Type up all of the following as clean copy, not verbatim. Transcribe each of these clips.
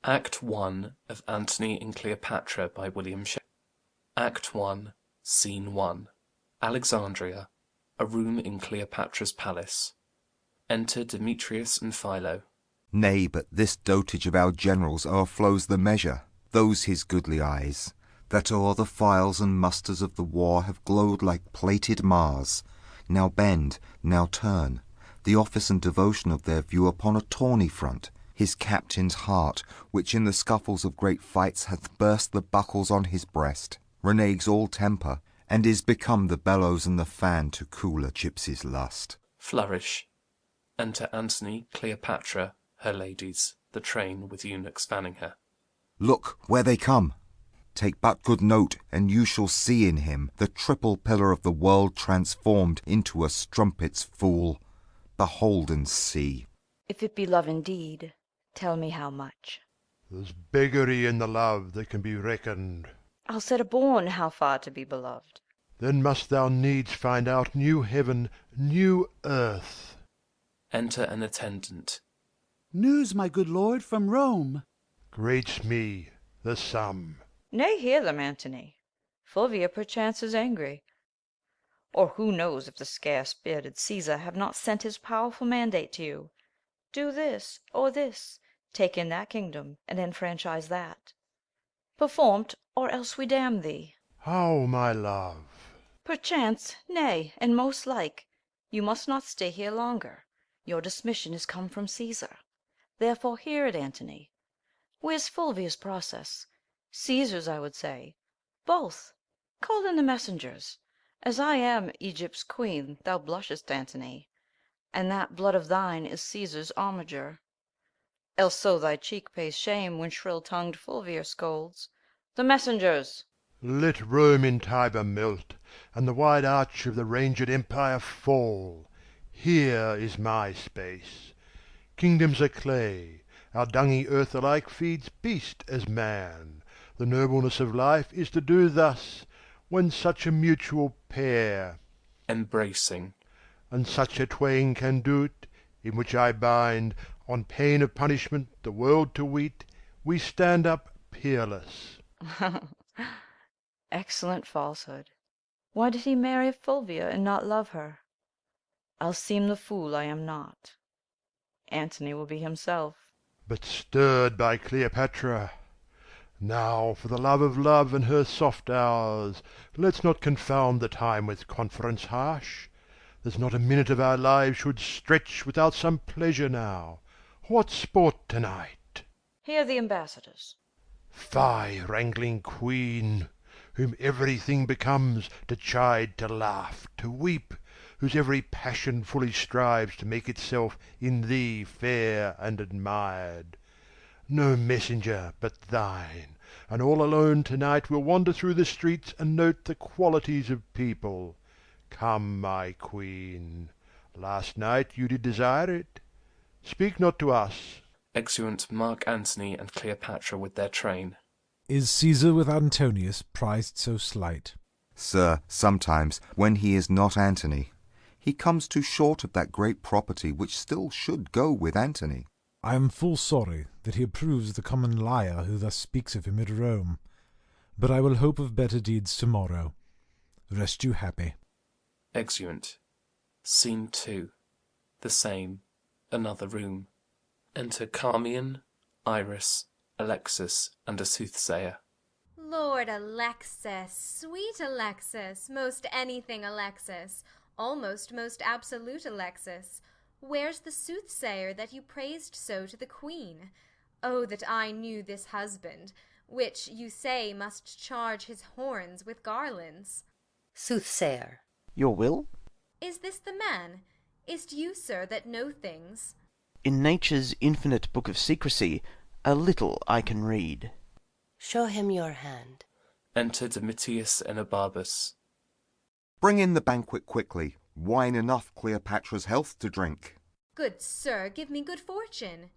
Act 1 of Antony and Cleopatra by William Shakespeare. Act 1, Scene 1. Alexandria, a room in Cleopatra's palace. Enter Demetrius and Philo. Nay, but this dotage of our generals o'erflows the measure. Those his goodly eyes, that o'er the files and musters of the war have glowed like plated Mars, now bend, now turn, the office and devotion of their view upon a tawny front, his captain's heart, which in the scuffles of great fights hath burst the buckles on his breast, reneges all temper, and is become the bellows and the fan to cool a gypsy's lust. Flourish. Enter Antony, Cleopatra, her ladies, the train with eunuchs fanning her. Look, where they come! Take but good note, and you shall see in him the triple pillar of the world transformed into a strumpet's fool. Behold and see. If it be love indeed, tell me how much. There's beggary in the love that can be reckoned. I'll set a bourne how far to be beloved. Then must thou needs find out new heaven, new earth. Enter an attendant. News, my good lord, from Rome. Greats me the sum. Nay, hear them, Antony. Fulvia perchance is angry. Or who knows if the scarce-bearded Caesar have not sent his powerful mandate to you? Do this, or this, take in that kingdom, and enfranchise that. Perform't, or else we damn thee. How, my love? Perchance, nay, and most like, you must not stay here longer. Your dismission is come from Caesar. Therefore hear it, Antony. Where's Fulvia's process? Caesar's, I would say. Both. Call in the messengers. As I am Egypt's queen, thou blushest, Antony, and that blood of thine is Caesar's armiger. Else so thy cheek pays shame when shrill-tongued Fulvia scolds. The messengers! Let Rome in Tiber melt, and the wide arch of the ranged empire fall. Here is my space. Kingdoms are clay, our dungy earth alike feeds beast as man. The nobleness of life is to do thus, when such a mutual pair, Embracing. and such a twain can do't, in which I bind, on pain of punishment, the world to weet, we stand up peerless. Excellent falsehood. Why did he marry Fulvia and not love her? I'll seem the fool I am not. Antony will be himself. But stirred by Cleopatra. Now, for the love of love and her soft hours, let's not confound the time with conference harsh. There's not a minute of our lives should stretch without some pleasure now. What sport to-night? Hear the ambassadors. Fie, wrangling queen, whom everything becomes to chide, to laugh, to weep, whose every passion fully strives to make itself in thee fair and admired. No messenger but thine, and all alone to-night will wander through the streets and note the qualities of people. Come, my queen, last night you did desire it. Speak not to us. Exeunt Mark Antony and Cleopatra with their train. Is Caesar with Antonius prized so slight? Sir, sometimes, when he is not Antony, he comes too short of that great property which still should go with Antony. I am full sorry that he approves the common liar who thus speaks of him at Rome. But I will hope of better deeds tomorrow. Rest you happy. Exeunt. Scene 2. The same. Another room. Enter Carmion, Iris, Alexis, and a soothsayer. Lord Alexis, sweet Alexis, most anything Alexis, almost most absolute Alexis, where's the soothsayer that you praised so to the queen? Oh, that I knew this husband, which you say must charge his horns with garlands. Soothsayer. Your will? Is this the man? Is't you, sir, that know things? In nature's infinite book of secrecy, a little I can read. Show him your hand. Enter Domitius and Abarbus. Bring in the banquet quickly. Wine enough Cleopatra's health to drink. Good sir, give me good fortune.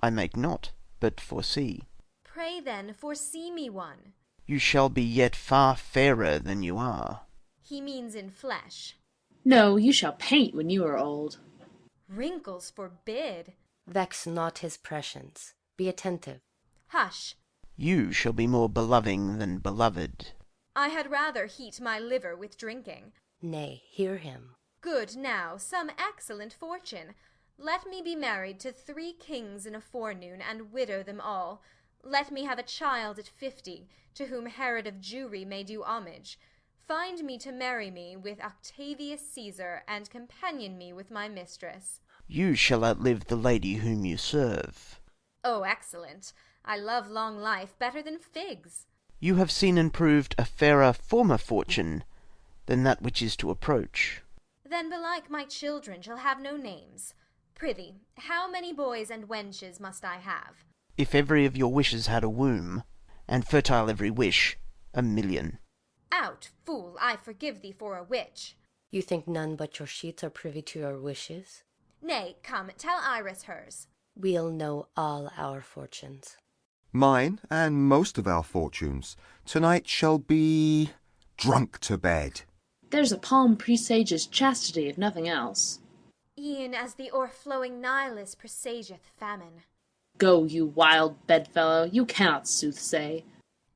I make not, but foresee. Pray then, foresee me one. You shall be yet far fairer than you are. He means in flesh. No, you shall paint when you are old. Wrinkles forbid. Vex not his prescience. Be attentive. Hush! You shall be more beloving than beloved. I had rather heat my liver with drinking. Nay, hear him. Good now, some excellent fortune. Let me be married to 3 kings in a forenoon, and widow them all. Let me have a child at 50, to whom Herod of Jewry may do homage. Find me to marry me with Octavius Caesar, and companion me with my mistress. You shall outlive the lady whom you serve. Oh, excellent! I love long life better than figs. You have seen and proved a fairer former fortune than that which is to approach. Then belike my children shall have no names. Prithee, how many boys and wenches must I have? If every of your wishes had a womb, and fertile every wish, 1,000,000. Out, fool, I forgive thee for a witch. You think none but your sheets are privy to your wishes? Nay, come, tell Iris hers. We'll know all our fortunes. Mine, and most of our fortunes, tonight shall be drunk to bed. There's a palm presages chastity, if nothing else. E'en as the o'erflowing Nilus presageth famine. Go, you wild bedfellow, you cannot soothsay.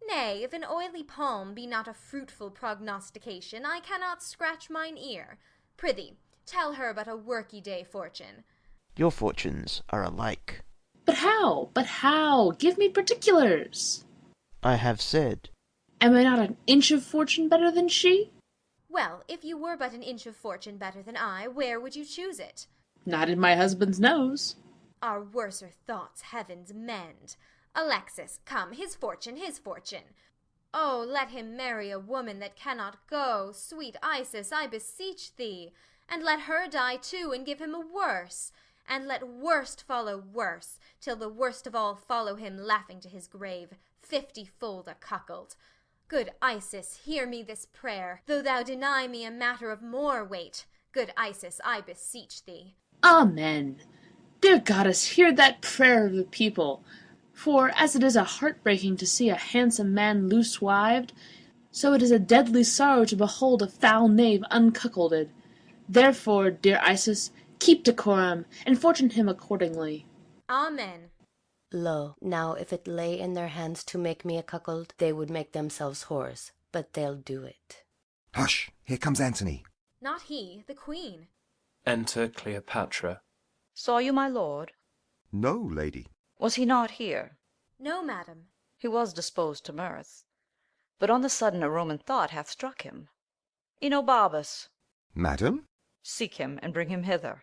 Nay, if an oily palm be not a fruitful prognostication, I cannot scratch mine ear. Prithee, tell her but a worky-day fortune. Your fortunes are alike. But how? But how? Give me particulars. I have said. Am I not an inch of fortune better than she? Well, if you were but an inch of fortune better than I, where would you choose it? Not in my husband's nose. Our worser thoughts heavens mend. Alexis, come, his fortune, his fortune. Oh, let him marry a woman that cannot go, sweet Isis, I beseech thee, and let her die too, and give him a worse, and let worst follow worse, till the worst of all follow him laughing to his grave, 50-fold a cuckold. Good Isis, hear me this prayer, though thou deny me a matter of more weight. Good Isis, I beseech thee. Amen. Dear goddess, hear that prayer of the people. For as it is a heart-breaking to see a handsome man loose-wived, so it is a deadly sorrow to behold a foul knave uncuckolded. Therefore, dear Isis, keep decorum, and fortune him accordingly. Amen. Lo, now if it lay in their hands to make me a cuckold, they would make themselves whores, but they'll do it. Hush! Here comes Antony. Not he, the queen. Enter Cleopatra. Saw you my lord? No, lady. Was he not here? No, madam. He was disposed to mirth, but on the sudden a Roman thought hath struck him. Enobarbus, Madam? seek him and bring him hither.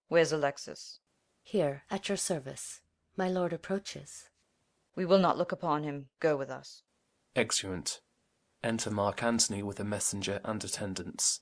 Where's Alexis? Here, at your service. My lord approaches. We will not look upon him. Go with us. Exeunt. Enter Mark Antony with a messenger and attendants.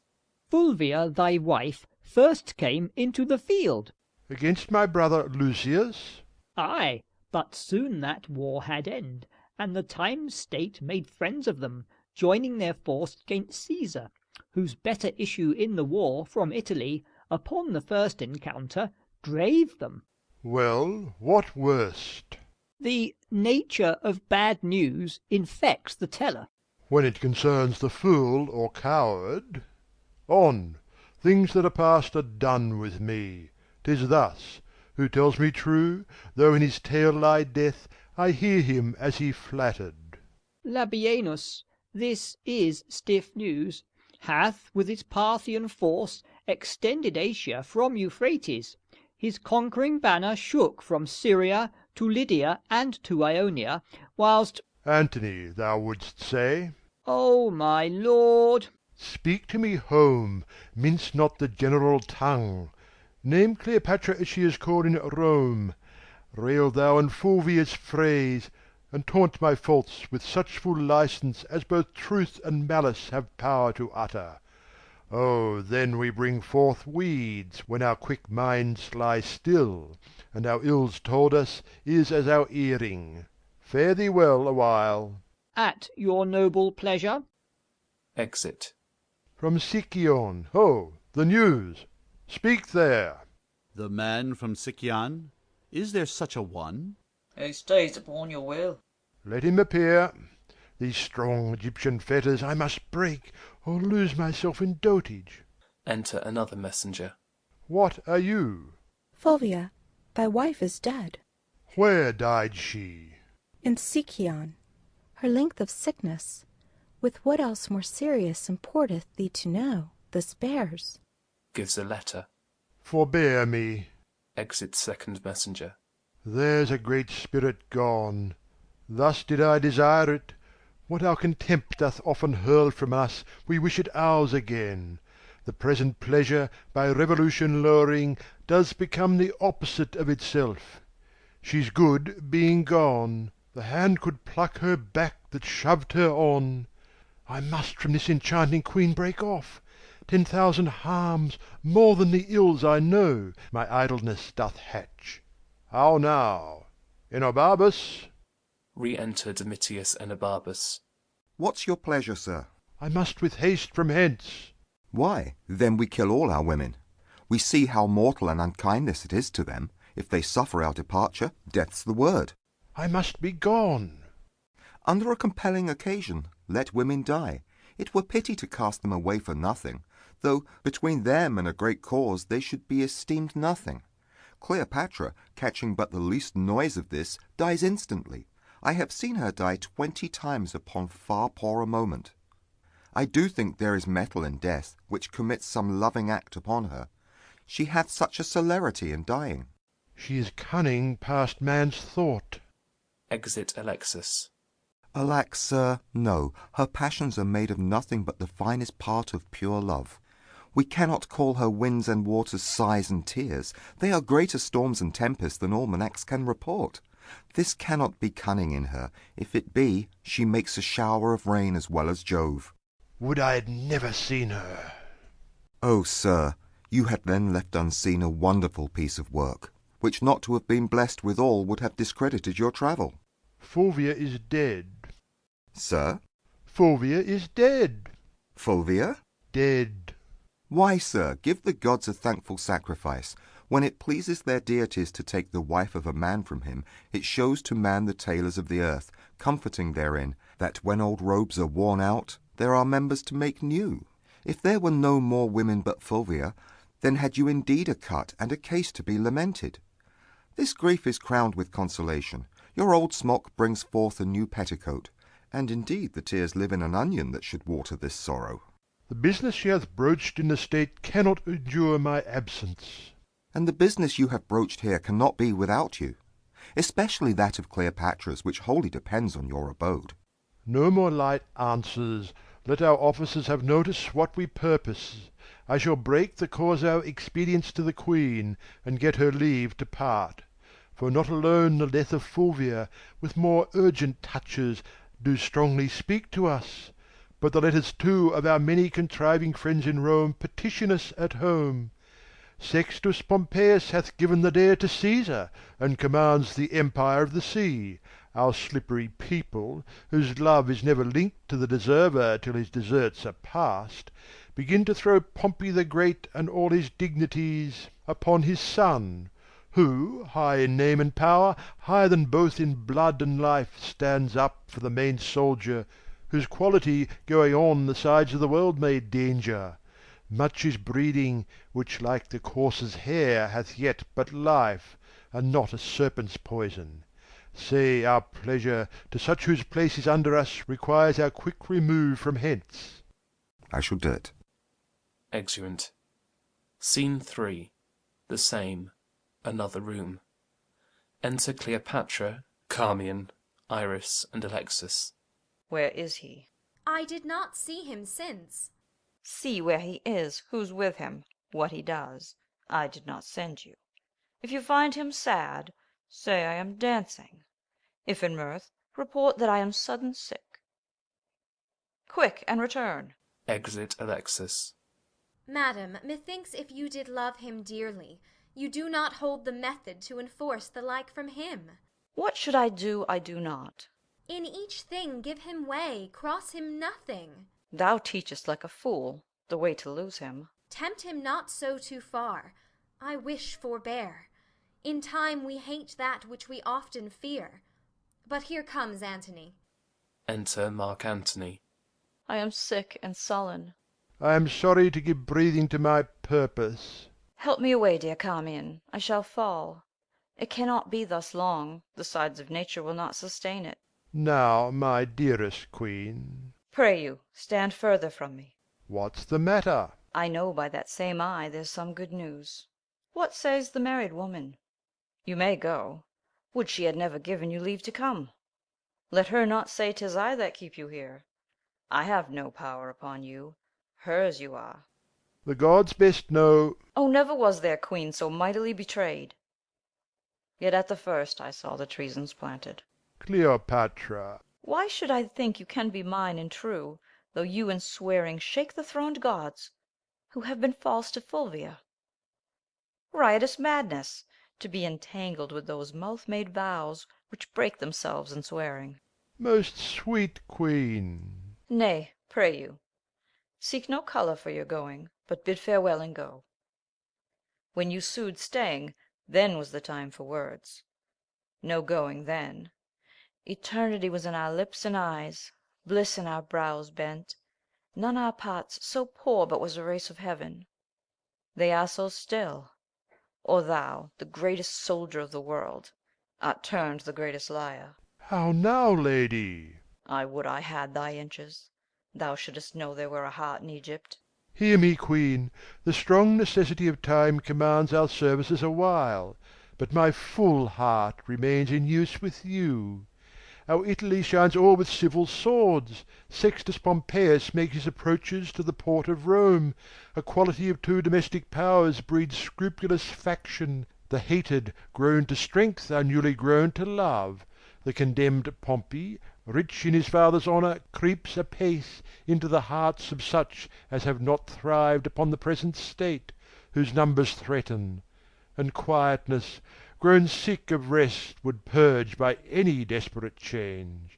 Fulvia, thy wife, first came into the field. Against my brother Lucius? Ay, but soon that war had end, and the times state made friends of them, joining their force 'gainst Caesar, whose better issue in the war from Italy, upon the first encounter, drave them. Well, what worst? The nature of bad news infects the teller. When it concerns the fool or coward. On! Things that are past are done with me. 'Tis thus. Who tells me true? Though in his tale lie death, I hear him as he flattered. Labienus, this is stiff news, hath with its Parthian force extended Asia from Euphrates. His conquering banner shook from Syria to Lydia and to Ionia, whilst... Antony, thou wouldst say? O my lord! Speak to me home, mince not the general tongue. Name Cleopatra as she is called in Rome. Rail thou in Fulvia's phrase, and taunt my faults with such full licence as both truth and malice have power to utter. Oh, then we bring forth weeds, when our quick minds lie still, and our ills told us is as our earring. Fare thee well awhile. At your noble pleasure. Exit. From Sicyon, ho, the news. Speak there. The man from Sicyon? Is there such a one? He stays upon your will. Let him appear. These strong Egyptian fetters I must break, or lose myself in dotage. Enter another messenger. What are you? Fulvia, thy wife is dead. Where died she? And Sicyon, her length of sickness, with what else more serious importeth thee to know, this bears. Gives a letter. Forbear me. Exit second messenger. There's a great spirit gone. Thus did I desire it. What our contempt doth often hurl from us, we wish it ours again. The present pleasure, by revolution lowering, does become the opposite of itself. She's good, being gone. The hand could pluck her back that shoved her on. I must from this enchanting queen break off. 10,000 harms, more than the ills I know, my idleness doth hatch. How now, Enobarbus? Re-enter Domitius Enobarbus. What's your pleasure, sir? I must with haste from hence. Why, then we kill all our women. We see how mortal and unkindness it is to them. If they suffer our departure, death's the word. I must be gone. Under a compelling occasion, let women die. It were pity to cast them away for nothing, though between them and a great cause they should be esteemed nothing. Cleopatra, catching but the least noise of this, dies instantly. I have seen her die 20 times upon far poorer moment. I do think there is metal in death, which commits some loving act upon her. She hath such a celerity in dying. She is cunning past man's thought. Exit Alexis. Alack, sir, no, her passions are made of nothing but the finest part of pure love. We cannot call her winds and waters sighs and tears. They are greater storms and tempests than almanacs can report. This cannot be cunning in her. If it be, she makes a shower of rain as well as Jove. Would I had never seen her. Oh, sir, you had then left unseen a wonderful piece of work, which not to have been blessed withal would have discredited your travel. Fulvia is dead. Sir? Fulvia is dead. Fulvia? Dead. Why, sir, give the gods a thankful sacrifice. When it pleases their deities to take the wife of a man from him, it shows to man the tailors of the earth, comforting therein, that when old robes are worn out, there are members to make new. If there were no more women but Fulvia, then had you indeed a cut and a case to be lamented. This grief is crowned with consolation. Your old smock brings forth a new petticoat, and indeed the tears live in an onion that should water this sorrow. The business she hath broached in the state cannot endure my absence. And the business you have broached here cannot be without you, especially that of Cleopatra's, which wholly depends on your abode. No more light answers. Let our officers have notice what we purpose. I shall break the cause our expedience to the queen, and get her leave to part. For not alone the death of Fulvia, with more urgent touches, do strongly speak to us, but the letters too of our many contriving friends in Rome petition us at home. Sextus Pompeius hath given the dare to Caesar, and commands the empire of the sea. Our slippery people, whose love is never linked to the deserver till his deserts are past, begin to throw Pompey the Great and all his dignities upon his son, who, high in name and power, higher than both in blood and life, stands up for the main soldier, whose quality going on the sides of the world may danger. Much is breeding, which like the courser's hair hath yet but life, and not a serpent's poison. Say our pleasure to such whose place is under us requires our quick remove from hence. I shall do it. Exeunt. Scene 3. The same. Another room. Enter Cleopatra, Carmion, Iris, and Alexis. Where is he? I did not see him since. See where he is, who's with him, what he does. I did not send you. If you find him sad, say I am dancing. If in mirth, report that I am sudden sick. Quick, and return. Exit Alexis. Madam, methinks if you did love him dearly, you do not hold the method to enforce the like from him. What should I do, I do not. In each thing give him way, cross him nothing. Thou teachest like a fool the way to lose him. Tempt him not so too far. I wish forbear. In time we hate that which we often fear. But here comes Antony. Enter Mark Antony. I am sick and sullen. I am sorry to give breathing to my purpose. Help me away, dear Carmion. I shall fall. It cannot be thus long, the sides of nature will not sustain it. Now, my dearest queen. Pray you, stand further from me. What's the matter? I know by that same eye there's some good news. What says the married woman? You may go. Would she had never given you leave to come. Let her not say 'tis I that keep you here. I have no power upon you, hers you are. The gods best know. Oh, never was there queen so mightily betrayed. Yet at the first I saw the treasons planted. Cleopatra. Why should I think you can be mine and true, though you in swearing shake the throned gods, who have been false to Fulvia? Riotous madness, to be entangled with those mouth-made vows which break themselves in swearing. Most sweet queen. Nay, pray you, seek no colour for your going, but bid farewell and go. When you sued staying, then was the time for words. No going then. Eternity was in our lips and eyes, bliss in our brows bent, none our parts so poor but was a race of heaven. They are so still. Or thou, the greatest soldier of the world, art turned the greatest liar. How now, lady? I would I had thy inches. Thou shouldst know there were a heart in Egypt. Hear me, queen. The strong necessity of time commands our services awhile, but my full heart remains in use with you. Our Italy shines all with civil swords. Sextus Pompeius makes his approaches to the port of Rome. Equality of two domestic powers breeds scrupulous faction. The hated, grown to strength, are newly grown to love. The condemned Pompey, rich in his father's honour, creeps apace into the hearts of such as have not thrived upon the present state, whose numbers threaten. And quietness, grown sick of rest, would purge by any desperate change.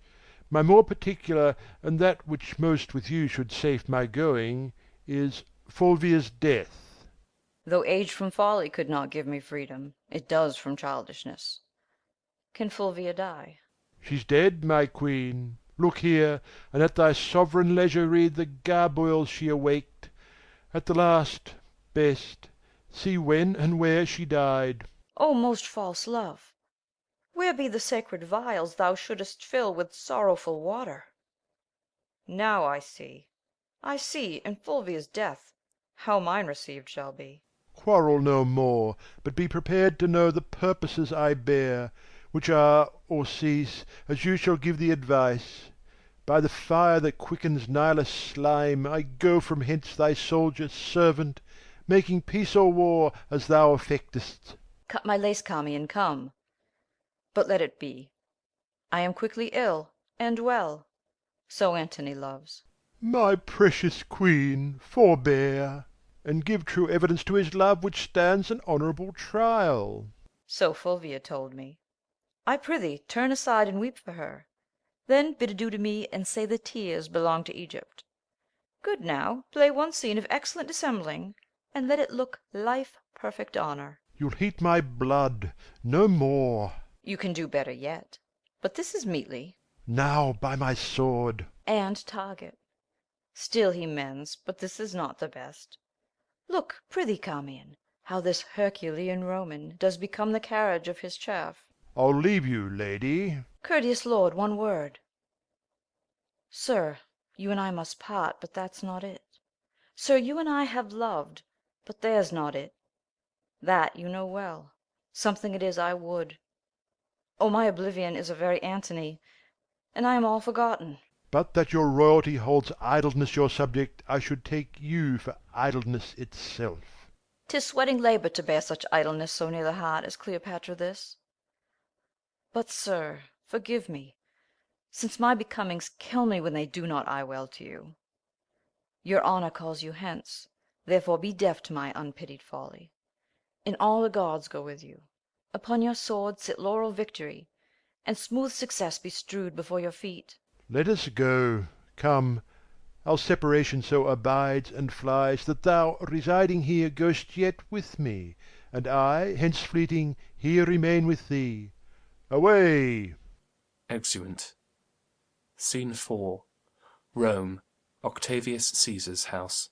My more particular, and that which most with you should safe my going, is Fulvia's death. Though age from folly could not give me freedom, it does from childishness. Can Fulvia die? She's dead, my queen. Look here, and at thy sovereign leisure read the garboils she awaked. At the last, best, see when and where she died. O most false love, where be the sacred vials thou shouldest fill with sorrowful water? Now I see, in Fulvia's death, how mine received shall be. Quarrel no more, but be prepared to know the purposes I bear, which are or cease, as you shall give the advice. By the fire that quickens Nilus' slime, I go from hence thy soldier servant, making peace or war as thou affectest. Cut my lace, Charmian, come. But let it be. I am quickly ill and well. So Antony loves. My precious queen, forbear, and give true evidence to his love, which stands an honourable trial. So Fulvia told me. I prithee turn aside and weep for her. Then bid adieu to me, and say the tears belong to Egypt. Good now, play one scene of excellent dissembling, and let it look life perfect honour. You'll heat my blood, no more. You can do better yet, but this is meetly. Now by my sword. And target. Still he mends, but this is not the best. Look, prithee, Charmian, how this Herculean Roman does become the carriage of his chaff. I'll leave you, lady. Courteous lord, one word. Sir, you and I must part, but that's not it. Sir, you and I have loved, but there's not it. That you know well. Something it is I would. Oh, my oblivion is a very Antony, and I am all forgotten. But that your royalty holds idleness your subject, I should take you for idleness itself. 'Tis sweating labour to bear such idleness so near the heart as Cleopatra this. But, sir, forgive me, since my becomings kill me when they do not eye well to you. Your honour calls you hence, therefore be deaf to my unpitied folly. And all the gods go with you. Upon your sword sit laurel victory, and smooth success be strewed before your feet. Let us go. Come, our separation so abides and flies, that thou, residing here, goest yet with me, and I, hence fleeting, here remain with thee. Away! Exeunt. Scene 4. Rome. Octavius Caesar's house.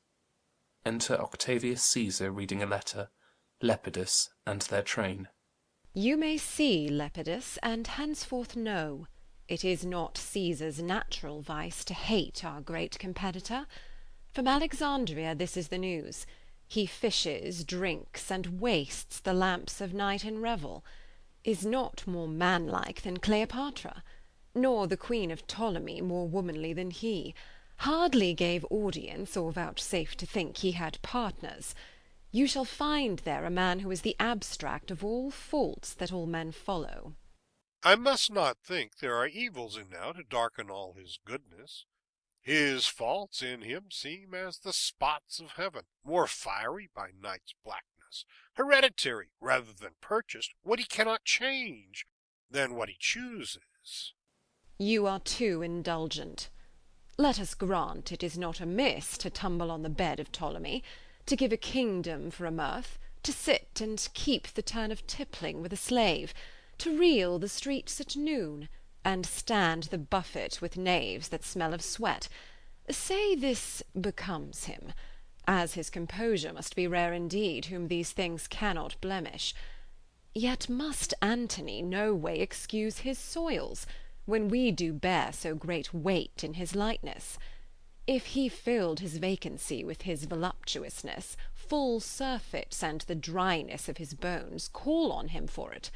Enter Octavius Caesar reading a letter, Lepidus, and their train. You may see, Lepidus, and henceforth know, it is not Caesar's natural vice to hate our great competitor. From Alexandria this is the news. He fishes, drinks, and wastes the lamps of night in revel, is not more manlike than Cleopatra, nor the queen of Ptolemy more womanly than he, hardly gave audience, or vouchsafed to think he had partners. You shall find there a man who is the abstract of all faults that all men follow. I must not think there are evils enow to darken all his goodness. His faults in him seem as the spots of heaven, more fiery by night's blackness, hereditary rather than purchased, what he cannot change, than what he chooses. You are too indulgent. Let us grant it is not amiss to tumble on the bed of Ptolemy, to give a kingdom for a mirth, to sit and keep the turn of tippling with a slave, to reel the streets at noon, and stand the buffet with knaves that smell of sweat. Say this becomes him, as his composure must be rare indeed, whom these things cannot blemish. Yet must Antony no way excuse his soils, when we do bear so great weight in his lightness. If he filled his vacancy with his voluptuousness, full surfeits, and the dryness of his bones, call on him for it.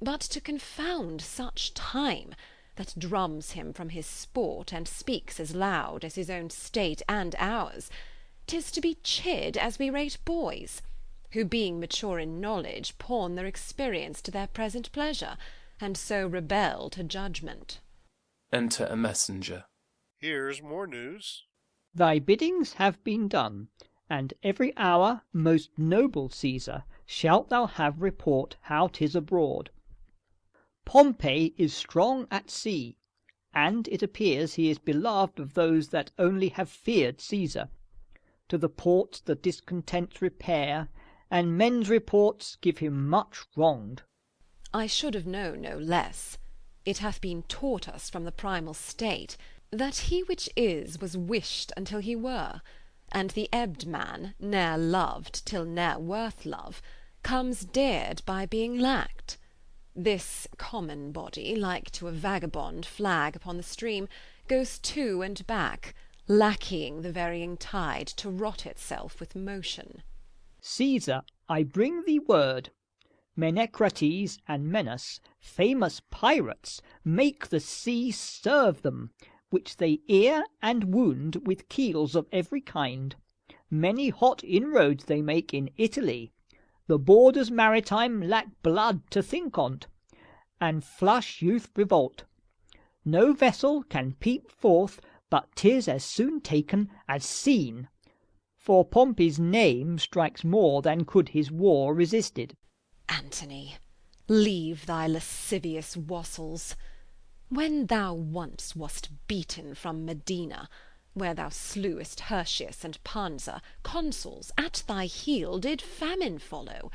But to confound such time, that drums him from his sport, and speaks as loud as his own state and ours, 'tis to be chid as we rate boys, who being mature in knowledge, pawn their experience to their present pleasure, and so rebel to judgment. Enter a messenger. Here's more news. Thy biddings have been done, and every hour, most noble Caesar, shalt thou have report how 'tis abroad. Pompey is strong at sea, and it appears he is beloved of those that only have feared Caesar. To the ports the discontents repair, and men's reports give him much wronged. I should have known no less. It hath been taught us from the primal state, that he which is was wished until he were, and the ebbed man, ne'er loved till ne'er worth love, comes dared by being lacked. This common body, like to a vagabond flag upon the stream, goes to and back, lackeying the varying tide, to rot itself with motion. Caesar, I bring thee word. Menecrates and Menas, famous pirates, make the sea serve them, which they ear and wound with keels of every kind. Many hot inroads they make in Italy. The borders maritime lack blood to think on't, and flush youth revolt. No vessel can peep forth, but 'tis as soon taken as seen. For Pompey's name strikes more than could his war resisted. Antony, leave thy lascivious wassels. When thou once wast beaten from Medina, where thou slewest Hirtius and Pansa, consuls, at thy heel did famine follow,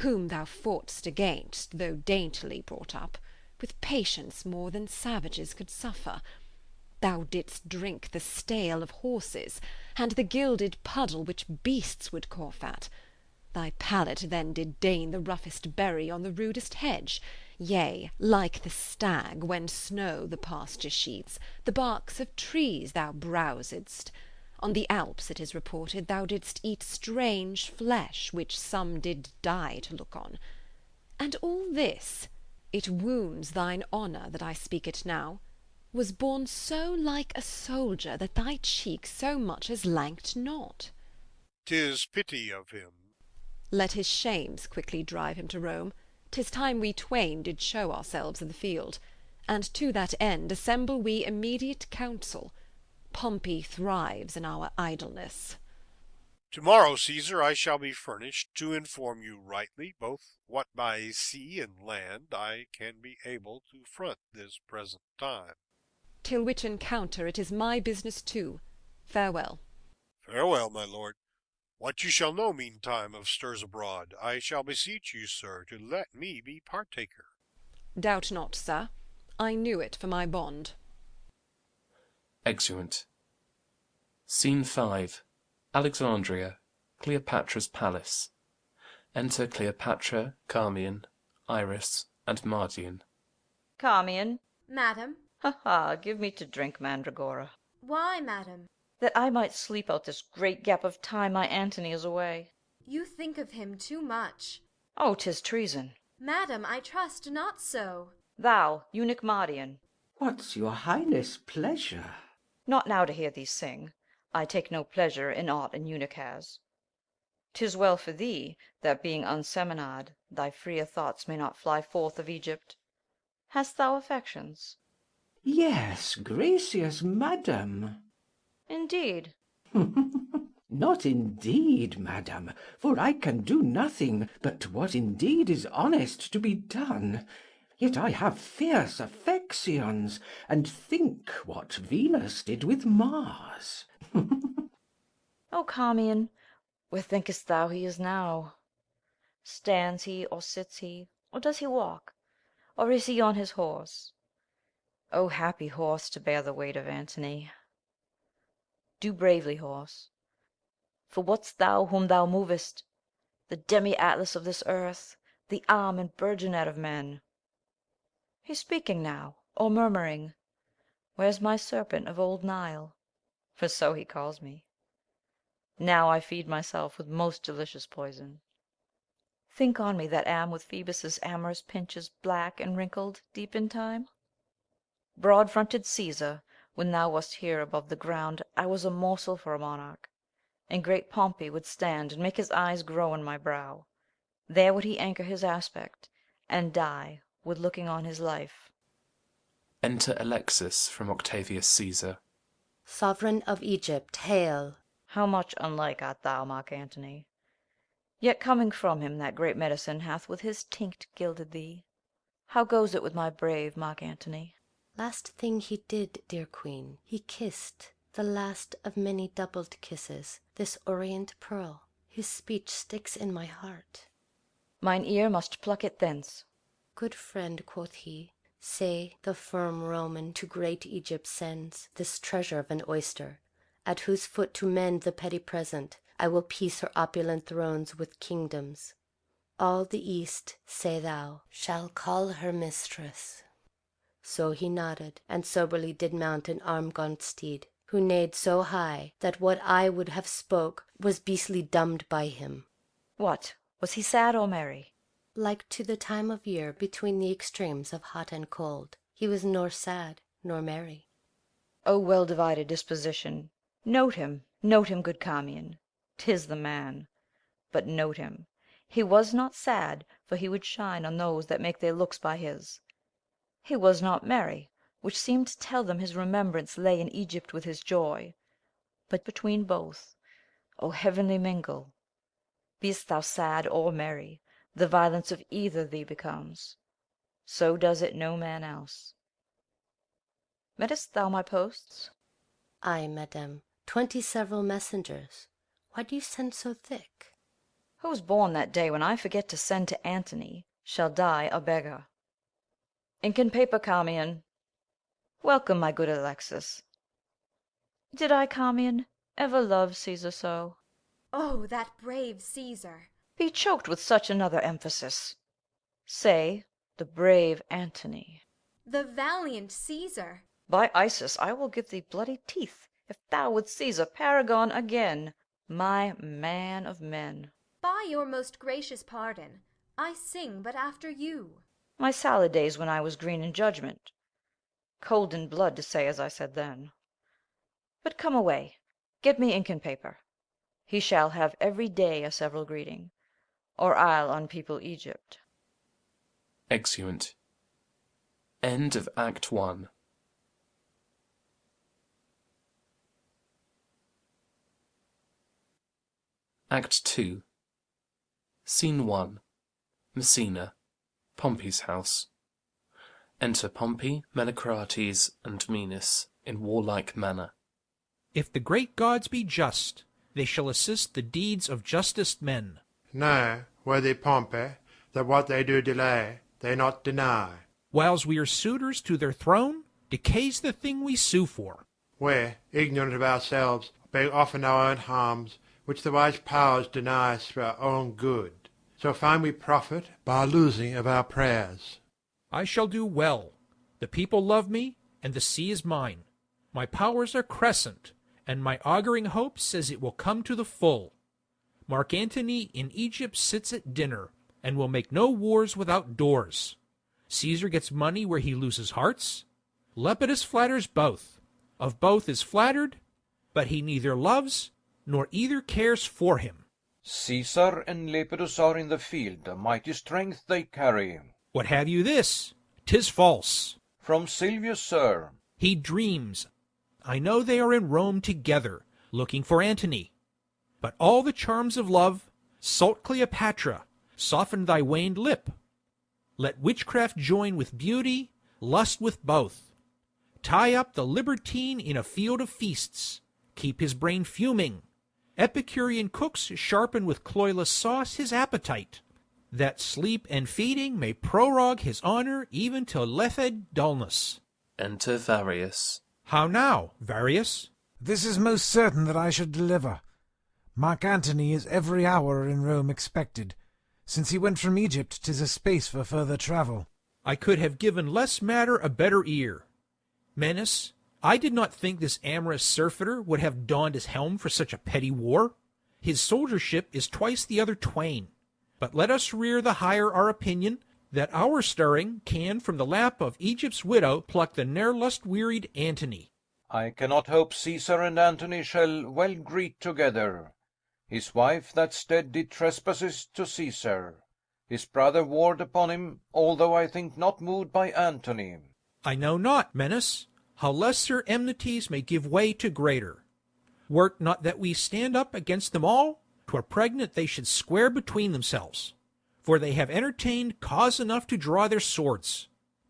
whom thou fought'st against, though daintily brought up, with patience more than savages could suffer. Thou didst drink the stale of horses, and the gilded puddle which beasts would cough at. Thy palate then did deign the roughest berry on the rudest hedge, yea, like the stag, when snow the pasture sheets, the barks of trees thou browsedst. On the Alps, it is reported, thou didst eat strange flesh, which some did die to look on. And all this, it wounds thine honour that I speak it now, was born so like a soldier that thy cheek so much as lanked not. 'Tis pity of him. Let his shames quickly drive him to Rome. 'Tis time we twain did show ourselves in the field, and to that end assemble we immediate council. Pompey thrives in our idleness. Tomorrow, Caesar, I shall be furnished to inform you rightly, both what by sea and land I can be able to front this present time. Till which encounter it is my business too. Farewell. Farewell, my lord. What you shall know meantime of stirs abroad, I shall beseech you, sir, to let me be partaker. Doubt not, sir. I knew it for my bond. Exeunt. Scene 5. Alexandria, Cleopatra's palace. Enter Cleopatra, Charmian, Iris, and Mardian. Carmion. Madam. Ha ha, give me to drink, Mandragora. Why, madam? That I might sleep out this great gap of time my Antony is away. You think of him too much. Oh, 'tis treason. Madam, I trust not so. Thou, eunuch Mardian. What's your highness' pleasure? Not now to hear thee sing. I take no pleasure in aught an eunuch has. 'Tis well for thee, that being unseminar'd, thy freer thoughts may not fly forth of Egypt. Hast thou affections? Yes, gracious madam. Indeed? Not indeed, madam, for I can do nothing but what indeed is honest to be done. Yet I have fierce affections, and think what Venus did with Mars. O Carmion, where thinkest thou he is now? Stands he, or sits he, or does he walk, or is he on his horse? O happy horse to bear the weight of Antony! Do bravely, horse, for what's thou whom thou movest? The demi-Atlas of this earth, the arm and burgeonet of men. He's speaking now, or murmuring. Where's my serpent of old Nile? For so he calls me. Now I feed myself with most delicious poison. Think on me that am with Phoebus' amorous pinches black and wrinkled deep in time. Broad-fronted Caesar, when thou wast here above the ground, I was a morsel for a monarch, and great Pompey would stand and make his eyes grow in my brow. There would he anchor his aspect, and die with looking on his life. Enter Alexis from Octavius Caesar. Sovereign of Egypt, hail! How much unlike art thou, Mark Antony! Yet coming from him that great medicine hath with his tinct gilded thee. How goes it with my brave Mark Antony? Last thing he did, dear queen, he kissed, the last of many doubled kisses, this orient pearl. His speech sticks in my heart. Mine ear must pluck it thence. Good friend, quoth he, say the firm Roman to great Egypt sends this treasure of an oyster, at whose foot to mend the petty present I will piece her opulent thrones with kingdoms. All the East, say thou, shall call her mistress. So he nodded, and soberly did mount an arm-gaunt steed, who neighed so high that what I would have spoke was beastly dumbed by him. What, was he sad or merry? Like to the time of year between the extremes of hot and cold, he was nor sad nor merry. O well-divided disposition! Note him, good Carmion. 'Tis the man. But note him, he was not sad, for he would shine on those that make their looks by his. He was not merry, which seemed to tell them his remembrance lay in Egypt with his joy. But between both, O heavenly mingle! Be'st thou sad or merry, the violence of either thee becomes. So does it no man else. Mettest thou my posts? Ay, madam, 20 several messengers. Why do you send so thick? Who's born that day when I forget to send to Antony shall die a beggar. Ink and paper, Carmion. Welcome, my good Alexis. Did I, Carmion, ever love Caesar so? Oh, that brave Caesar! Be choked with such another emphasis. Say, the brave Antony. The valiant Caesar! By Isis, I will give thee bloody teeth if thou with Caesar paragon again, my man of men. By your most gracious pardon, I sing but after you. My salad days when I was green in judgment, cold in blood to say as I said then. But come away, get me ink and paper. He shall have every day a several greeting, or I'll unpeople Egypt. Exeunt. End of Act 1. Act 2. Scene 1. Messina. Pompey's house. Enter Pompey, Menecrates, and Menas in warlike manner. If the great gods be just, they shall assist the deeds of justest men. Know, worthy Pompey, that what they do delay, they not deny. Whiles we are suitors to their throne, decays the thing we sue for. We, ignorant of ourselves, beg often our own harms, which the wise powers deny us for our own good. so find we profit by losing of our prayers. I shall do well. The people love me, and the sea is mine. My powers are crescent, and my auguring hope says it will come to the full. Mark Antony in Egypt sits at dinner, and will make no wars without doors. Caesar gets money where he loses hearts. Lepidus flatters both. Of both is flattered, but he neither loves, nor either cares for him. Caesar and Lepidus are in the field, a mighty strength they carry. What have you this? 'Tis false. From Silvius, sir. He dreams. I know they are in Rome together, looking for Antony. But all the charms of love, salt Cleopatra, soften thy waned lip. Let witchcraft join with beauty, lust with both. Tie up the libertine in a field of feasts, keep his brain fuming. Epicurean cooks sharpen with cloyless sauce his appetite, that sleep and feeding may prorogue his honour even to lethed dullness. Enter Varius. How now, Varius? This is most certain that I should deliver. Mark Antony is every hour in Rome expected. Since he went from Egypt, 'tis a space for further travel. I could have given less matter a better ear. Menace, I did not think this amorous surfeiter would have donned his helm for such a petty war. His soldiership is twice the other twain. But let us rear the higher our opinion, that our stirring can from the lap of Egypt's widow pluck the ne'er lust-wearied Antony. I cannot hope Caesar and Antony shall well greet together. His wife that stead did trespasses to Caesar. His brother warred upon him, although I think not moved by Antony. I know not, Menace, how lesser enmities may give way to greater. Were't not that we stand up against them all, 'twere pregnant they should square between themselves. For they have entertained cause enough to draw their swords.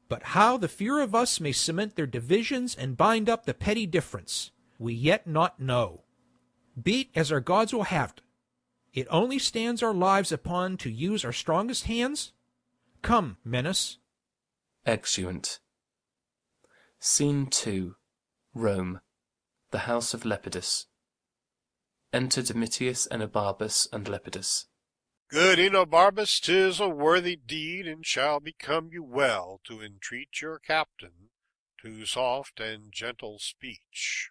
But how the fear of us may cement their divisions and bind up the petty difference, we yet not know. Beat as our gods will have't. It only stands our lives upon to use our strongest hands. Come, Menace. Exeunt. Scene 2. Rome. The house of Lepidus. Enter Domitius, Enobarbus, and Lepidus. Good Enobarbus, 'tis a worthy deed, and shall become you well to entreat your captain to soft and gentle speech.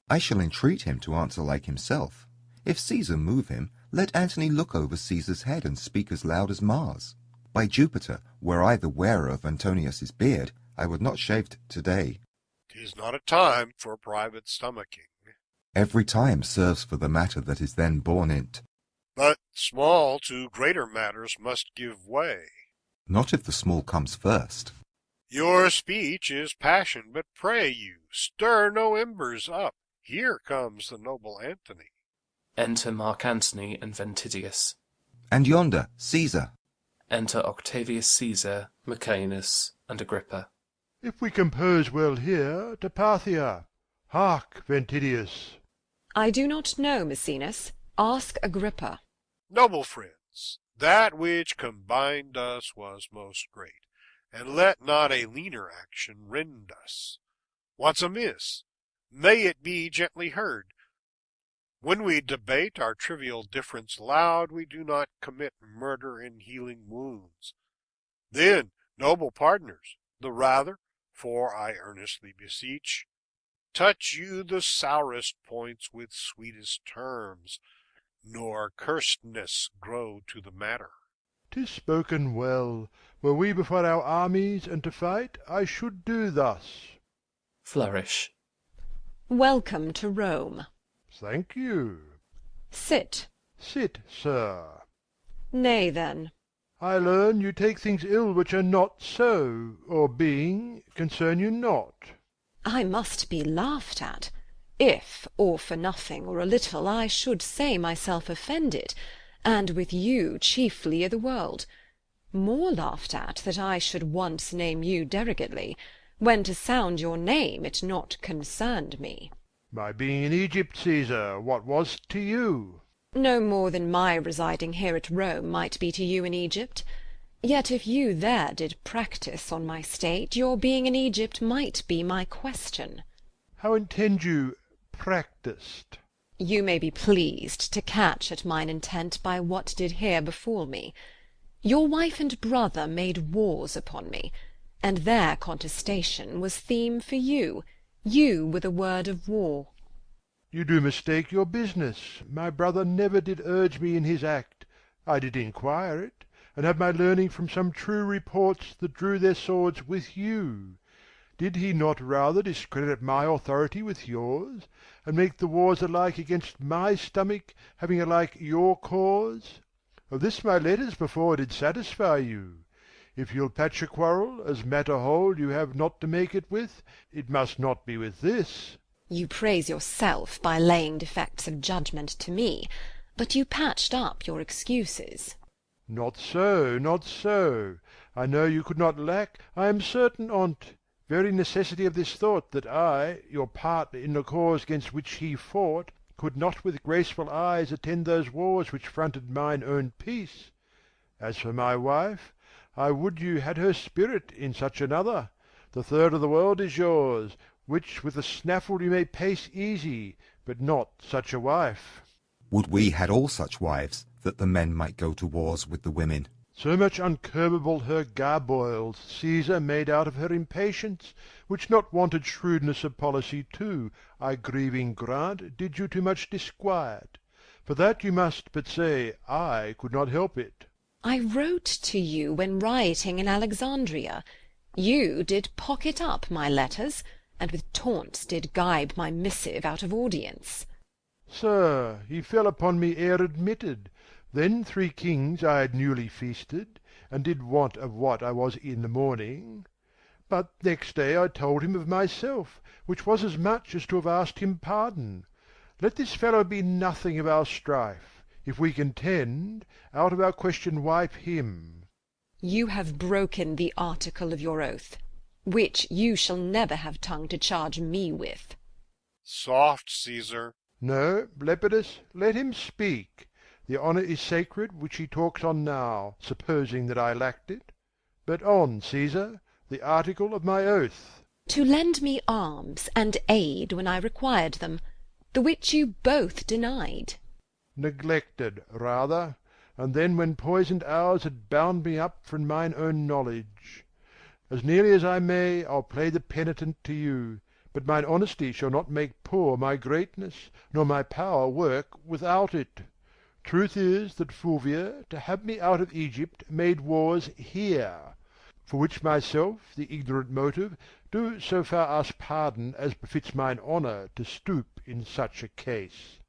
I shall entreat him to answer like himself. If Caesar move him, let Antony look over Caesar's head and speak as loud as Mars. By Jupiter, were I the wearer of Antonius's beard, I would not shaved today. 'Tis not a time for private stomaching. Every time serves for the matter that is then born in't. But small to greater matters must give way. Not if the small comes first. Your speech is passion, but pray you, stir no embers up. Here comes the noble Antony. Enter Mark Antony and Ventidius. And yonder, Caesar. Enter Octavius Caesar, Maecenas, and Agrippa. If we compose well here, to Parthia. Hark, Ventidius. I do not know, Maecenas. Ask Agrippa. Noble friends, that which combined us was most great, and let not a leaner action rend us. What's amiss? May it be gently heard. When we debate our trivial difference loud, we do not commit murder in healing wounds. Then, noble partners, the rather, for I earnestly beseech, touch you the sourest points with sweetest terms, nor cursedness grow to the matter. 'Tis spoken well. Were we before our armies, and to fight, I should do thus. Flourish. Welcome to Rome. Thank you. Sit. Sit, sir. Nay, then. I learn you take things ill which are not so, or being, concern you not. I must be laughed at. If, or for nothing, or a little, I should say myself offended, and with you chiefly i' the world. More laughed at that I should once name you derogately, when to sound your name it not concerned me. My being in Egypt, Caesar, what was't to you? No more than my residing here at Rome might be to you in Egypt. Yet if you there did practice on my state, your being in Egypt might be my question. How intend you practised? You may be pleased to catch at mine intent by what did here befall me. Your wife and brother made wars upon me, and their contestation was theme for you. You were the word of war. You do mistake your business. My brother never did urge me in his act. I did inquire it, and have my learning from some true reports that drew their swords with you. Did he not rather discredit my authority with yours, and make the wars alike against my stomach, having alike your cause? Of this my letters before did satisfy you. If you'll patch a quarrel, as matter hold you have not to make it with, it must not be with this. You praise yourself by laying defects of judgment to me, but you patched up your excuses. Not so, not so. I know you could not lack. I am certain on't very necessity of this thought, that I, your partner in the cause against which he fought, could not with graceful eyes attend those wars which fronted mine own peace. As for my wife, I would you had her spirit in such another. The third of the world is yours, which with a snaffle you may pace easy, but not such a wife. Would we had all such wives, that the men might go to wars with the women. So much uncurbable her garboils Caesar made out of her impatience, which not wanted shrewdness of policy too, I grieving grant, did you too much disquiet. For that you must but say, I could not help it. I wrote to you when rioting in Alexandria. You did pocket up my letters, and with taunts did gibe my missive out of audience. Sir, he fell upon me ere admitted. Then 3 kings I had newly feasted, and did want of what I was in the morning. But next day I told him of myself, which was as much as to have asked him pardon. Let this fellow be nothing of our strife. If we contend, out of our question wipe him. You have broken the article of your oath, which you shall never have tongue to charge me with. Soft, Caesar. No, Lepidus, let him speak. The honour is sacred which he talks on now, supposing that I lacked it. But on, Caesar, the article of my oath. To lend me arms and aid when I required them, the which you both denied. Neglected, rather, and then when poisoned hours had bound me up from mine own knowledge. As nearly as I may, I'll play the penitent to you, but mine honesty shall not make poor my greatness, nor my power work without it. Truth is that Fulvia, to have me out of Egypt, made wars here, for which myself, the ignorant motive, do so far ask pardon as befits mine honour to stoop in such a case.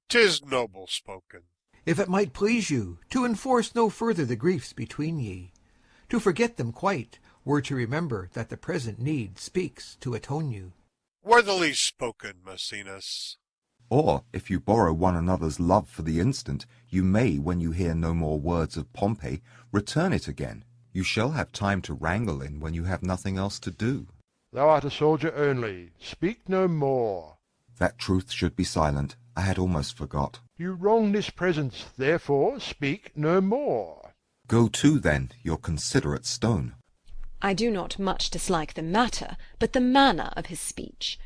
'Tis noble spoken. If it might please you, to enforce no further the griefs between ye. To forget them quite, were to remember that the present need speaks to atone you. Worthily spoken, Maecenas. Or, if you borrow one another's love for the instant, you may, when you hear no more words of Pompey, return it again. You shall have time to wrangle in when you have nothing else to do. Thou art a soldier only. Speak no more. That truth should be silent. I had almost forgot. You wrong this presence, therefore speak no more. Go to, then, your considerate stone. I do not much dislike the matter, but the manner of his speech.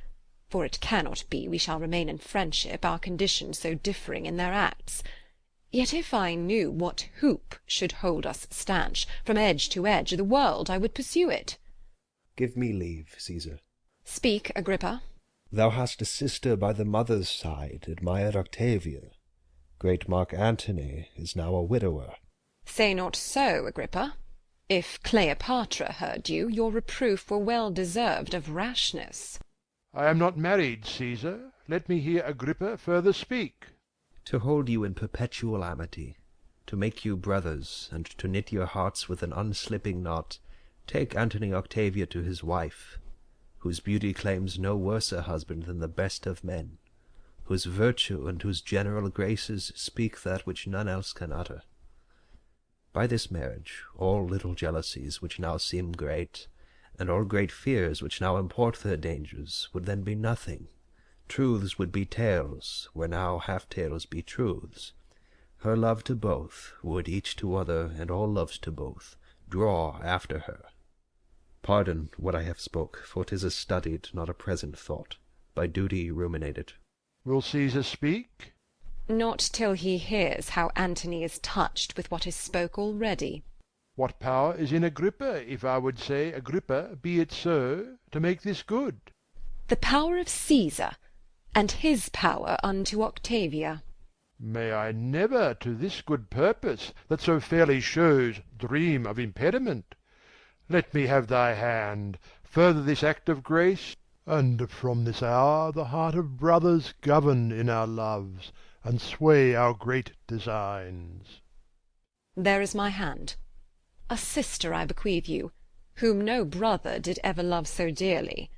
For it cannot be we shall remain in friendship, our conditions so differing in their acts. Yet if I knew what hoop should hold us stanch, from edge to edge of the world, I would pursue it. Give me leave, Caesar. Speak, Agrippa. Thou hast a sister by the mother's side, admired Octavia. Great Mark Antony is now a widower. Say not so, Agrippa. If Cleopatra heard you, your reproof were well deserved of rashness. I am not married, Caesar. Let me hear Agrippa further speak. To hold you in perpetual amity, to make you brothers, and to knit your hearts with an unslipping knot, take Antony Octavia to his wife, whose beauty claims no worse a husband than the best of men, whose virtue and whose general graces speak that which none else can utter. By this marriage all little jealousies which now seem great, and all great fears which now import their dangers, would then be nothing. Truths would be tales, where now half-tales be truths. Her love to both would each to other, and all loves to both, draw after her. Pardon what I have spoke, for 'tis a studied, not a present thought, by duty ruminated. Will Caesar speak? Not till he hears how Antony is touched with what is spoke already. What power is in Agrippa, if I would say, Agrippa, be it so, to make this good? The power of Caesar, and his power unto Octavia. May I never to this good purpose, that so fairly shows, dream of impediment. Let me have thy hand, further this act of grace, and from this hour the heart of brothers govern in our loves, and sway our great designs. There is my hand. A sister I bequeath you, whom no brother did ever love so dearly.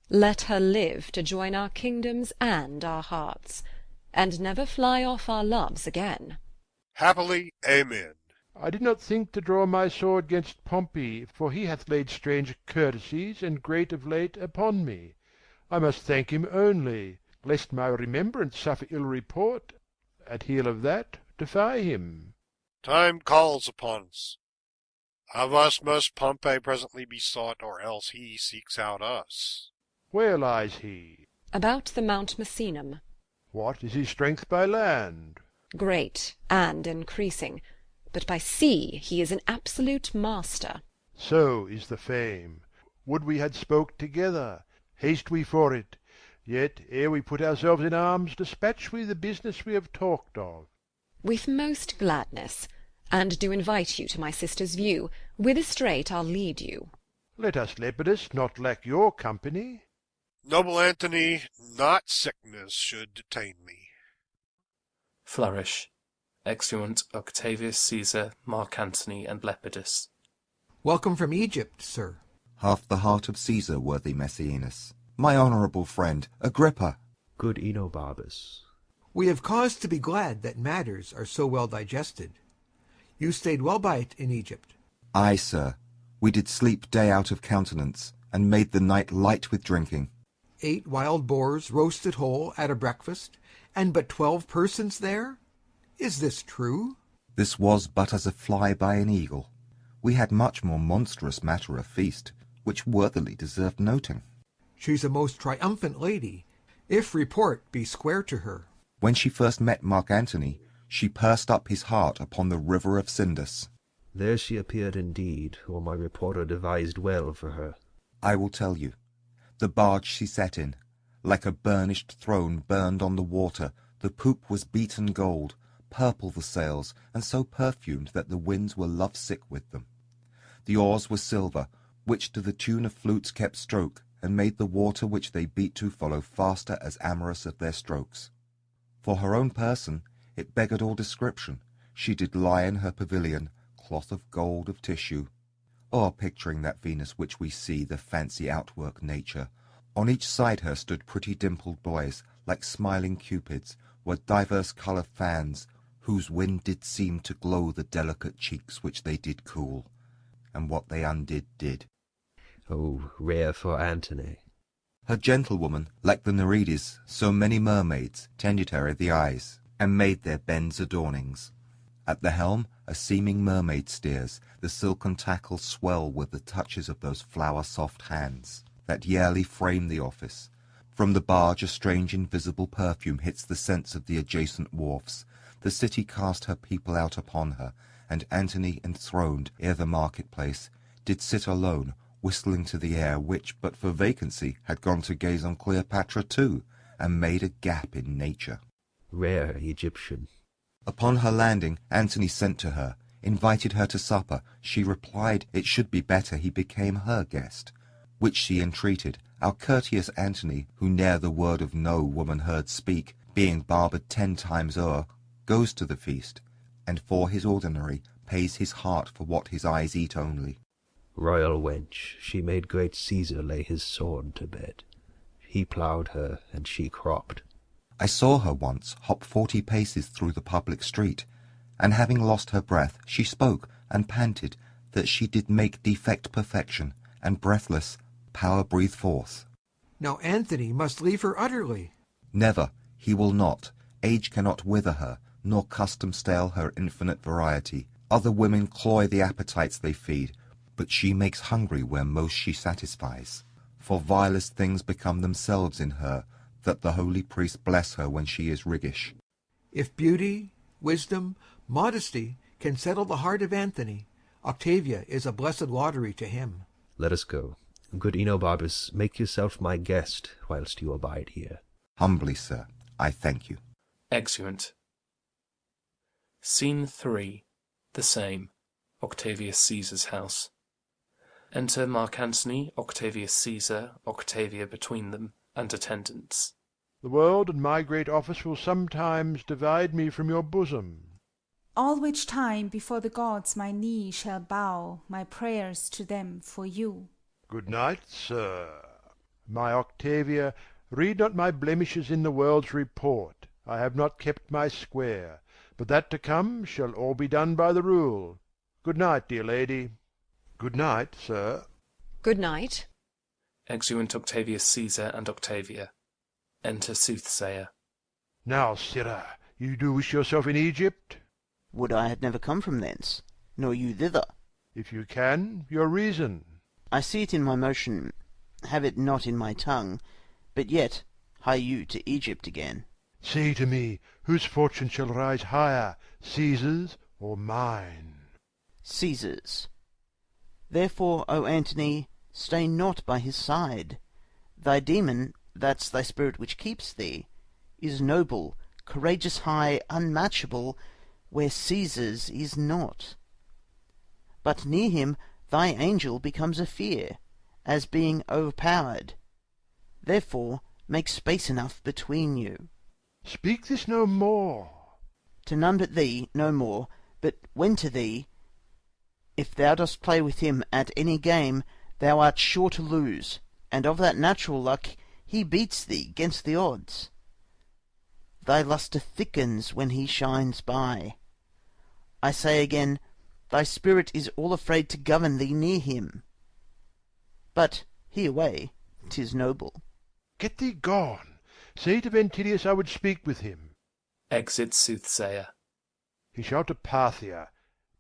Let her live to join our kingdoms and our hearts, and never fly off our loves again. Happily, amen. I did not think to draw my sword gainst Pompey, for he hath laid strange courtesies and great of late upon me. I must thank him only, lest my remembrance suffer ill report, at heel of that defy him. Time calls upon us. Of us must Pompey presently be sought, or else he seeks out us. Where lies he? About the Mount Misenum. What is his strength by land? Great and increasing, but by sea he is an absolute master. So is the fame. Would we had spoke together. Haste we for it. Yet, ere we put ourselves in arms, dispatch we the business we have talked of. With most gladness, and do invite you to my sister's view, whither straight I'll lead you. Let us, Lepidus, not lack your company. Noble Antony, not sickness should detain me. Flourish. Exeunt Octavius Caesar, Mark Antony, and Lepidus. Welcome from Egypt, sir. Half the heart of Caesar, worthy Messienus. My honourable friend, Agrippa. Good Enobarbus. We have cause to be glad that matters are so well digested. You stayed well by't in Egypt. Ay, sir. We did sleep day out of countenance, and made the night light with drinking. 8 wild boars roasted whole at a breakfast, and but 12 persons there? Is this true? This was but as a fly by an eagle. We had much more monstrous matter of feast, which worthily deserved noting. She's a most triumphant lady, if report be square to her. When she first met Mark Antony, she pursed up his heart upon the river of Cindus. There she appeared indeed, or my reporter devised well for her. I will tell you. The barge she sat in, like a burnished throne burned on the water, the poop was beaten gold, purple the sails, and so perfumed that the winds were love-sick with them. The oars were silver, which to the tune of flutes kept stroke, and made the water which they beat to follow faster as amorous of their strokes. For her own person, it beggared all description. She did lie in her pavilion, cloth of gold of tissue, or picturing that Venus which we see, the fancy outwork nature. On each side her stood pretty dimpled boys, like smiling cupids, were divers colour fans, whose wind did seem to glow the delicate cheeks which they did cool, and what they undid did. Oh, rare for Antony. Her gentlewoman, like the Nereides, so many mermaids, tended her the eyes, and made their bends adornings. At the helm a seeming mermaid steers, the silken tackles swell with the touches of those flower-soft hands, that yearly frame the office. From the barge a strange invisible perfume hits the scents of the adjacent wharfs. The city cast her people out upon her, and Antony, enthroned ere the market-place, did sit alone, whistling to the air, which, but for vacancy, had gone to gaze on Cleopatra too, and made a gap in nature. Rare Egyptian. Upon her landing, Antony sent to her, invited her to supper. She replied it should be better he became her guest, which she entreated. Our courteous Antony, who ne'er the word of no woman heard speak, being barbered 10 times o'er, goes to the feast, and for his ordinary pays his heart for what his eyes eat only. Royal wench, she made great Caesar lay his sword to bed. He ploughed her, and she cropped. I saw her once hop 40 paces through the public street, and having lost her breath, she spoke and panted that she did make defect perfection, and breathless power breathe forth. Now Antony must leave her utterly. Never, he will not. Age cannot wither her, nor custom stale her infinite variety. Other women cloy the appetites they feed, but she makes hungry where most she satisfies. For vilest things become themselves in her, that the holy priest bless her when she is riggish. If beauty, wisdom, modesty can settle the heart of Antony, Octavia is a blessed lottery to him. Let us go. Good Enobarbus, make yourself my guest whilst you abide here. Humbly, sir, I thank you. Exeunt. Scene 3. The same. Octavius Caesar's house. Enter Mark Antony, Octavius Caesar, Octavia between them, and attendants. The world and my great office will sometimes divide me from your bosom. All which time before the gods my knee shall bow my prayers to them for you. Good night, sir. My Octavia, read not my blemishes in the world's report. I have not kept my square, but that to come shall all be done by the rule. Good night, dear lady. Good night, sir. Good night. Exeunt Octavius Caesar and Octavia. Enter Soothsayer. Now, sirrah, you do wish yourself in Egypt? Would I had never come from thence, nor you thither. If you can, your reason. I see it in my motion, have it not in my tongue, but yet hie you to Egypt again. Say to me, whose fortune shall rise higher, Caesar's or mine? Caesar's. Therefore, O Antony, stay not by his side. Thy demon, that's thy spirit which keeps thee, is noble, courageous, high, unmatchable, where Caesar's is not. But near him thy angel becomes a fear, as being overpowered. Therefore make space enough between you. Speak this no more. To none but thee, no more, but when to thee, if thou dost play with him at any game, thou art sure to lose, and of that natural luck he beats thee 'gainst the odds. Thy lustre thickens when he shines by. I say again, thy spirit is all afraid to govern thee near him. But he away, 'tis noble. Get thee gone. Say to Ventidius I would speak with him. Exit Soothsayer. He shall to Parthia.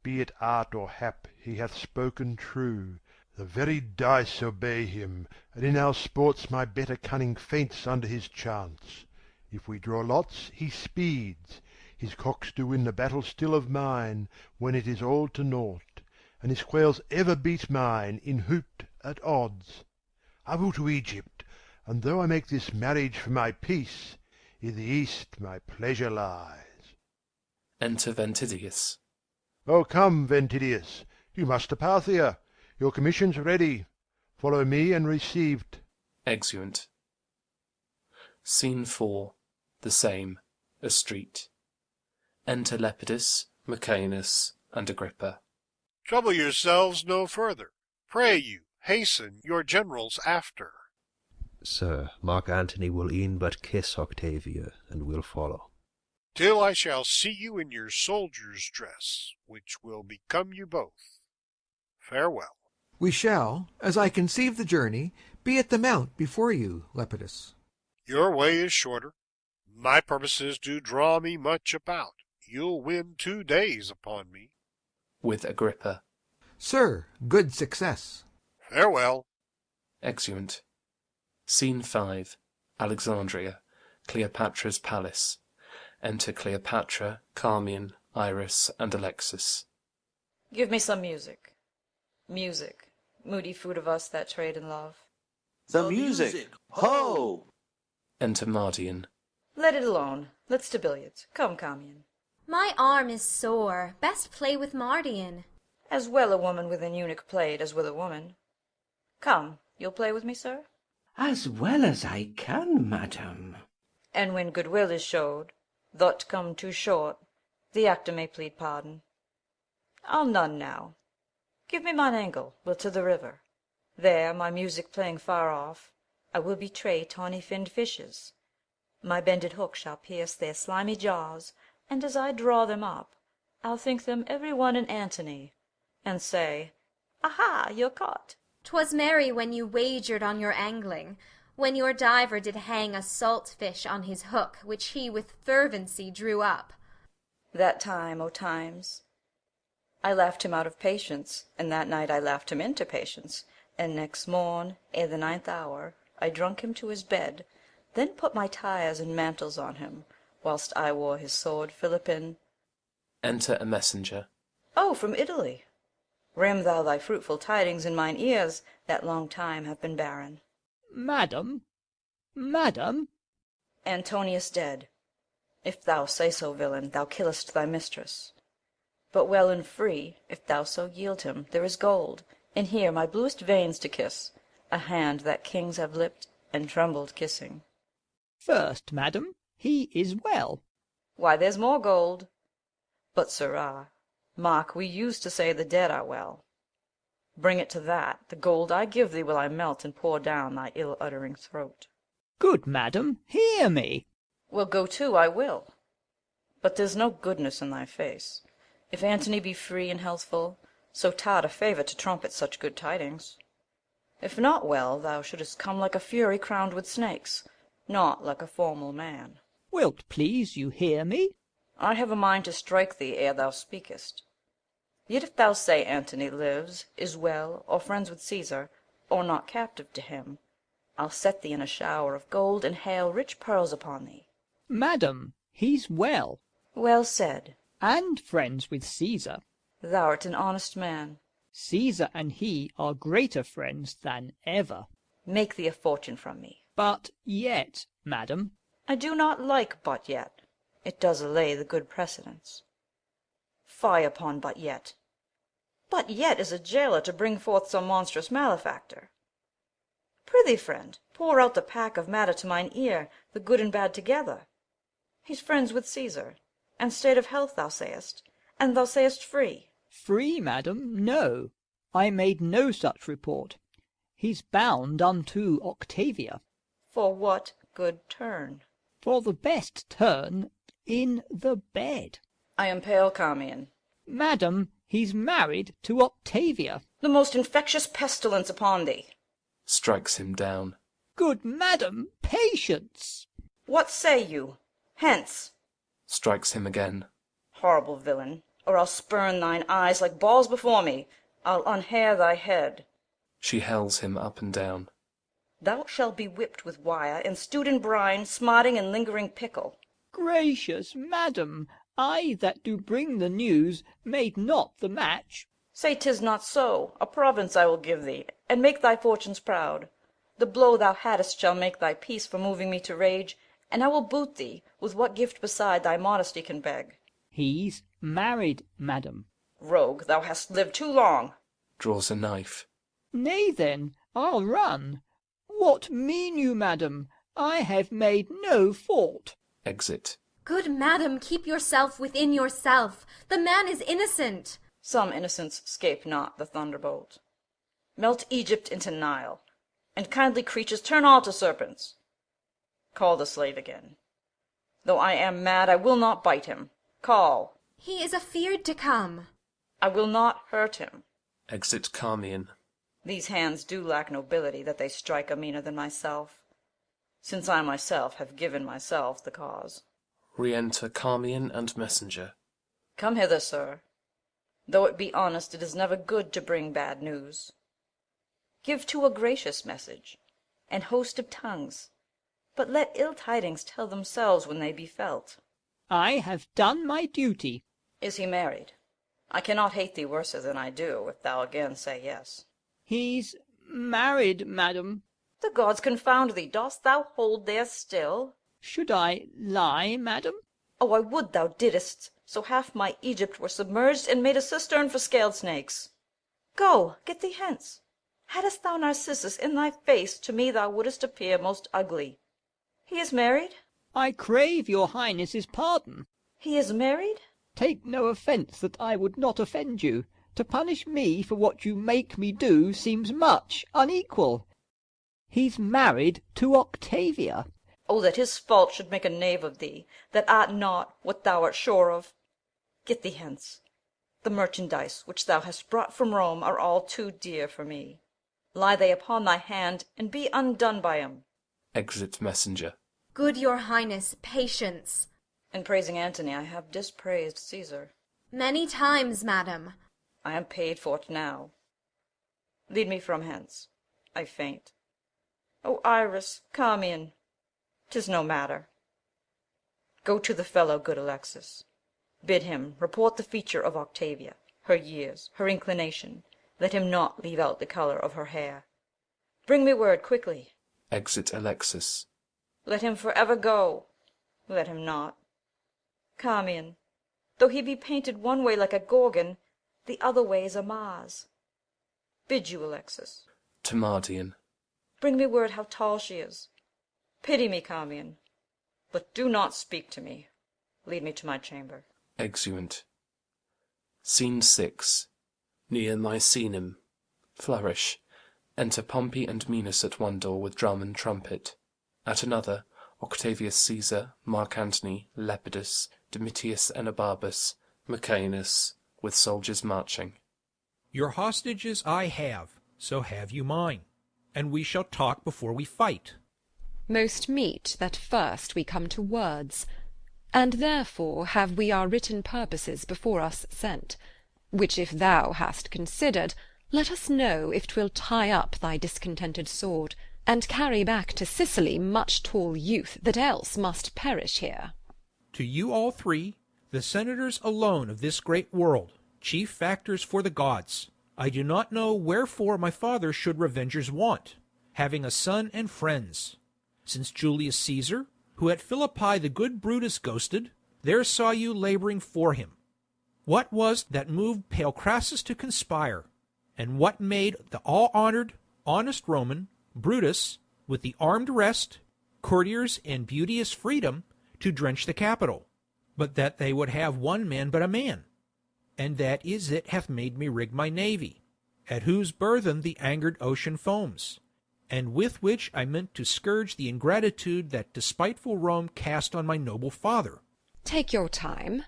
Be it art or hap, he hath spoken true. The very dice obey him, and in our sports my better cunning faints under his chance. If we draw lots, he speeds. His cocks do win the battle still of mine, when it is all to naught, and his quails ever beat mine in hooped at odds. I will to Egypt, and though I make this marriage for my peace, i' the east my pleasure lies. Enter Ventidius. Oh, come, Ventidius, you must to Parthia. Your commission's ready. Follow me and receiv't. Exeunt. Scene 4. The same. A street. Enter Lepidus, Maecenas, and Agrippa. Trouble yourselves no further. Pray you, hasten your generals after. Sir, Mark Antony will e'en but kiss Octavia, and will follow. Till I shall see you in your soldier's dress, which will become you both. Farewell. We shall, as I conceive the journey, be at the mount before you, Lepidus. Your way is shorter. My purposes do draw me much about. You'll win 2 days upon me. With Agrippa. Sir, good success. Farewell. Exeunt. Scene 5. Alexandria. Cleopatra's palace. Enter Cleopatra, Carmion, Iris, and Alexis. Give me some music. Music, moody food of us that trade in love. The music, ho! Enter Mardian. Let it alone. Let's to billiards. Come, Carmion. My arm is sore. Best play with Mardian. As well a woman with an eunuch played as with a woman. Come, you'll play with me, sir? As well as I can, madam. And when goodwill is showed, thought come too short, the actor may plead pardon. I'll none now. Give me mine angle, we'll to the river. There, my music playing far off, I will betray tawny finned fishes. My bended hook shall pierce their slimy jaws, and as I draw them up, I'll think them every one an Antony, and say, Aha, you're caught. 'Twas merry when you wagered on your angling, when your diver did hang a salt fish on his hook, which he with fervency drew up. That time, O times! I laughed him out of patience, and that night I laughed him into patience, and next morn, ere the 9th hour, I drunk him to his bed, then put my tires and mantles on him, whilst I wore his sword Philippine. Enter a messenger. Oh, from Italy! Ram thou thy fruitful tidings in mine ears, that long time have been barren. Madam, madam, Antonius dead. If thou say so, villain, thou killest thy mistress. But well and free, if thou so yield him, there is gold, and here my bluest veins to kiss, a hand that kings have lipped and trembled kissing. first, madam, he is well. Why, there's more gold. But, sirrah, mark, we used to say the dead are well. Bring it to that, the gold I give thee will I melt and pour down thy ill-uttering throat. Good madam, hear me. Well, go to, I will. But there's no goodness in thy face. If Antony be free and healthful, so tart a favour to trumpet such good tidings. If not well, thou shouldest come like a fury crowned with snakes, not like a formal man. Wilt please you hear me? I have a mind to strike thee ere thou speakest. Yet if thou say Antony lives, is well, or friends with Caesar, or not captive to him, I'll set thee in a shower of gold, and hail rich pearls upon thee. Madam, he's well. Well said. And friends with Caesar. Thou'rt an honest man. Caesar and he are greater friends than ever. Make thee a fortune from me. But yet, madam. I do not like but yet. It does allay the good precedents. Fie upon but yet. But yet is a jailor to bring forth some monstrous malefactor. Prithee, friend, pour out the pack of matter to mine ear, the good and bad together. He's friends with Caesar, and state of health thou sayest, and thou sayest free. Free, madam, no. I made no such report. He's bound unto Octavia. For what good turn? For the best turn in the bed. I am pale, Carmion. Madam, he's married to Octavia. The most infectious pestilence upon thee. Strikes him down. Good madam, patience. What say you? Hence. Strikes him again. Horrible villain, or I'll spurn thine eyes like balls before me. I'll unhair thy head. She hells him up and down. Thou shalt be whipped with wire, and stewed in brine, smarting and lingering pickle. Gracious madam, I that do bring the news made not the match. Say 'tis not so. A province I will give thee, and make thy fortunes proud. The blow thou hadst shall make thy peace for moving me to rage, and I will boot thee with what gift beside thy modesty can beg. He's married, madam. Rogue, thou hast lived too long. Draws a knife. Nay then, I'll run. What mean you, madam? I have made no fault. Exit. Good madam, keep yourself within yourself. The man is innocent. Some innocents scape not the thunderbolt. Melt Egypt into Nile, and kindly creatures turn all to serpents. Call the slave again. Though I am mad, I will not bite him. Call. He is afeard to come. I will not hurt him. Exit Carmion. These hands do lack nobility, that they strike a meaner than myself, since I myself have given myself the cause. Re-enter Carmion and messenger. Come hither, sir. Though it be honest, it is never good to bring bad news. Give too a gracious message, and host of tongues, but let ill tidings tell themselves when they be felt. I have done my duty. Is he married? I cannot hate thee worser than I do, if thou again say yes. He's married, madam. The gods confound thee! Dost thou hold there still? Should I lie, madam? Oh, I would thou didst, so half my Egypt were submerged, and made a cistern for scaled snakes. Go, get thee hence. Hadst thou Narcissus in thy face, to me thou wouldst appear most ugly. He is married? I crave your highness's pardon. He is married? Take no offence that I would not offend you. To punish me for what you make me do seems much unequal. He's married to Octavia. Oh, that his fault should make a knave of thee, that art not what thou art sure of. Get thee hence. The merchandise which thou hast brought from Rome are all too dear for me. Lie they upon thy hand, and be undone by 'em. Exit messenger. Good your highness, patience. In praising Antony, I have dispraised Caesar. Many times, madam. I am paid for't now. Lead me from hence. I faint. O Iris, Carmion, 'tis no matter. Go to the fellow, good Alexis. Bid him report the feature of Octavia, her years, her inclination. Let him not leave out the colour of her hair. Bring me word quickly. Exit Alexis. Let him for ever go. Let him not. Charmian, though he be painted one way like a Gorgon, the other way is a Mars. Bid you, Alexis. To Mardian. Bring me word how tall she is. Pity me, Charmian, but do not speak to me. Lead me to my chamber. Exeunt. Scene 6. Near Misenum. Flourish. Enter Pompey and Minos at one door with drum and trumpet. At another, Octavius Caesar, Mark Antony, Lepidus, Domitius Enobarbus, Macaenus, with soldiers marching. Your hostages I have, so have you mine, and we shall talk before we fight. Most meet that first we come to words, and therefore have we our written purposes before us sent, which if thou hast considered, let us know if 'twill tie up thy discontented sword, and carry back to Sicily much tall youth that else must perish here. To you all three, the senators alone of this great world, chief factors for the gods, I do not know wherefore my father should revengers want, having a son and friends. Since Julius Caesar, who at Philippi the good Brutus ghosted, there saw you labouring for him. What was that moved pale Crassus to conspire, and what made the all-honoured, honest Roman, Brutus, with the armed rest, courtiers and beauteous freedom, to drench the Capitol, but that they would have one man but a man? And that is it hath made me rig my navy, at whose burthen the angered ocean foams, and with which I meant to scourge the ingratitude that despiteful Rome cast on my noble father. Take your time.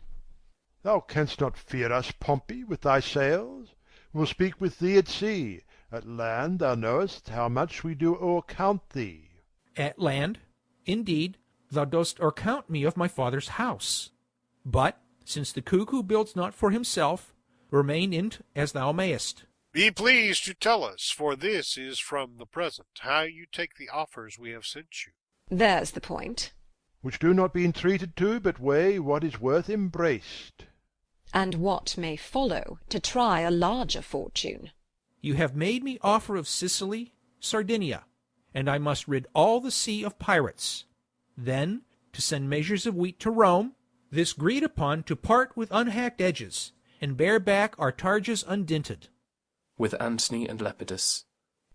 Thou canst not fear us, Pompey, with thy sails. We'll speak with thee at sea. At land thou knowest how much we do o'ercount thee. At land, indeed, thou dost o'ercount me of my father's house. But, since the cuckoo builds not for himself, remain in't as thou mayest. Be pleased to tell us, for this is from the present, how you take the offers we have sent you. There's the point. Which do not be entreated to, but weigh what is worth embraced. And what may follow, to try a larger fortune. You have made me offer of Sicily, Sardinia, and I must rid all the sea of pirates. Then, to send measures of wheat to Rome, this agreed upon to part with unhacked edges, and bear back our targes undinted. With Antony and Lepidus.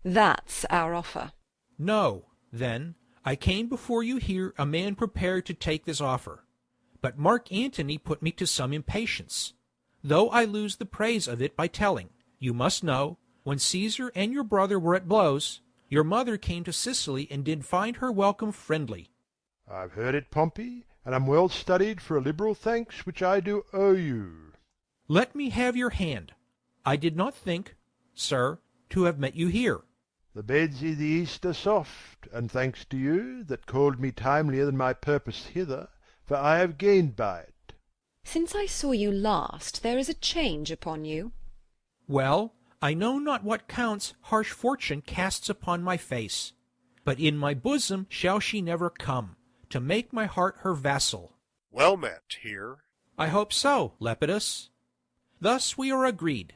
That's our offer. No, then, I came before you here a man prepared to take this offer. But Mark Antony put me to some impatience, though I lose the praise of it by telling. You must know, when Caesar and your brother were at blows, your mother came to Sicily and did find her welcome friendly. I've heard it, Pompey, and am well studied for a liberal thanks which I do owe you. Let me have your hand. I did not think, sir, to have met you here. The beds i' the east are soft, and thanks to you, that called me timelier than my purpose hither, for I have gained by it. Since I saw you last, there is a change upon you. Well, I know not what counts harsh fortune casts upon my face, but in my bosom shall she never come, to make my heart her vassal. Well met here. I hope so, Lepidus. Thus we are agreed.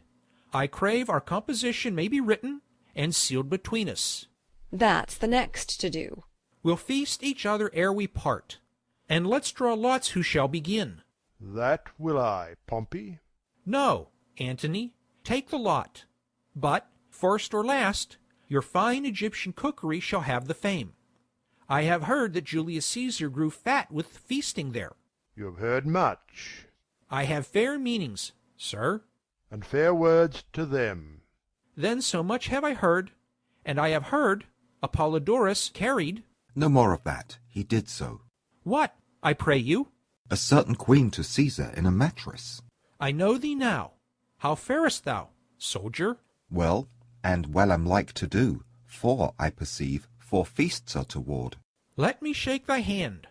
I crave our composition may be written, and sealed between us. That's the next to do. We'll feast each other ere we part, and let's draw lots who shall begin. That will I, Pompey. No, Antony, take the lot. But, first or last, your fine Egyptian cookery shall have the fame. I have heard that Julius Caesar grew fat with feasting there. You have heard much. I have fair meanings, sir. And fair words to them. Then so much have I heard, and I have heard Apollodorus carried— No more of that. He did so. What, I pray you? A certain queen to Caesar in a mattress. I know thee now. How farest thou, soldier? Well, and well am like to do, for, I perceive, 4 feasts are toward. Let me shake thy hand.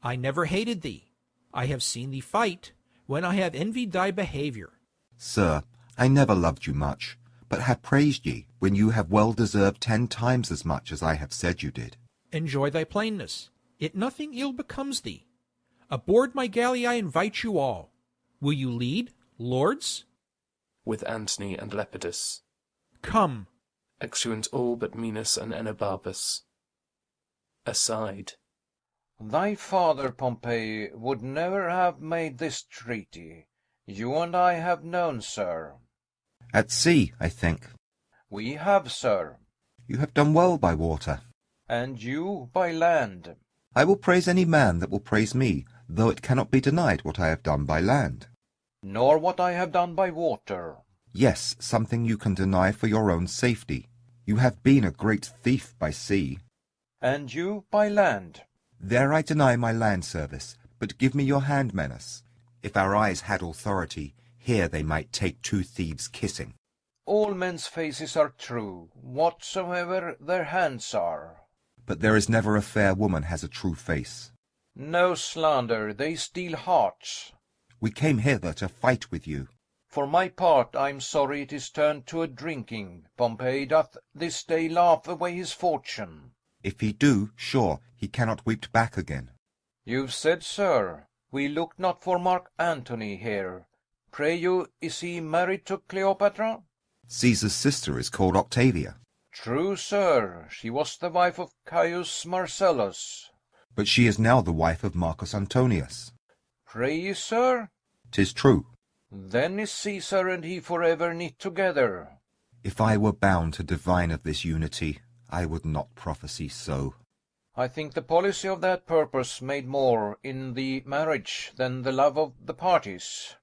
I never hated thee. I have seen thee fight, when I have envied thy behaviour. Sir, I never loved you much, but have praised ye, when you have well deserved 10 times as much as I have said you did. Enjoy thy plainness. It nothing ill becomes thee. Aboard my galley I invite you all. Will you lead, lords? with Antony and Lepidus. Come. Exeunt all but Minos and Enobarbus. Aside. Thy father, Pompey, would never have made this treaty. You and I have known, sir. At sea, I think. We have, sir. You have done well by water. And you by land. I will praise any man that will praise me, though it cannot be denied what I have done by land. Nor what I have done by water. Yes, something you can deny for your own safety. You have been a great thief by sea. And you by land. There I deny my land service, but give me your hand, Menace. If our eyes had authority, here they might take two thieves kissing. All men's faces are true, whatsoever their hands are. But there is never a fair woman has a true face. No slander, they steal hearts. We came hither to fight with you. For my part, I am sorry it is turned to a drinking. Pompey doth this day laugh away his fortune. If he do, sure, he cannot weep back again. You've said, sir, we look not for Mark Antony here. Pray you, is he married to Cleopatra? Caesar's sister is called Octavia. True, sir, she was the wife of Caius Marcellus. But she is now the wife of Marcus Antonius. Pray ye, sir? 'Tis true. Then is Caesar and he forever knit together. If I were bound to divine of this unity, I would not prophesy so. I think the policy of that purpose made more in the marriage than the love of the parties.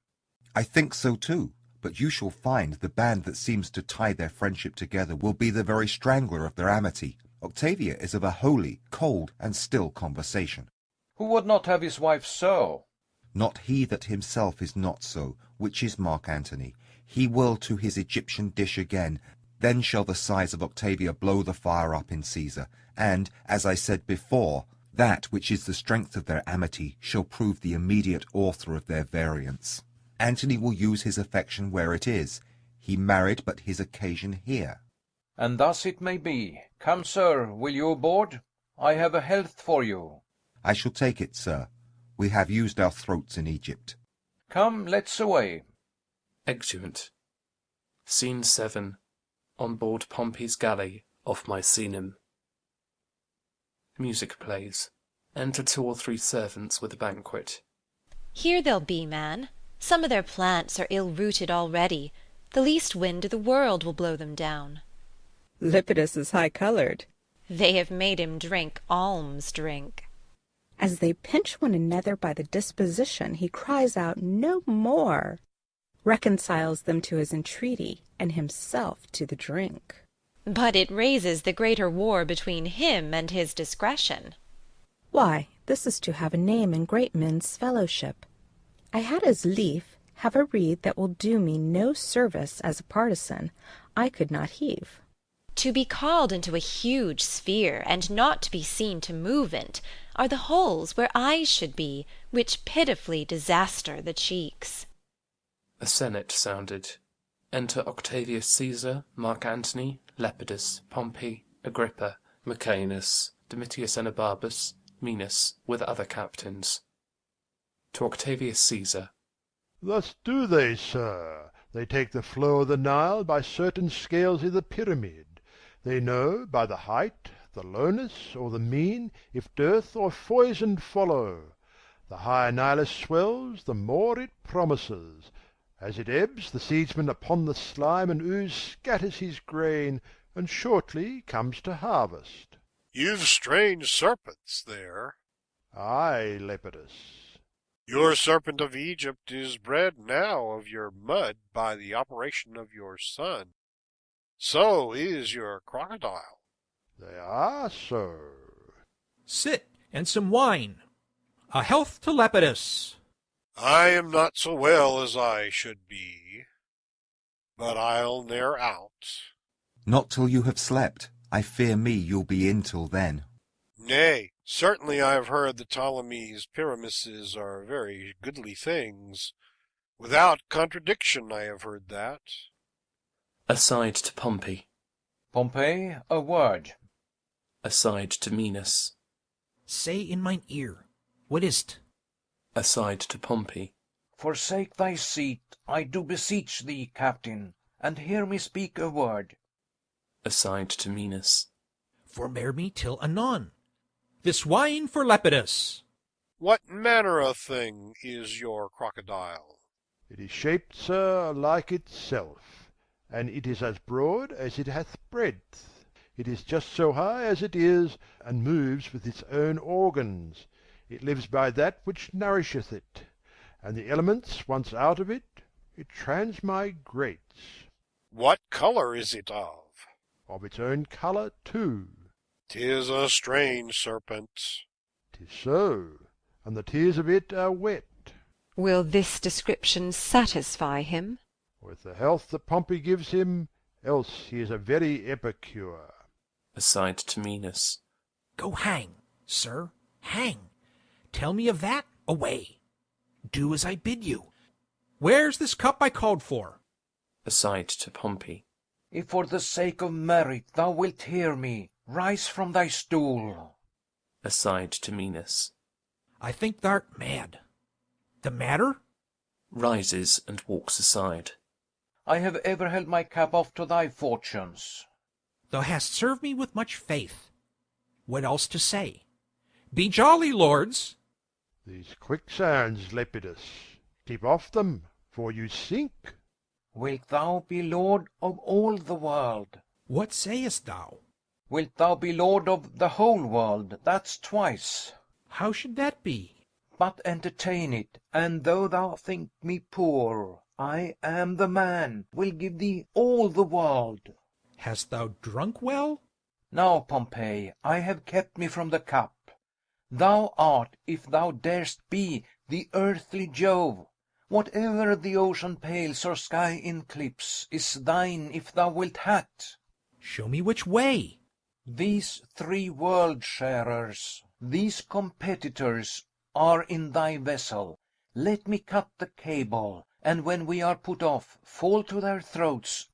I think so too, but you shall find the band that seems to tie their friendship together will be the very strangler of their amity. Octavia is of a holy, cold, and still conversation. Who would not have his wife so? Not he that himself is not so, which is Mark Antony. He will to his Egyptian dish again. Then shall the sighs of Octavia blow the fire up in Caesar, and, as I said before, that which is the strength of their amity shall prove the immediate author of their variance. Antony will use his affection where it is. He married but his occasion here. And thus it may be. Come, sir, will you aboard? I have a health for you. I shall take it, sir. We have used our throats in Egypt. Come, let's away. Exeunt. Scene 7. On board Pompey's galley off Misenum. Music plays. Enter 2 or 3 servants with a banquet. Here they'll be, man. Some of their plants are ill-rooted already. The least wind of the world will blow them down. Lepidus is high-coloured. They have made him drink alms drink. As they pinch one another by the disposition, he cries out, "No more!" reconciles them to his entreaty, and himself to the drink. But it raises the greater war between him and his discretion. Why, this is to have a name in great men's fellowship. I had as lief have a reed that will do me no service as a partisan. I could not heave. To be called into a huge sphere, and not to be seen to move in't, are the holes where eyes should be, which pitifully disaster the cheeks. A senate sounded. Enter Octavius Caesar, Mark Antony, Lepidus, Pompey, Agrippa, Maecenas, Domitius Enobarbus, Minos, with other captains. To Octavius Caesar. Thus do they, sir. They take the flow of the Nile by certain scales of the pyramid. They know by the height, the lowness, or the mean, if dearth or foison follow. The higher Nilus swells, the more it promises. As it ebbs, the seedsman upon the slime and ooze scatters his grain, and shortly comes to harvest. You've strange serpents there. Aye, Lepidus. Your serpent of Egypt is bred now of your mud by the operation of your son. So is your crocodile. They are so. Sit, and some wine. A health to Lepidus. I am not so well as I should be, but I'll ne'er out. Not till you have slept. I fear me you'll be in till then. Nay, certainly I have heard the Ptolemy's pyramises are very goodly things. Without contradiction I have heard that. Aside to Pompey. Pompey, a word. Aside to Minos. Say in mine ear, what is't? Aside to Pompey. Forsake thy seat, I do beseech thee, captain, and hear me speak a word. Aside to Minos. Forbear me till anon. This wine for Lepidus. What manner of thing is your crocodile? It is shaped, sir, like itself, and it is as broad as it hath breadth. It is just so high as it is, and moves with its own organs. It lives by that which nourisheth it, and the elements once out of it, it transmigrates. What colour is it of? Of its own colour too. 'Tis a strange serpent. 'Tis so, and the tears of it are wet. Will this description satisfy him? With the health that Pompey gives him, else he is a very epicure. Aside to Minos. Go hang, sir, hang. Tell me of that, away. Do as I bid you. Where's this cup I called for? Aside to Pompey. If for the sake of merit thou wilt hear me, rise from thy stool. Aside to Minos. I think thou'rt mad. The matter? Rises and walks aside. I have ever held my cap off to thy fortunes. Thou hast served me with much faith. What else to say? Be jolly, lords. These quicksands, Lepidus, keep off them, for you sink. Wilt thou be lord of all the world? What sayest thou? Wilt thou be lord of the whole world? That's twice. How should that be? But entertain it, and though thou think me poor, I am the man, will give thee all the world. Hast thou drunk well? Now, Pompey, I have kept me from the cup. Thou art, if thou darest be, the earthly Jove. Whatever the ocean pales or sky eclipse is thine if thou wilt hat. Show me which way. These three world-sharers, these competitors, are in thy vessel. Let me cut the cable, and when we are put off, fall to their throats.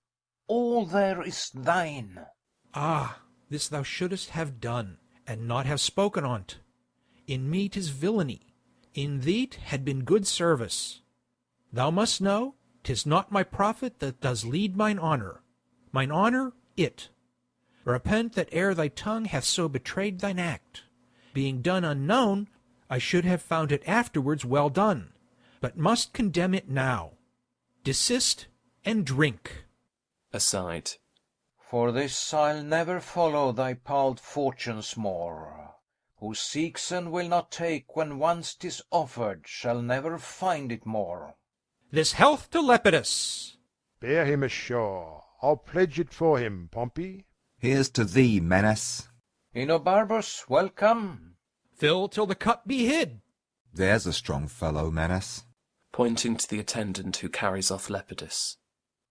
All there is thine. Ah, this thou shouldest have done, and not have spoken on't. In me 'tis villainy, in thee't had been good service. Thou must know, 'tis not my profit that does lead mine honour. Mine honour, it. Repent that ere thy tongue hath so betrayed thine act. Being done unknown, I should have found it afterwards well done, but must condemn it now. Desist, and drink. Aside. For this I'll never follow thy palled fortunes more. Who seeks and will not take when once 'tis offered, shall never find it more. This health to Lepidus. Bear him ashore. I'll pledge it for him, Pompey. Here's to thee, Menace. Enobarbus, welcome. Fill till the cup be hid. There's a strong fellow, Menace. Pointing to the attendant who carries off Lepidus.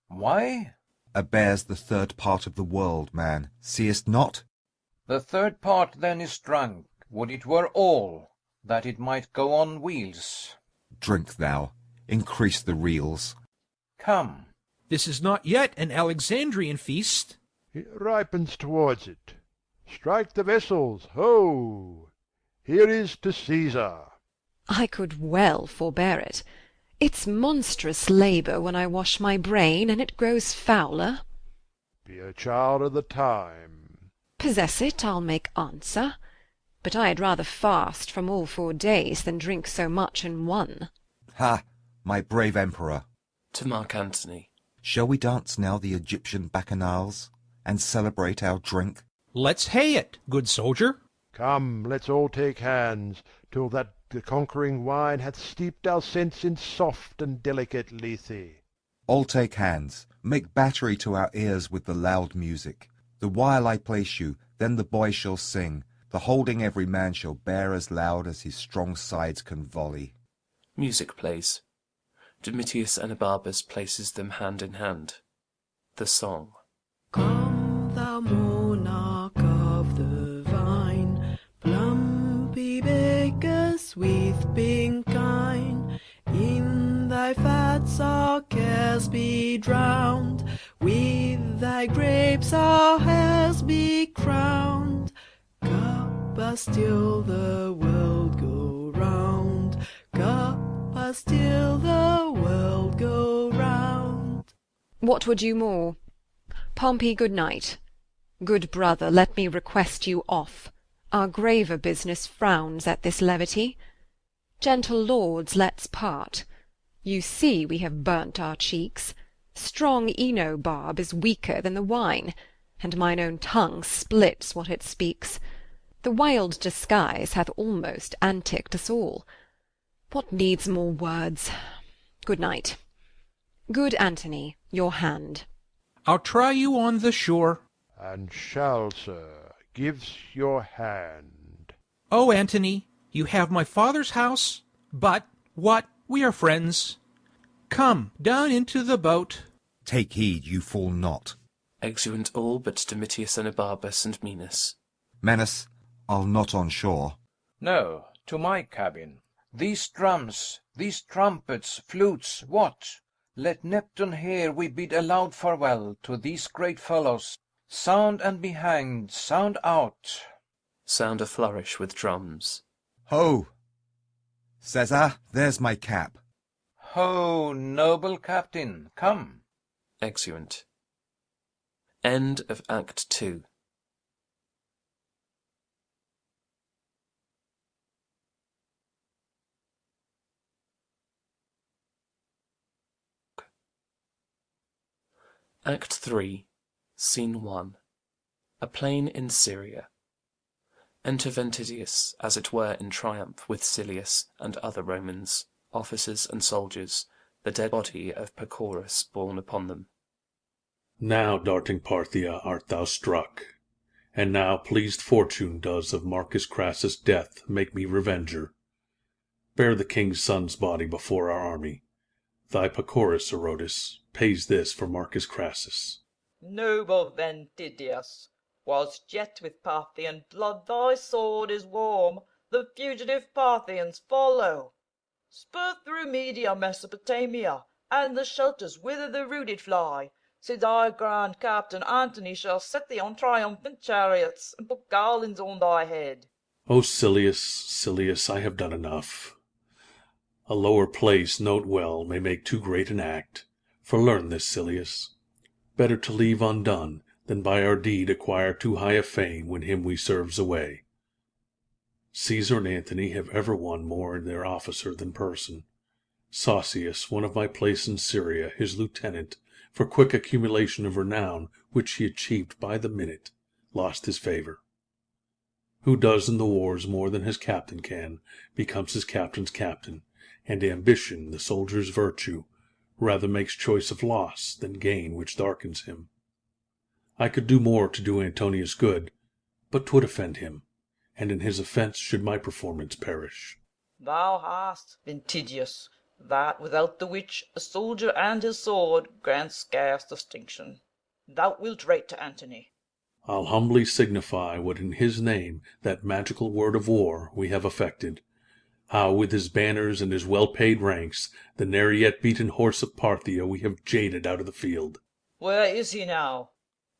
Why? A bear's the third part of the world, man. Seest not? The third part then is drunk. Would it were all, that it might go on wheels. Drink thou. Increase the reels. Come. This is not yet an Alexandrian feast. It ripens towards it. Strike the vessels, ho! Here is to Caesar. I could well forbear it. It's monstrous labour when I wash my brain, and it grows fouler. Be a child of the time. Possess it, I'll make answer. But I had rather fast from all 4 days than drink so much in one. Ha! My brave emperor. To Mark Antony. Shall we dance now the Egyptian bacchanals, and celebrate our drink? Let's hay it, good soldier. Come, let's all take hands, till that the conquering wine hath steeped our sense in soft and delicate Lethe. All take hands, make battery to our ears with the loud music. The while I place you, then the boy shall sing, the holding every man shall bear as loud as his strong sides can volley. Music plays. Domitius Enobarbus places them hand in hand. The song. Come, thou monarch of the vine, plumpy baker, sweet being kind. In thy fats our cares be drowned, with thy grapes our hairs be crowned. Cup as still the world go round, cup as still the What would you more? Pompey, good night. Good brother, let me request you off. Our graver business frowns at this levity. Gentle lords, let's part. You see we have burnt our cheeks. Strong Enobarb is weaker than the wine, and mine own tongue splits what it speaks. The wild disguise hath almost anticked us all. What needs more words? Good night. Good Antony, your hand. I'll try you on the shore. And shall, sir, gives your hand. Oh, Antony, you have my father's house, but, what, we are friends. Come, down into the boat. Take heed you fall not. Exeunt all but Domitius and Enobarbus and Minos. Menas, I'll not on shore. No, to my cabin. These drums, these trumpets, flutes, what? Let Neptune hear we bid a loud farewell to these great fellows. Sound and be hanged, sound out. Sound a flourish with drums. Ho! Caesar, there's my cap. Ho, noble captain, come. Exeunt. End of Act 2. Act 3, Scene 1. A plain in Syria. Enter Ventidius, as it were in triumph, with Silius and other Romans, officers and soldiers, the dead body of Pacorus borne upon them. Now, darting Parthia, art thou struck, and now pleased fortune does of Marcus Crassus' death make me revenger. Bear the king's son's body before our army. Thy Pacorus, Herodes, pays this for Marcus Crassus. Noble Ventidius, whilst yet with Parthian blood thy sword is warm, the fugitive Parthians follow. Spur through Media, Mesopotamia, and the shelters whither the rooted fly, since our grand captain Antony shall set thee on triumphant chariots, and put garlands on thy head. O Silius, Silius, I have done enough. A lower place, note well, may make too great an act. For learn this, Silius, better to leave undone, than by our deed acquire too high a fame when him we serves away. Caesar and Antony have ever won more in their officer than person. Saucius, one of my place in Syria, his lieutenant, for quick accumulation of renown which he achieved by the minute, lost his favour. Who does in the wars more than his captain can, becomes his captain's captain, and ambition, the soldier's virtue, rather makes choice of loss than gain which darkens him. I could do more to do Antonius good, but 'twould offend him, and in his offence should my performance perish. Thou hast, Ventidius, that without the which a soldier and his sword grant scarce distinction. Thou wilt rate to Antony. I'll humbly signify what in his name, that magical word of war, we have effected. How with his banners and his well-paid ranks, the ne'er yet beaten horse of Parthia we have jaded out of the field. Where is he now?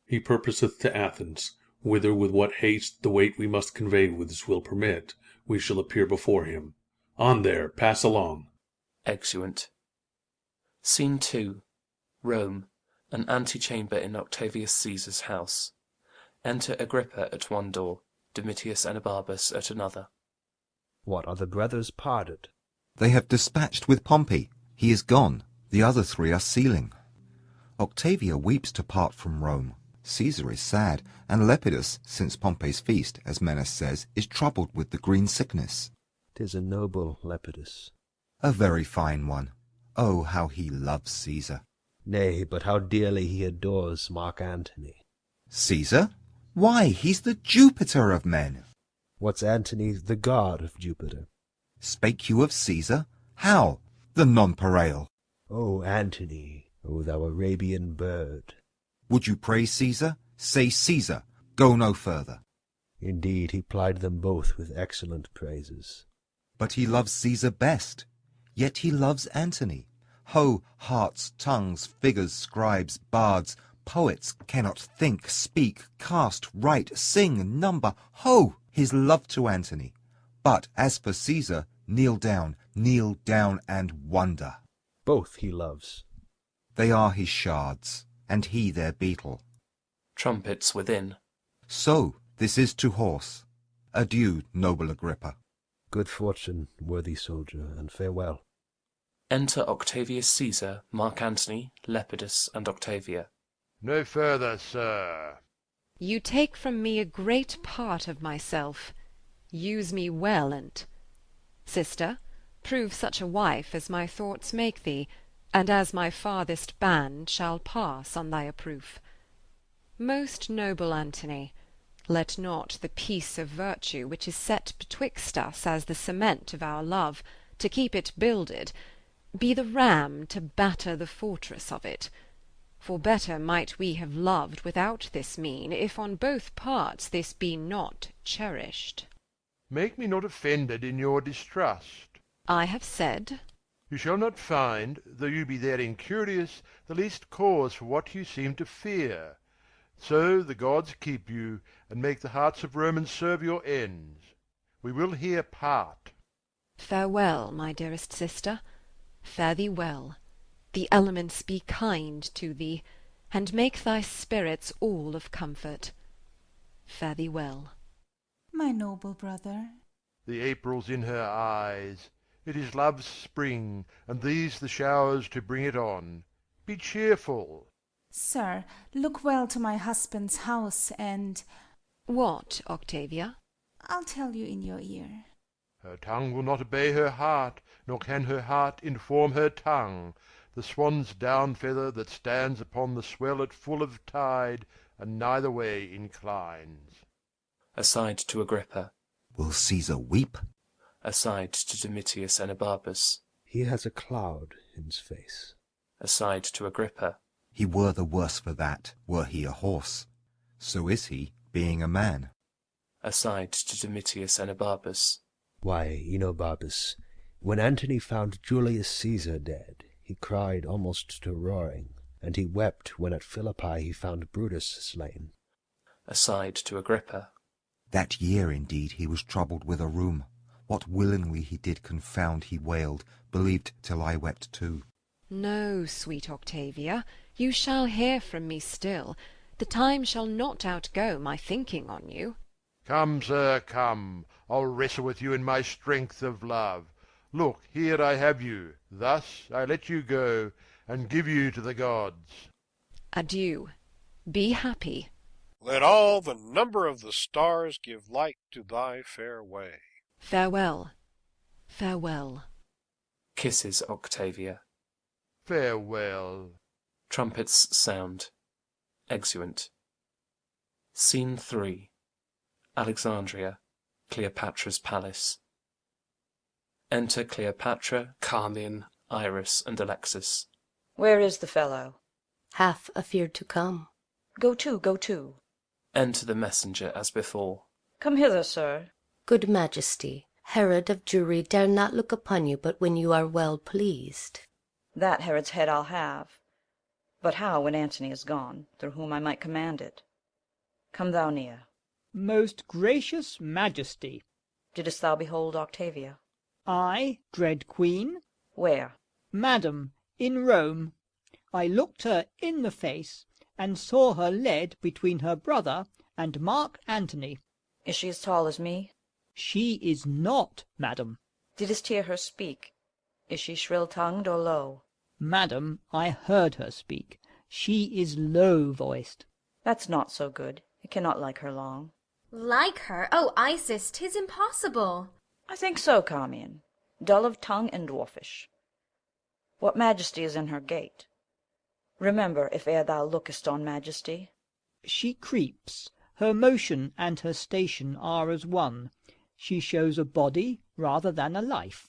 He purposeth to Athens, whither with what haste the weight we must convey with us will permit, we shall appear before him. On there, pass along. Exeunt. Scene 2. Rome, an antechamber in Octavius Caesar's house. Enter Agrippa at one door, Domitius and Enobarbus at another. What, are the brothers parted? They have dispatched with Pompey. He is gone. The other three are sealing. Octavia weeps to part from Rome. Caesar is sad, and Lepidus, since Pompey's feast, as Menas says, is troubled with the green sickness. 'Tis a noble Lepidus. A very fine one. Oh, how he loves Caesar. Nay, but how dearly he adores Mark Antony. Caesar? Why, he's the Jupiter of men. What's Antony the god of Jupiter? Spake you of Caesar? How? The nonpareil. O Antony, O thou Arabian bird. Would you praise Caesar? Say Caesar. Go no further. Indeed, he plied them both with excellent praises. But he loves Caesar best. Yet he loves Antony. Ho, hearts, tongues, figures, scribes, bards, poets cannot think, speak, cast, write, sing, number. Ho, his love to Antony. But as for Caesar, kneel down and wonder. Both he loves. They are his shards, and he their beetle. Trumpets within. So, this is to horse. Adieu, noble Agrippa. Good fortune, worthy soldier, and farewell. Enter Octavius Caesar, Mark Antony, Lepidus, and Octavia. No further, sir. You take from me a great part of myself. Use me well, and sister, prove such a wife as my thoughts make thee, and as my farthest band shall pass on thy approof. Most noble Antony, let not the piece of virtue which is set betwixt us as the cement of our love, to keep it builded, be the ram to batter the fortress of it. For better might we have loved without this mean, if on both parts this be not cherished. Make me not offended in your distrust. I have said. You shall not find, though you be therein curious, the least cause for what you seem to fear. So the gods keep you, and make the hearts of Romans serve your ends. We will here part. Farewell, my dearest sister. Fare thee well. The elements be kind to thee, and make thy spirits all of comfort. Fare thee well. My noble brother. The April's in her eyes. It is love's spring, and these the showers to bring it on. Be cheerful. Sir, look well to my husband's house, and— What, Octavia? I'll tell you in your ear. Her tongue will not obey her heart, nor can her heart inform her tongue. The swan's down feather that stands upon the swell at full of tide, and neither way inclines. Aside to Agrippa. Will Caesar weep? Aside to Domitius and Abarbus. He has a cloud in his face. Aside to Agrippa. He were the worse for that, were he a horse. So is he, being a man. Aside to Domitius and Abarbus. Why, Enobarbus, when Antony found Julius Caesar dead, he cried almost to roaring, and he wept when at Philippi he found Brutus slain. Aside to Agrippa. That year indeed he was troubled with a rheum. What willingly he did confound he wailed, believed till I wept too. No, sweet Octavia, you shall hear from me still. The time shall not outgo my thinking on you. Come, sir, come. I'll wrestle with you in my strength of love. Look, here I have you. Thus I let you go, and give you to the gods. Adieu. Be happy. Let all the number of the stars give light to thy fair way. Farewell. Farewell. Kisses Octavia. Farewell. Trumpets sound. Exeunt. Scene 3. Alexandria, Cleopatra's palace. Enter Cleopatra, Carmion, Iris, and Alexis. Where is the fellow? Hath afeared to come. Go to, go to. Enter the messenger as before. Come hither, sir. Good Majesty, Herod of Jewry dare not look upon you but when you are well pleased. That Herod's head I'll have. But how when Antony is gone, through whom I might command it? Come thou near. Most gracious Majesty. Didst thou behold Octavia? I, dread Queen? Where? Madam, in Rome. I looked her in the face, and saw her led between her brother and Mark Antony. Is she as tall as me? She is not, madam. Didst hear her speak? Is she shrill-tongued or low? Madam, I heard her speak. She is low-voiced. That's not so good. I cannot like her long. Like her? Oh, Isis, 'tis impossible. I think so, Carmion. Dull of tongue and dwarfish. What majesty is in her gait? Remember, if e'er thou lookest on majesty. She creeps. Her motion and her station are as one. She shows a body rather than a life,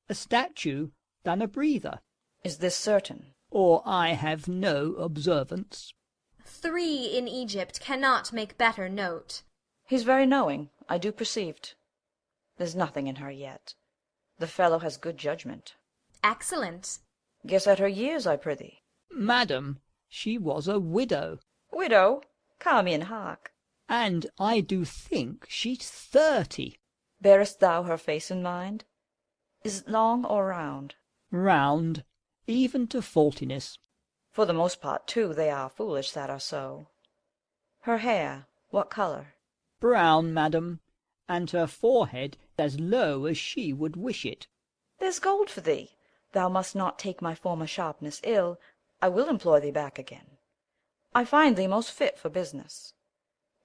a statue than a breather. Is this certain? Or I have no observance. 3 in Egypt cannot make better note. He's very knowing, I do perceiv't. There's nothing in her yet. The fellow has good judgment. Excellent. Guess at her years, I prithee. Madam, she was a widow. Widow? Carmion, hark. And I do think she's 30. Bearest thou her face in mind? Is it long or round? Round, even to faultiness. For the most part, too, they are foolish that are so. Her hair, what colour? Brown, madam, and her forehead as low as she would wish it. There's gold for thee. Thou must not take my former sharpness ill. I will employ thee back again. I find thee most fit for business.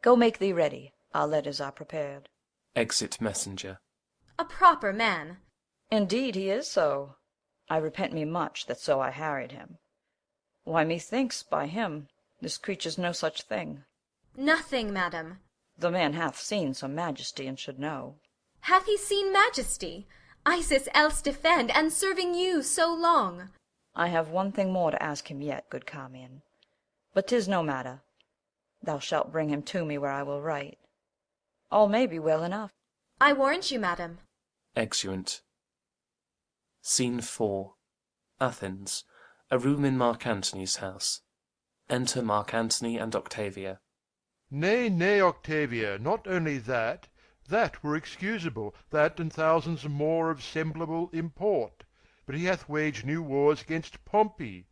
Go make thee ready. Our letters are prepared. Exit messenger. A proper man. Indeed he is so. I repent me much that so I harried him. Why, methinks, by him, this creature's no such thing. Nothing, madam. The man hath seen some majesty, and should know. Hath he seen majesty? Isis else defend, and serving you so long. I have one thing more to ask him yet, good Charmian. But 'tis no matter. Thou shalt bring him to me where I will write. All may be well enough. I warrant you, madam. Exeunt. Scene 4. Athens. A room in Mark Antony's house. Enter Mark Antony and Octavia. Nay, nay, Octavia, not only that. That were excusable, that and thousands more of semblable import. But he hath waged new wars against Pompey,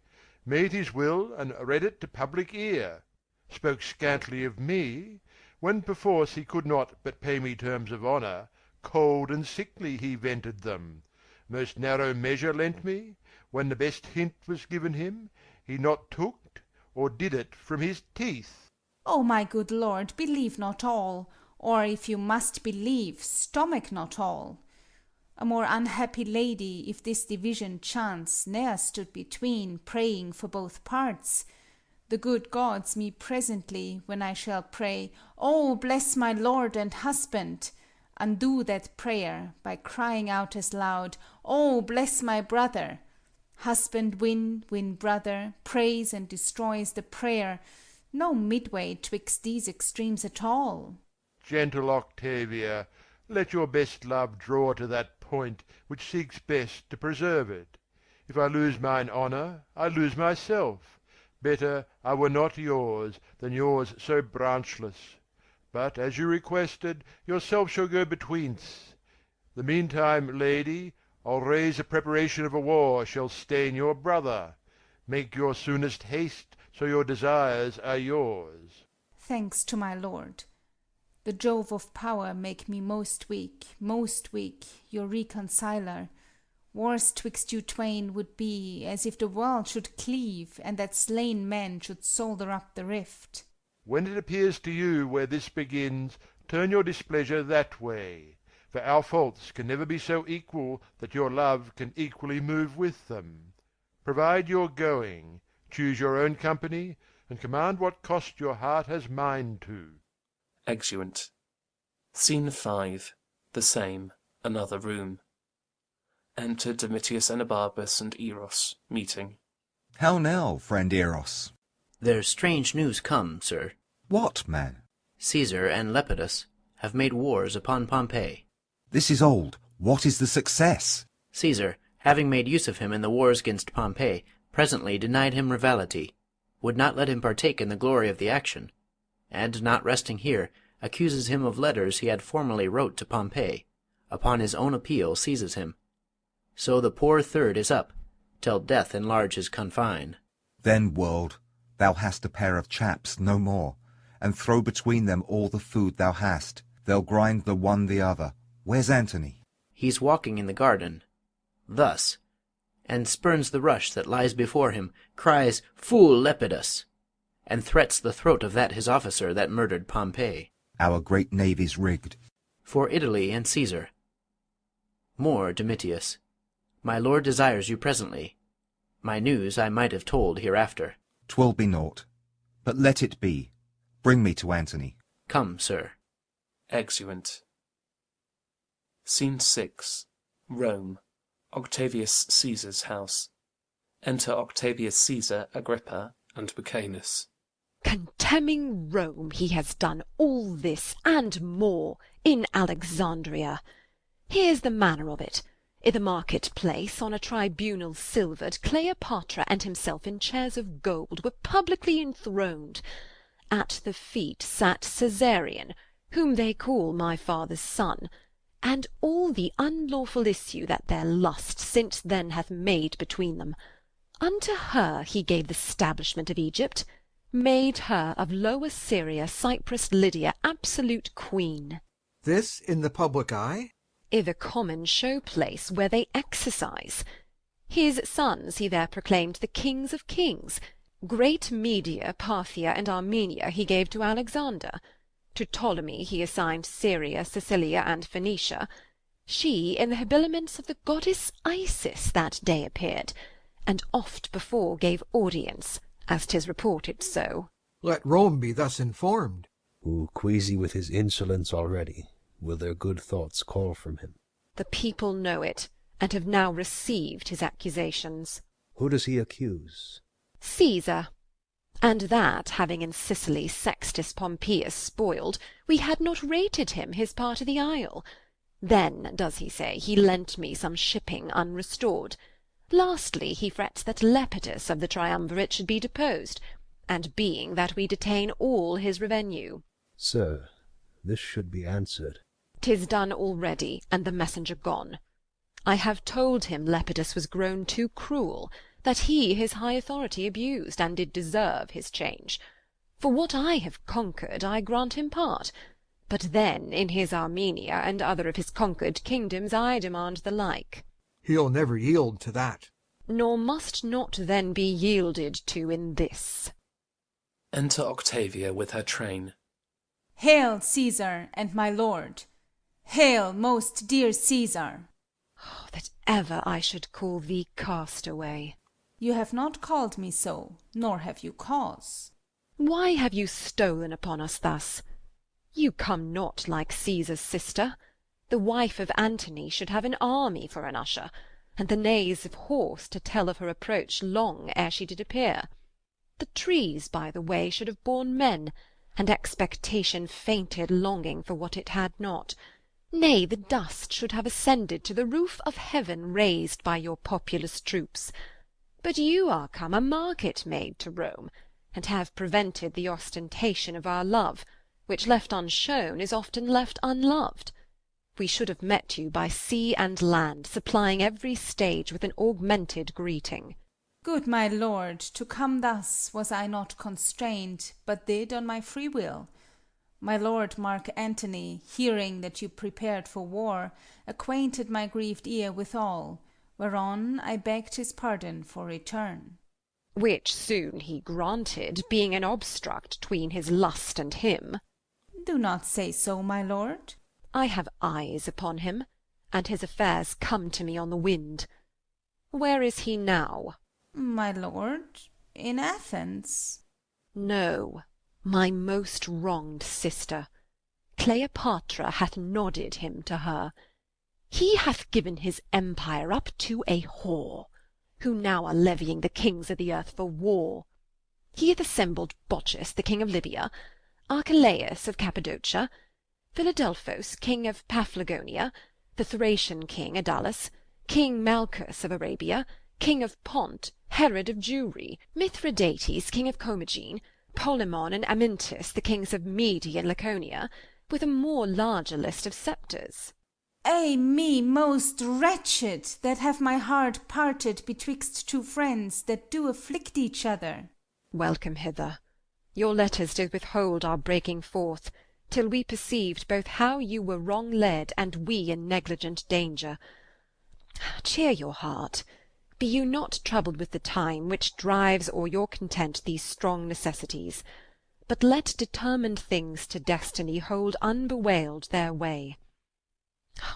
made his will, and read it to public ear. Spoke scantly of me, when perforce he could not but pay me terms of honour. Cold and sickly he vented them. Most narrow measure lent me, when the best hint was given him, he not took't, or did it from his teeth. O my good lord, believe not all, or if you must believe, stomach not all. A more unhappy lady, if this division chance, ne'er stood between, praying for both parts. The good gods me presently, when I shall pray, "Oh, bless my lord and husband," undo that prayer, by crying out as loud, "Oh, bless my brother." Husband win brother, prays and destroys the prayer. No midway twixt these extremes at all. Gentle Octavia, let your best love draw to that point which seeks best to preserve it. If I lose mine honour, I lose myself. Better I were not yours, than yours so branchless. But, as you requested, yourself shall go betweenst. The meantime, lady, I'll raise a preparation of a war shall stain your brother. Make your soonest haste, so your desires are yours. Thanks to my lord. The Jove of power make me most weak, your reconciler. Wars twixt you twain would be, as if the world should cleave, and that slain men should solder up the rift. When it appears to you where this begins, turn your displeasure that way. For our faults can never be so equal that your love can equally move with them. Provide your going, choose your own company, and command what cost your heart has mind to. Exeunt. Scene 5. The same. Another room. Enter Domitius Enobarbus and Eros, meeting. How now, friend Eros? There's strange news come, sir. What, man? Caesar and Lepidus have made wars upon Pompey. This is old. What is the success? Caesar, having made use of him in the wars against Pompey, presently denied him rivality, would not let him partake in the glory of the action, and, not resting here, accuses him of letters he had formerly wrote to Pompey, upon his own appeal seizes him. So the poor third is up, till death enlarge his confine. Then, world, thou hast a pair of chaps, no more, and throw between them all the food thou hast. They'll grind the one the other. Where's Antony? He's walking in the garden, thus, and spurns the rush that lies before him, cries, "Fool Lepidus!" and threats the throat of that his officer that murdered Pompey. Our great navy's rigged. For Italy and Caesar. More, Domitius. My lord desires you presently. My news I might have told hereafter. 'Twill be naught. But let it be. Bring me to Antony. Come, sir. Exeunt. Scene 6. Rome. Octavius Caesar's house. Enter Octavius Caesar, Agrippa, and Lucanus. Contemning Rome, he has done all this and more in Alexandria. Here's the manner of it. I' the market-place, on a tribunal silvered, Cleopatra and himself in chairs of gold were publicly enthroned. At the feet sat Caesarion, whom they call my father's son, and all the unlawful issue that their lust since then hath made between them. Unto her he gave the stablishment of Egypt, made her of Lower Syria, Cyprus, Lydia, absolute queen. This in the public eye? I' the common show-place where they exercise. His sons he there proclaimed the kings of kings. Great Media, Parthia, and Armenia he gave to Alexander. To Ptolemy he assigned Syria, Sicilia, and Phoenicia. She in the habiliments of the goddess Isis that day appeared, and oft before gave audience, as 'tis reported so. Let Rome be thus informed. Who, queasy with his insolence already, will their good thoughts call from him? The people know it, and have now received his accusations. Who does he accuse? Caesar. And that, having in Sicily Sextus Pompeius spoiled, we had not rated him his part of the isle. Then, does he say, he lent me some shipping unrestored. Lastly, he frets that Lepidus of the triumvirate should be deposed, and being that we detain all his revenue. Sir, this should be answered. 'Tis done already, and the messenger gone. I have told him Lepidus was grown too cruel, that he his high authority abused, and did deserve his change. For what I have conquered, I grant him part, but then in his Armenia and other of his conquered kingdoms I demand the like. He'll never yield to that. Nor must not then be yielded to in this. Enter Octavia with her train. Hail, Caesar and my lord! Hail, most dear Caesar! Oh, that ever I should call thee castaway! You have not called me so, nor have you cause. Why have you stolen upon us thus? You come not like Caesar's sister. The wife of Antony should have an army for an usher, and the neighs of horse to tell of her approach long ere she did appear. The trees, by the way, should have borne men, and expectation fainted longing for what it had not. Nay, the dust should have ascended to the roof of heaven raised by your populous troops. But you are come a market-maid to Rome, and have prevented the ostentation of our love, which left unshown is often left unloved. We should have met you by sea and land, supplying every stage with an augmented greeting. Good my lord, to come thus was I not constrained, but did on my free will. My lord Mark Antony, hearing that you prepared for war, acquainted my grieved ear withal, whereon I begged his pardon for return. Which soon he granted, being an obstruct 'tween his lust and him. Do not say so, my lord. I have eyes upon him, and his affairs come to me on the wind. Where is he now? My lord, in Athens. No, my most wronged sister. Cleopatra hath nodded him to her. He hath given his empire up to a whore, who now are levying the kings of the earth for war. He hath assembled Bocchus, the king of Libya, Archelaus of Cappadocia, Philadelphos, king of Paphlagonia, the Thracian king Idalas, King Malchus of Arabia, king of Pont, Herod of Jewry, Mithridates, king of Commagene, Polemon and Amyntas, the kings of Media and Laconia, with a more larger list of sceptres. Ay me, most wretched, that have my heart parted betwixt two friends that do afflict each other. Welcome hither. Your letters did withhold our breaking forth, till we perceived both how you were wrong led, and we in negligent danger. Cheer your heart. Be you not troubled with the time, which drives o'er your content these strong necessities, but let determined things to destiny hold unbewailed their way.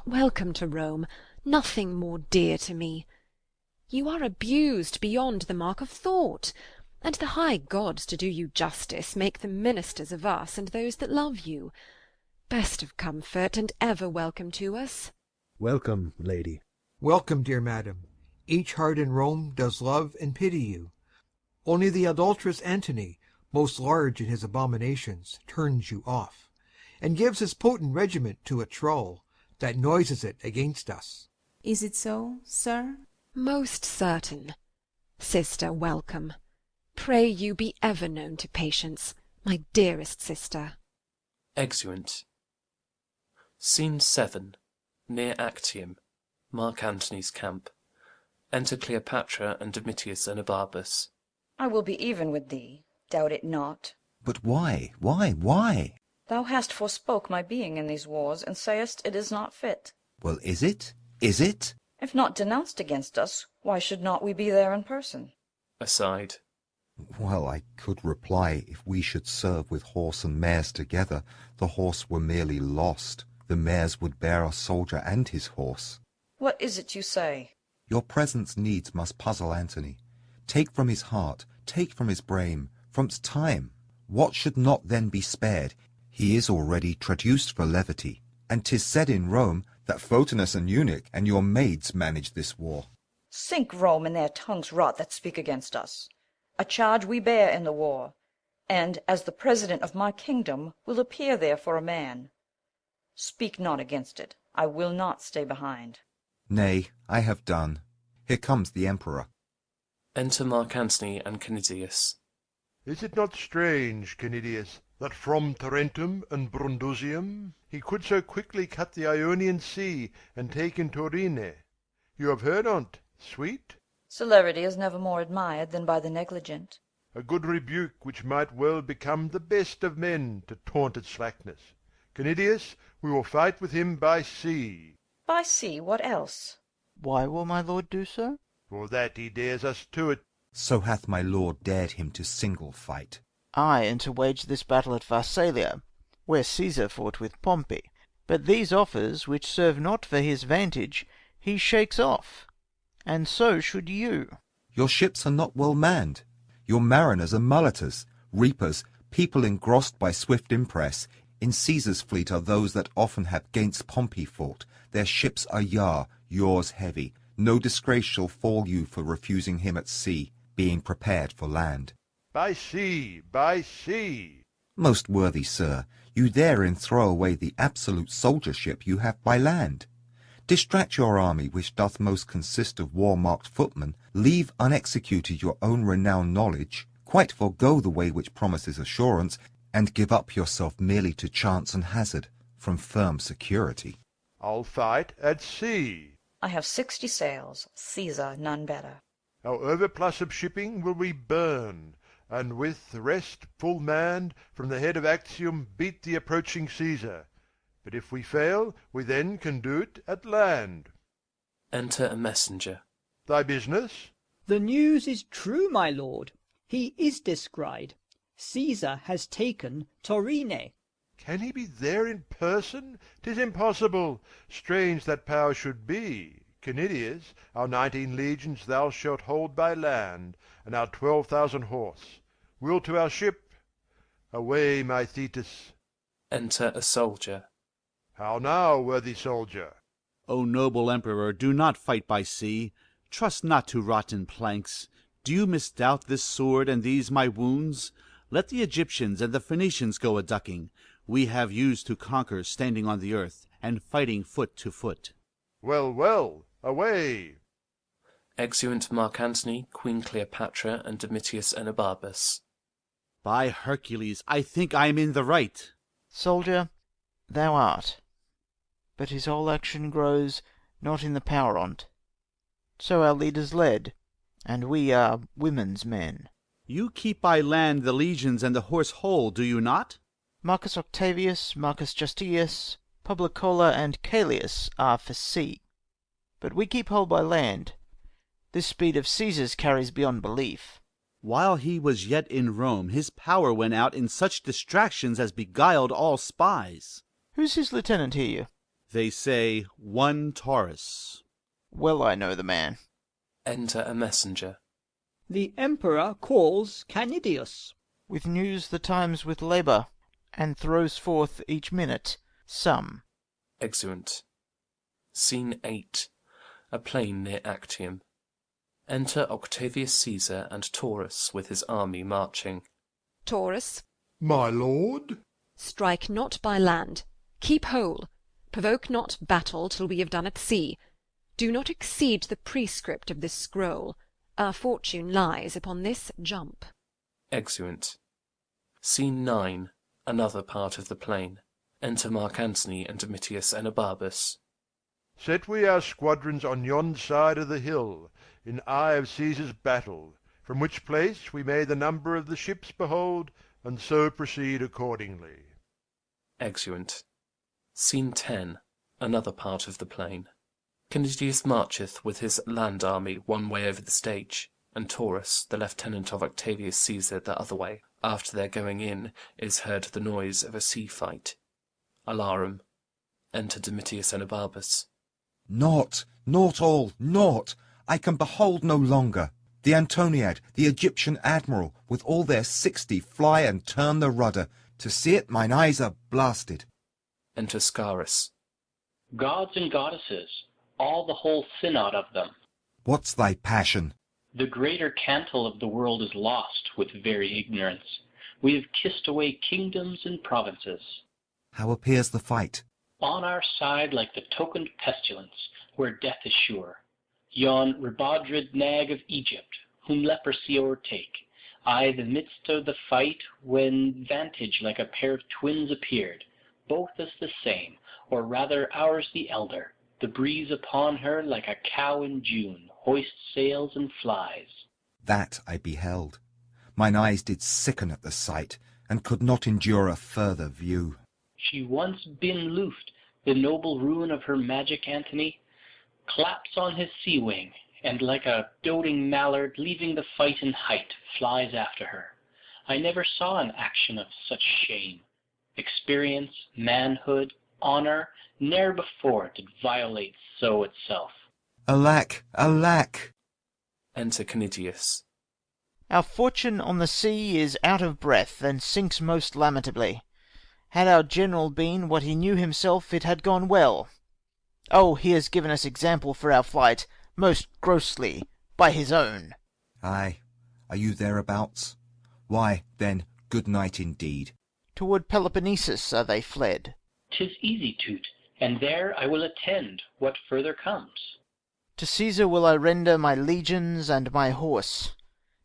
Welcome to Rome, nothing more dear to me. You are abused beyond the mark of thought, and the high gods, to do you justice, make them ministers of us and those that love you. Best of comfort, and ever welcome to us. Welcome, lady. Welcome, dear madam. Each heart in Rome does love and pity you. Only the adulterous Antony, most large in his abominations, turns you off, and gives his potent regiment to a trull, that noises it against us. Is it so, sir? Most certain. Sister, welcome. Pray you be ever known to patience, my dearest sister. Exeunt. Scene 7. Near Actium. Mark Antony's camp. Enter Cleopatra and Domitius and Abarbus. I will be even with thee, doubt it not. But why? Why? Thou hast forspoke my being in these wars, and sayest it is not fit. Well, is it? Is it? If not denounced against us, why should not we be there in person? Aside. Well, I could reply, if we should serve with horse and mares together, the horse were merely lost. The mares would bear our soldier and his horse. What is it you say? Your presence needs must puzzle Antony. Take from his heart, take from his brain, from's time. What should not then be spared? He is already traduced for levity, and 'tis said in Rome that Photinus and eunuch and your maids manage this war. Sink Rome and their tongues rot that speak against us. A charge we bear in the war, and, as the president of my kingdom, will appear there for a man. Speak not against it. I will not stay behind. Nay, I have done. Here comes the emperor. Enter Mark Antony and Canidius. Is it not strange, Canidius, that from Tarentum and Brundusium he could so quickly cut the Ionian Sea and take in Torine? You have heard on't, sweet? Celerity is never more admired than by the negligent. A good rebuke which might well become the best of men to taunt at slackness. Canidius, we will fight with him by sea. By sea, what else? Why will my lord do so? For that he dares us to it. So hath my lord dared him to single fight. Ay, and to wage this battle at Pharsalia, where Caesar fought with Pompey. But these offers, which serve not for his vantage, he shakes off, and so should you. Your ships are not well manned. Your mariners are mulleters, reapers, people engrossed by swift impress. In Caesar's fleet are those that often have 'gainst Pompey fought. Their ships are yours heavy. No disgrace shall fall you for refusing him at sea, being prepared for land. By sea, by sea. Most worthy sir, you therein throw away the absolute soldiership you have by land. Distract your army, which doth most consist of war-marked footmen, leave unexecuted your own renowned knowledge, quite forego the way which promises assurance, and give up yourself merely to chance and hazard, from firm security. I'll fight at sea. I have 60 sails, Caesar none better. Our overplus of shipping will we burn, and with the rest full manned from the head of Actium beat the approaching Caesar. But if we fail, we then can do't at land. Enter a messenger. Thy business? The news is true, my lord. He is descried. Caesar has taken Torine. Can he be there in person? 'Tis impossible. Strange that power should be. Canidius, our 19 legions thou shalt hold by land, and our 12,000 horse. We'll to our ship. Away, my Thetis. Enter a soldier. How now, worthy soldier? O noble emperor, do not fight by sea. Trust not to rotten planks. Do you misdoubt this sword and these my wounds? Let the Egyptians and the Phoenicians go a-ducking. We have used to conquer standing on the earth, and fighting foot to foot. Well, well, away! Exeunt Mark Antony, Queen Cleopatra, and Domitius and Abarbus. By Hercules, I think I am in the right. Soldier, thou art. But his whole action grows not in the power on't. So our leaders led, and we are women's men. You keep by land the legions and the horse whole, do you not? Marcus Octavius, Marcus Justius, Publicola, and Caelius are for sea. But we keep whole by land. This speed of Caesar's carries beyond belief. While he was yet in Rome, his power went out in such distractions as beguiled all spies. Who's his lieutenant, hear you? They say one Taurus. Well I know the man. Enter a messenger. The emperor calls Canidius. With news the times with labour, and throws forth each minute some. Exeunt. Scene 8. A plain near Actium. Enter Octavius Caesar and Taurus with his army marching. Taurus. My lord? Strike not by land. Keep whole. Provoke not battle till we have done at sea. Do not exceed the prescript of this scroll. Our fortune lies upon this jump. Exeunt. Scene 9. Another part of the plain. Enter Mark Antony and Domitius and Abarbus. Set we our squadrons on yon side of the hill, in eye of Caesar's battle, from which place we may the number of the ships behold, and so proceed accordingly. Exeunt. Scene 10. Another part of the plain. Canidius marcheth with his land army one way over the stage, and Taurus, the lieutenant of Octavius Caesar, the other way. After their going in is heard the noise of a sea fight. Alarum. Enter Domitius and Abarbus. Naught, naught all, naught! I can behold no longer. The Antoniad, the Egyptian admiral, with all their 60 fly and turn the rudder. To see it, mine eyes are blasted. Enter Scarus. Gods and goddesses, all the whole synod of them. What's thy passion? The greater cantle of the world is lost with very ignorance. We have kissed away kingdoms and provinces. How appears the fight? On our side like the tokened pestilence, where death is sure. Yon rebodred nag of Egypt, whom leprosy o'ertake, I the midst of the fight, when vantage like a pair of twins appeared, both as the same, or rather ours the elder. The breeze upon her like a cow in June hoists sails and flies. That I beheld. Mine eyes did sicken at the sight, and could not endure a further view. She once been loosed, the noble ruin of her magic Antony, claps on his sea wing, and like a doting mallard, leaving the fight in height, flies after her. I never saw an action of such shame. Experience, manhood, honour, ne'er before did violate so itself. Alack, alack! Enter Canidius. Our fortune on the sea is out of breath, and sinks most lamentably. Had our general been what he knew himself, it had gone well. Oh, he has given us example for our flight, most grossly, by his own. Ay, are you thereabouts? Why, then, good night indeed. Toward Peloponnesus are they fled. 'Tis easy, Toot, and there I will attend what further comes. To Caesar will I render my legions and my horse.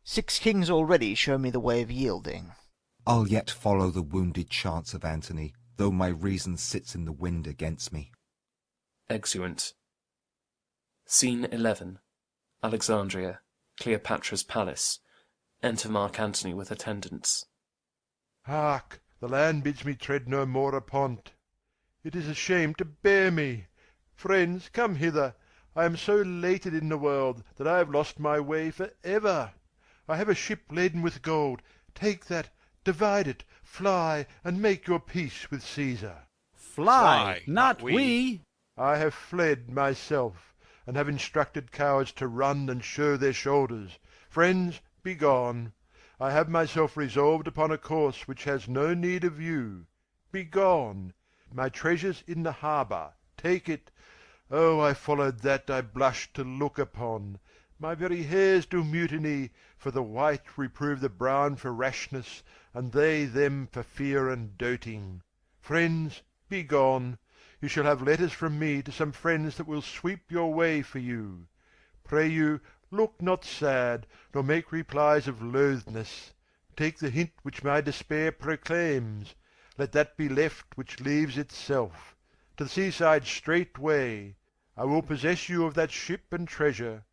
6 kings already show me the way of yielding. I'll yet follow the wounded chance of Antony, though my reason sits in the wind against me. Exeunt. Scene 11. Alexandria, Cleopatra's palace. Enter Mark Antony with attendants. Hark! The land bids me tread no more upon't. It is a shame to bear me. Friends, come hither. I am so lated in the world that I have lost my way for ever. I have a ship laden with gold. Take that, divide it, fly, and make your peace with Caesar. Fly, not we. I have fled myself, and have instructed cowards to run and show their shoulders. Friends, be gone. I have myself resolved upon a course which has no need of you. Be gone. My treasure's in the harbour. Take it. Oh, I followed that I blush to look upon. My very hairs do mutiny, for the white reprove the brown for rashness, and they them for fear and doting. Friends, be gone. You shall have letters from me to some friends that will sweep your way for you. Pray you, look not sad, nor make replies of loathness. Take the hint which my despair proclaims. Let that be left which leaves itself. To the seaside straightway. I will possess you of that ship and treasure.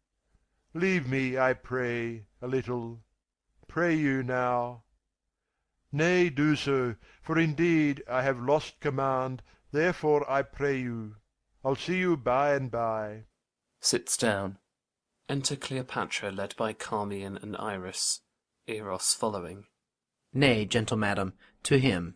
Leave me, I pray, a little. Pray you now. Nay, do so, for indeed I have lost command, therefore I pray you. I'll see you by and by. Sits down. Enter Cleopatra, led by Charmian and Iris, Eros following. Nay, gentle madam, to him.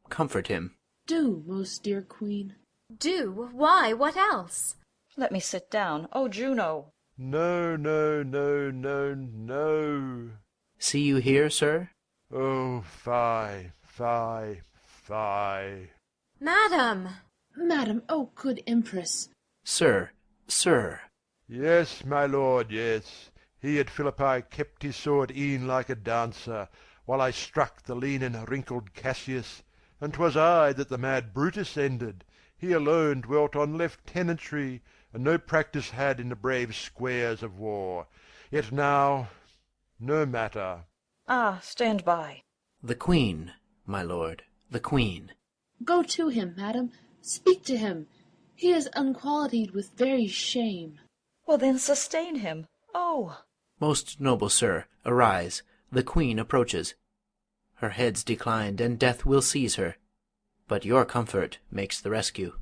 Comfort him. Do, most dear queen. Do? Why, what else? Let me sit down. O Juno! No, no, no, no, no. See you here, sir? Oh, fie, fie, fie. Madam! Madam, O good empress! Sir, sir. Yes, my lord, yes. He at Philippi kept his sword e'en like a dancer, while I struck the lean and wrinkled Cassius, and 'twas I that the mad Brutus ended. He alone dwelt on lieutenantry, and no practice had in the brave squares of war. Yet now, no matter. Ah, stand by. The queen, my lord, the queen. Go to him, madam. Speak to him. He is unqualitied with very shame. Well, then sustain him. Oh! Most noble sir, arise. The queen approaches. Her head's declined, and death will seize her. But your comfort makes the rescue.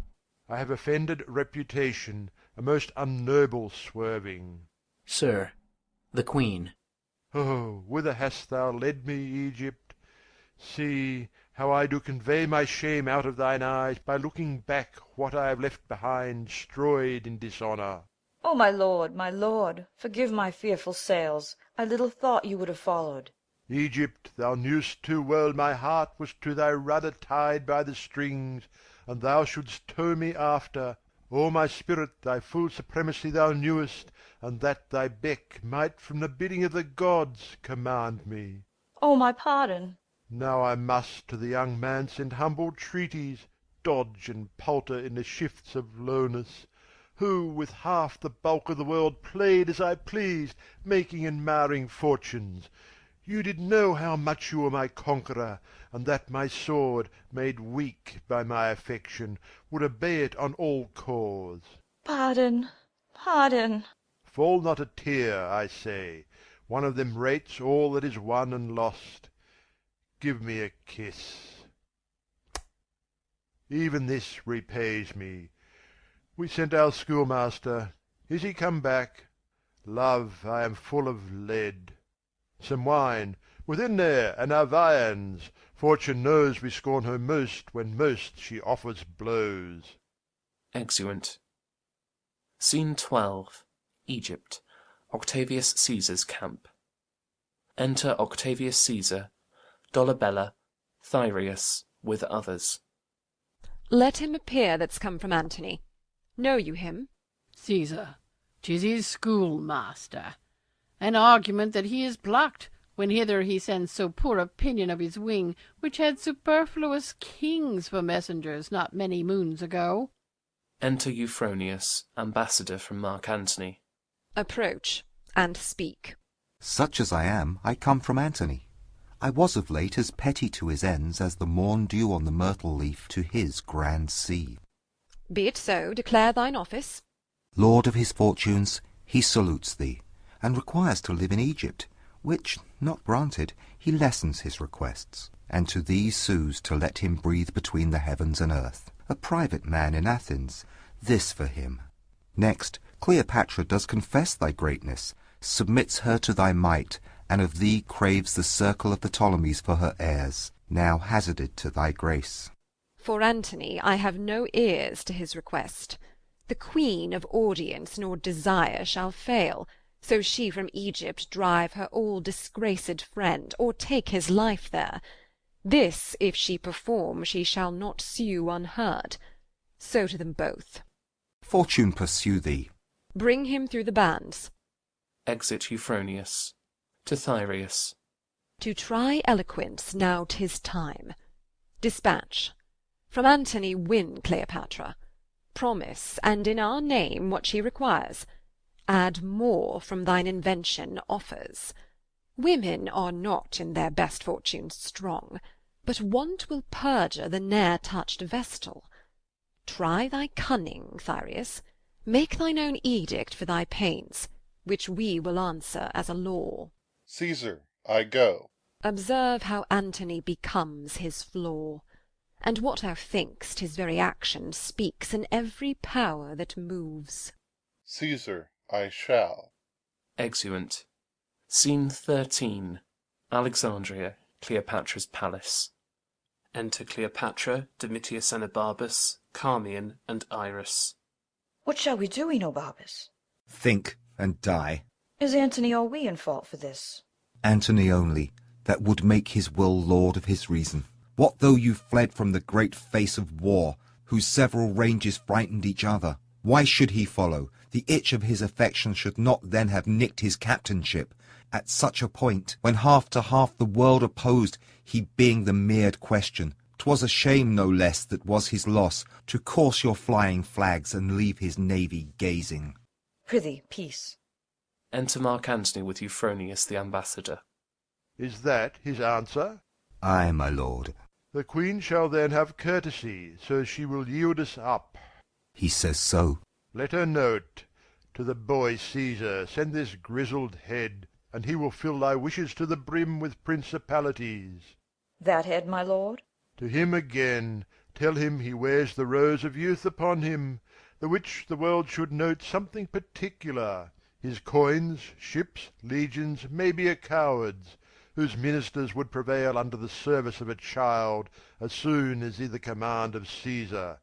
I have offended reputation, a most unnoble swerving. Sir, the queen. Oh, whither hast thou led me, Egypt? See, how I do convey my shame out of thine eyes by looking back what I have left behind destroyed in dishonour. Oh, my lord, forgive my fearful sails. I little thought you would have followed. Egypt, thou knew'st too well my heart was to thy rudder tied by the strings, and thou shouldst tow me after. O my spirit, thy full supremacy thou knewest, and that thy beck might from the bidding of the gods command me. Oh, my pardon. Now I must to the young man send humble treaties, dodge and palter in the shifts of lowness, who with half the bulk of the world played as I pleased, making and marring fortunes. You did know how much you were my conqueror, and that my sword, made weak by my affection, would obey it on all cause. Pardon, pardon. Fall not a tear, I say. One of them rates all that is won and lost. Give me a kiss. Even this repays me. We sent our schoolmaster. Is he come back? Love, I am full of lead. Some wine, within there, and our viands. Fortune knows we scorn her most when most she offers blows. Exeunt. Scene 12. Egypt. Octavius Caesar's camp. Enter Octavius Caesar, Dolabella, Thyreus, with others. Let him appear that's come from Antony. Know you him? Caesar, 'tis his schoolmaster. An argument that he is plucked, when hither he sends so poor opinion of his wing, which had superfluous kings for messengers not many moons ago. Enter Euphronius, ambassador from Mark Antony. Approach, and speak. Such as I am, I come from Antony. I was of late as petty to his ends as the morn dew on the myrtle leaf to his grand sea. Be it so, declare thine office. Lord of his fortunes, he salutes thee, and requires to live in Egypt, which, not granted, he lessens his requests, and to thee sues to let him breathe between the heavens and earth, a private man in Athens, this for him. Next, Cleopatra does confess thy greatness, submits her to thy might, and of thee craves the circle of the Ptolemies for her heirs, now hazarded to thy grace. For Antony, I have no ears to his request. The queen of audience nor desire shall fail, so she from Egypt drive her all disgraced friend, or take his life there. This if she perform, she shall not sue unheard. So to them both. Fortune pursue thee. Bring him through the bands. Exit Euphronius. To Thyreus. To try eloquence, now 'tis time. Dispatch. From Antony win Cleopatra. Promise, and in our name what she requires. Add more from thine invention offers. Women are not in their best fortunes strong, but want will perjure the ne'er touched vestal. Try thy cunning, Thyreus. Make thine own edict for thy pains, which we will answer as a law. Caesar, I go. Observe how Antony becomes his flaw, and what thou think'st his very action speaks in every power that moves. Caesar, I shall. Exeunt. Scene 13. Alexandria, Cleopatra's palace. Enter Cleopatra, Domitius Enobarbus, Carmian, and Iris. What shall we do, Enobarbus? Think and die. Is Antony or we in fault for this? Antony only, that would make his will lord of his reason. What though you fled from the great face of war, whose several ranges frightened each other? Why should he follow? The itch of his affection should not then have nicked his captainship, at such a point, when half to half the world opposed, he being the mered question. 'Twas a shame no less that was his loss, to course your flying flags and leave his navy gazing. Prithee, peace. Enter Mark Antony with Euphronius the ambassador. Is that his answer? Ay, my lord. The queen shall then have courtesy, so she will yield us up. He says so. Let her know it. To the boy Caesar send this grizzled head, and he will fill thy wishes to the brim with principalities. That head, my lord? To him again, tell him he wears the rose of youth upon him, the which the world should note something particular. His coins, ships, legions may be a coward's, whose ministers would prevail under the service of a child as soon as i' the command of Caesar.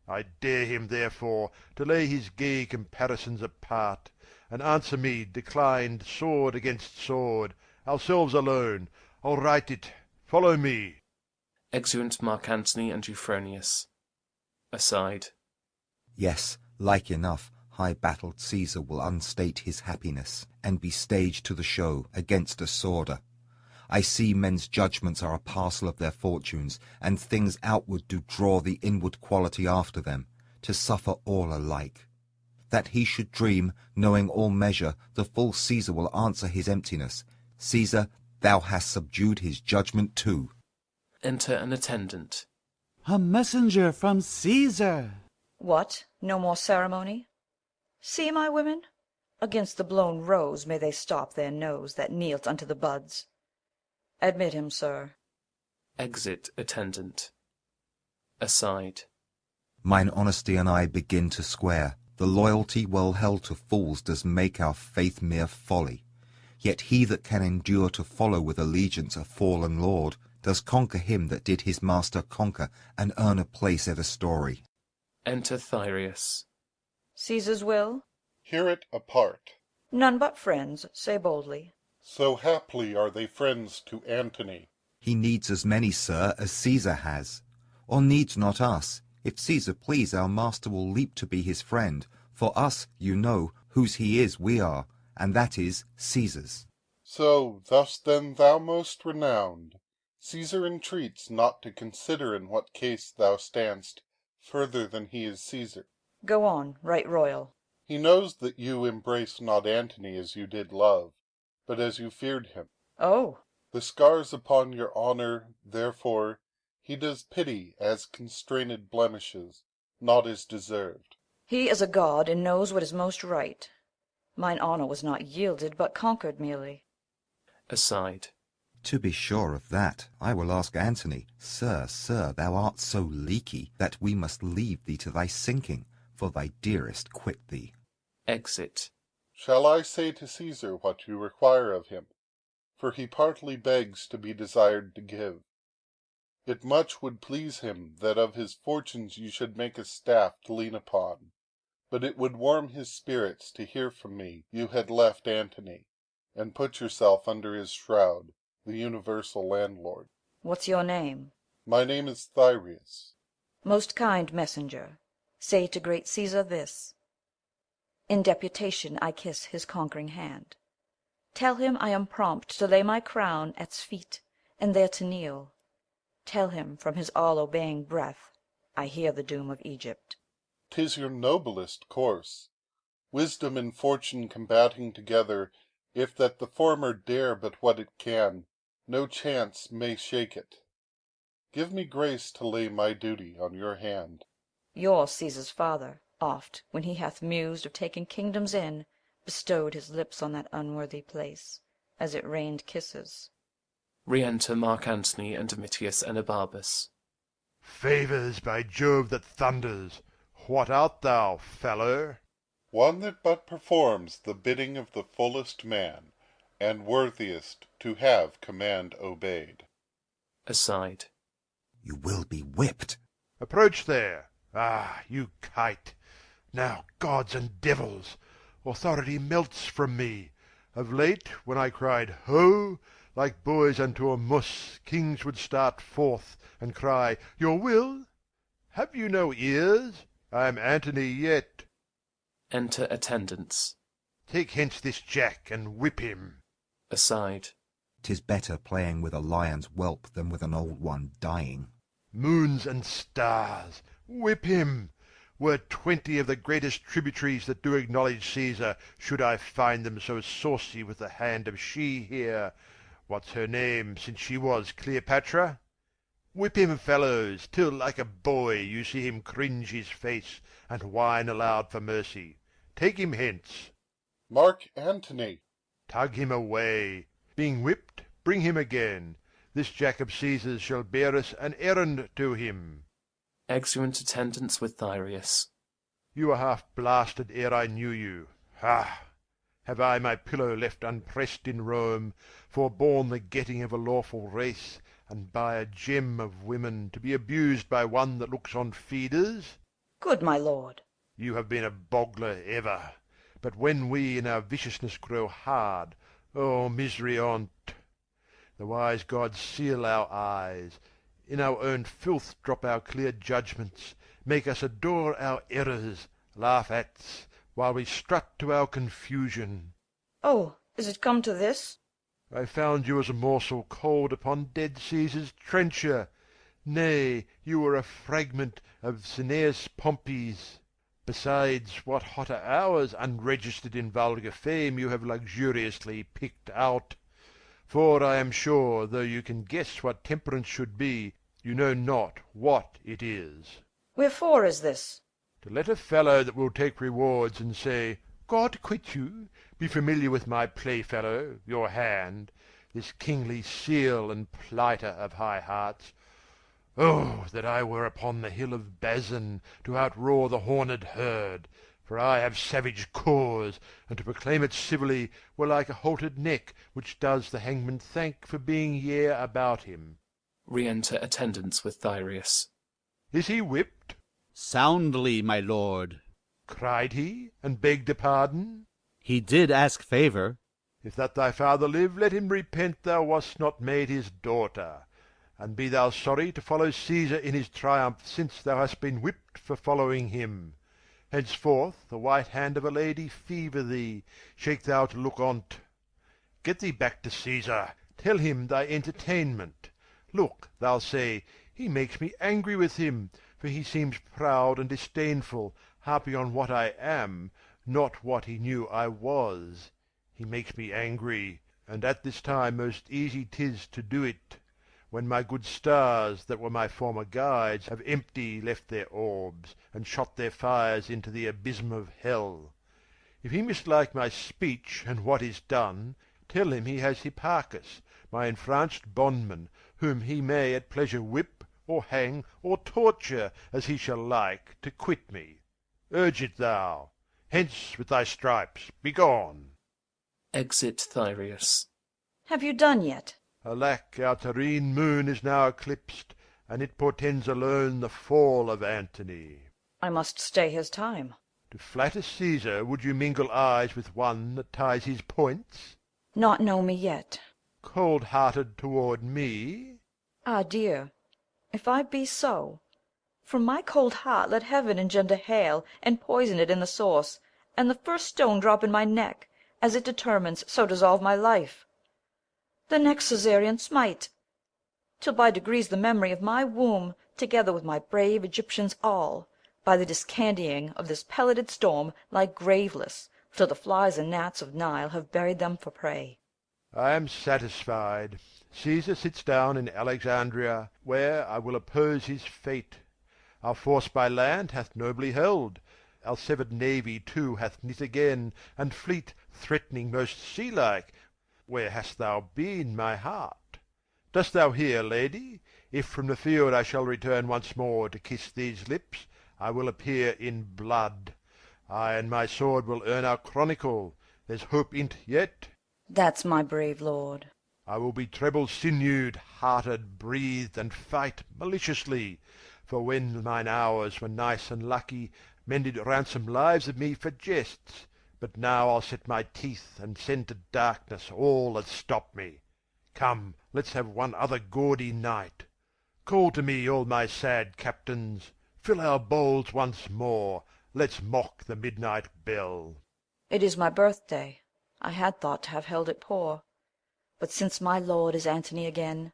I dare him, therefore, to lay his gay comparisons apart, and answer me declined sword against sword, ourselves alone. I'll write it. Follow me. Exeunt Mark Antony and Euphronius. Aside. Yes, like enough, high-battled Caesar will unstate his happiness, and be staged to the show against a sworder. I see men's judgments are a parcel of their fortunes, and things outward do draw the inward quality after them, to suffer all alike. That he should dream, knowing all measure, the full Caesar will answer his emptiness. Caesar, thou hast subdued his judgment too. Enter an attendant. A messenger from Caesar. What, no more ceremony? See, my women, against the blown rose may they stop their nose that kneels unto the buds. Admit him, sir. Exit attendant. Aside. Mine honesty and I begin to square. The loyalty well held to fools does make our faith mere folly. Yet he that can endure to follow with allegiance a fallen lord does conquer him that did his master conquer, and earn a place at a story. Enter Thyreus. Caesar's will? Hear it apart. None but friends, say boldly. So haply are they friends to Antony. He needs as many, sir, as Caesar has. Or needs not us. If Caesar please, our master will leap to be his friend. For us, you know, whose he is we are, and that is Caesar's. So, thus then thou most renowned, Caesar entreats not to consider in what case thou standst further than he is Caesar. Go on, right royal. He knows that you embrace not Antony as you did love, but as you feared him. Oh. The scars upon your honour, therefore, he does pity as constrained blemishes, not as deserved. He is a god, and knows what is most right. Mine honour was not yielded, but conquered merely. Aside. To be sure of that, I will ask Antony. Sir, sir, thou art so leaky that we must leave thee to thy sinking, for thy dearest quit thee. Exit. Shall I say to Caesar what you require of him? For he partly begs to be desired to give. It much would please him that of his fortunes you should make a staff to lean upon, but it would warm his spirits to hear from me you had left Antony, and put yourself under his shroud, the universal landlord. What's your name? My name is Thyreus. Most kind messenger, say to great Caesar this. In deputation I kiss his conquering hand. Tell him I am prompt to lay my crown at's feet, and there to kneel. Tell him from his all-obeying breath I hear the doom of Egypt. 'Tis your noblest course, wisdom and fortune combating together. If that the former dare but what it can, no chance may shake it. Give me grace to lay my duty on your hand. You're Caesar's father, oft, when he hath mused of taking kingdoms in, bestowed his lips on that unworthy place, as it rained kisses. Re-enter Mark Antony and Domitius Enobarbus. Favours, by Jove that thunders! What art thou, fellow? One that but performs the bidding of the fullest man, and worthiest to have command obeyed. Aside. You will be whipped. Approach there. Ah, you kite. Now, gods and devils, authority melts from me. Of late, when I cried Ho! like boys unto a muss, kings would start forth and cry, Your will? Have you no ears? I am Antony yet. Enter attendants. Take hence this jack, and whip him. Aside. 'Tis better playing with a lion's whelp than with an old one dying. Moons and stars, whip him! Were 20 of the greatest tributaries that do acknowledge Caesar, should I find them so saucy with the hand of she here, what's her name, since she was Cleopatra? Whip him, fellows, till like a boy you see him cringe his face, and whine aloud for mercy. take him hence. Mark Antony. Tug him away. Being whipped, bring him again. This Jack of Caesar's shall bear us an errand to him. Exeunt attendants with Thyreus. You were half blasted ere I knew you. Ha! Have I my pillow left unpressed in Rome, forborne the getting of a lawful race, and by a gem of women to be abused by one that looks on feeders? Good my lord. You have been a boggler ever, but when we in our viciousness grow hard, oh misery on't! The wise gods seal our eyes, in our own filth drop our clear judgments, make us adore our errors, laugh at's, while we strut to our confusion. Oh, is it come to this? I found you as a morsel cold upon dead Caesar's trencher. Nay, you were a fragment of Cineas Pompey's. Besides, what hotter hours, unregistered in vulgar fame, you have luxuriously picked out. For I am sure, though you can guess what temperance should be, you know not what it is. Wherefore is this? To let a fellow that will take rewards and say, God quit you, be familiar with my playfellow, your hand, this kingly seal and plighter of high hearts. Oh, that I were upon the hill of Bazan to outroar the horned herd, for I have savage cause, and to proclaim it civilly were like a haltered neck, which does the hangman thank for being yere about him. Re-enter attendants with Thyreus. Is he whipped? Soundly, my lord. Cried he, and begged a pardon? He did ask favour. If that thy father live, let him repent thou wast not made his daughter. And be thou sorry to follow Caesar in his triumph, since thou hast been whipped for following him. Henceforth the white hand of a lady fever thee, shake thou to look on't. Get thee back to Caesar, tell him thy entertainment. Look, thou say, he makes me angry with him, for he seems proud and disdainful, harping on what I am, not what he knew I was. He makes me angry, and at this time most easy 'tis to do it, when my good stars, that were my former guides, have empty left their orbs, and shot their fires into the abysm of hell. If he mislike my speech and what is done, tell him he has Hipparchus, my enfranched bondman, whom he may at pleasure whip, or hang, or torture, as he shall like, to quit me. Urge it thou. Hence with thy stripes, begone. Exit Thyreus. Have you done yet? Alack, our terrene moon is now eclipsed, and it portends alone the fall of Antony. I must stay his time. To flatter Caesar would you mingle eyes with one that ties his points? Not know me yet. Cold-hearted toward me? Ah, dear, if I be so, from my cold heart let heaven engender hail, and poison it in the source, and the first stone drop in my neck, as it determines, so dissolve my life. The next Caesarean smite, till by degrees the memory of my womb, together with my brave Egyptians all, by the discandying of this pelleted storm, lie graveless, till the flies and gnats of Nile have buried them for prey. I am satisfied. Caesar sits down in Alexandria, where I will oppose his fate. Our force by land hath nobly held, our severed navy too hath knit again, and fleet threatening most sea-like. Where hast thou been, my heart? Dost thou hear, lady? If from the field I shall return once more to kiss these lips, I will appear in blood. I and my sword will earn our chronicle. There's hope in't yet. That's my brave lord. I will be treble-sinewed, hearted, breathed, and fight maliciously. For when mine hours were nice and lucky, men did ransom lives of me for jests. But now I'll set my teeth, and send to darkness all that stop me. Come, let's have one other gaudy night. Call to me all my sad captains. Fill our bowls once more. Let's mock the midnight bell. It is my birthday. I had thought to have held it poor. But since my lord is Antony again,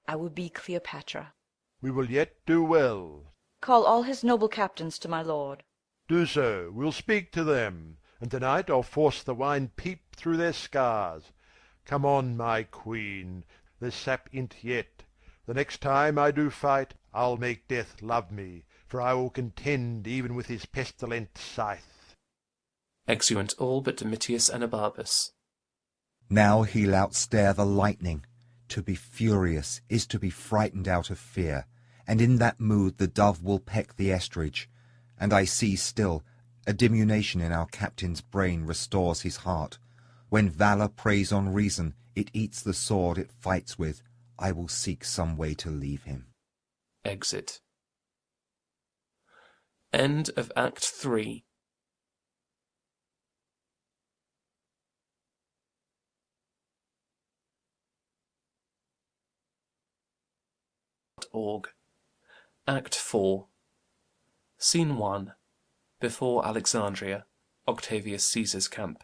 I will be Cleopatra. We will yet do well. Call all his noble captains to my lord. Do so, we'll speak to them, and tonight I'll force the wine peep through their scars. Come on, my queen, there's sap in't yet. The next time I do fight, I'll make death love me, for I will contend even with his pestilent scythe. Exeunt all but Domitius and Abarbus. Now he'll outstare the lightning. To be furious is to be frightened out of fear, and in that mood the dove will peck the estrage. And I see still a diminution in our captain's brain restores his heart. When valour preys on reason, it eats the sword it fights with. I will seek some way to leave him. Exit. End of Act 3. Org. Act 4. Scene 1. Before Alexandria, Octavius Caesar's camp.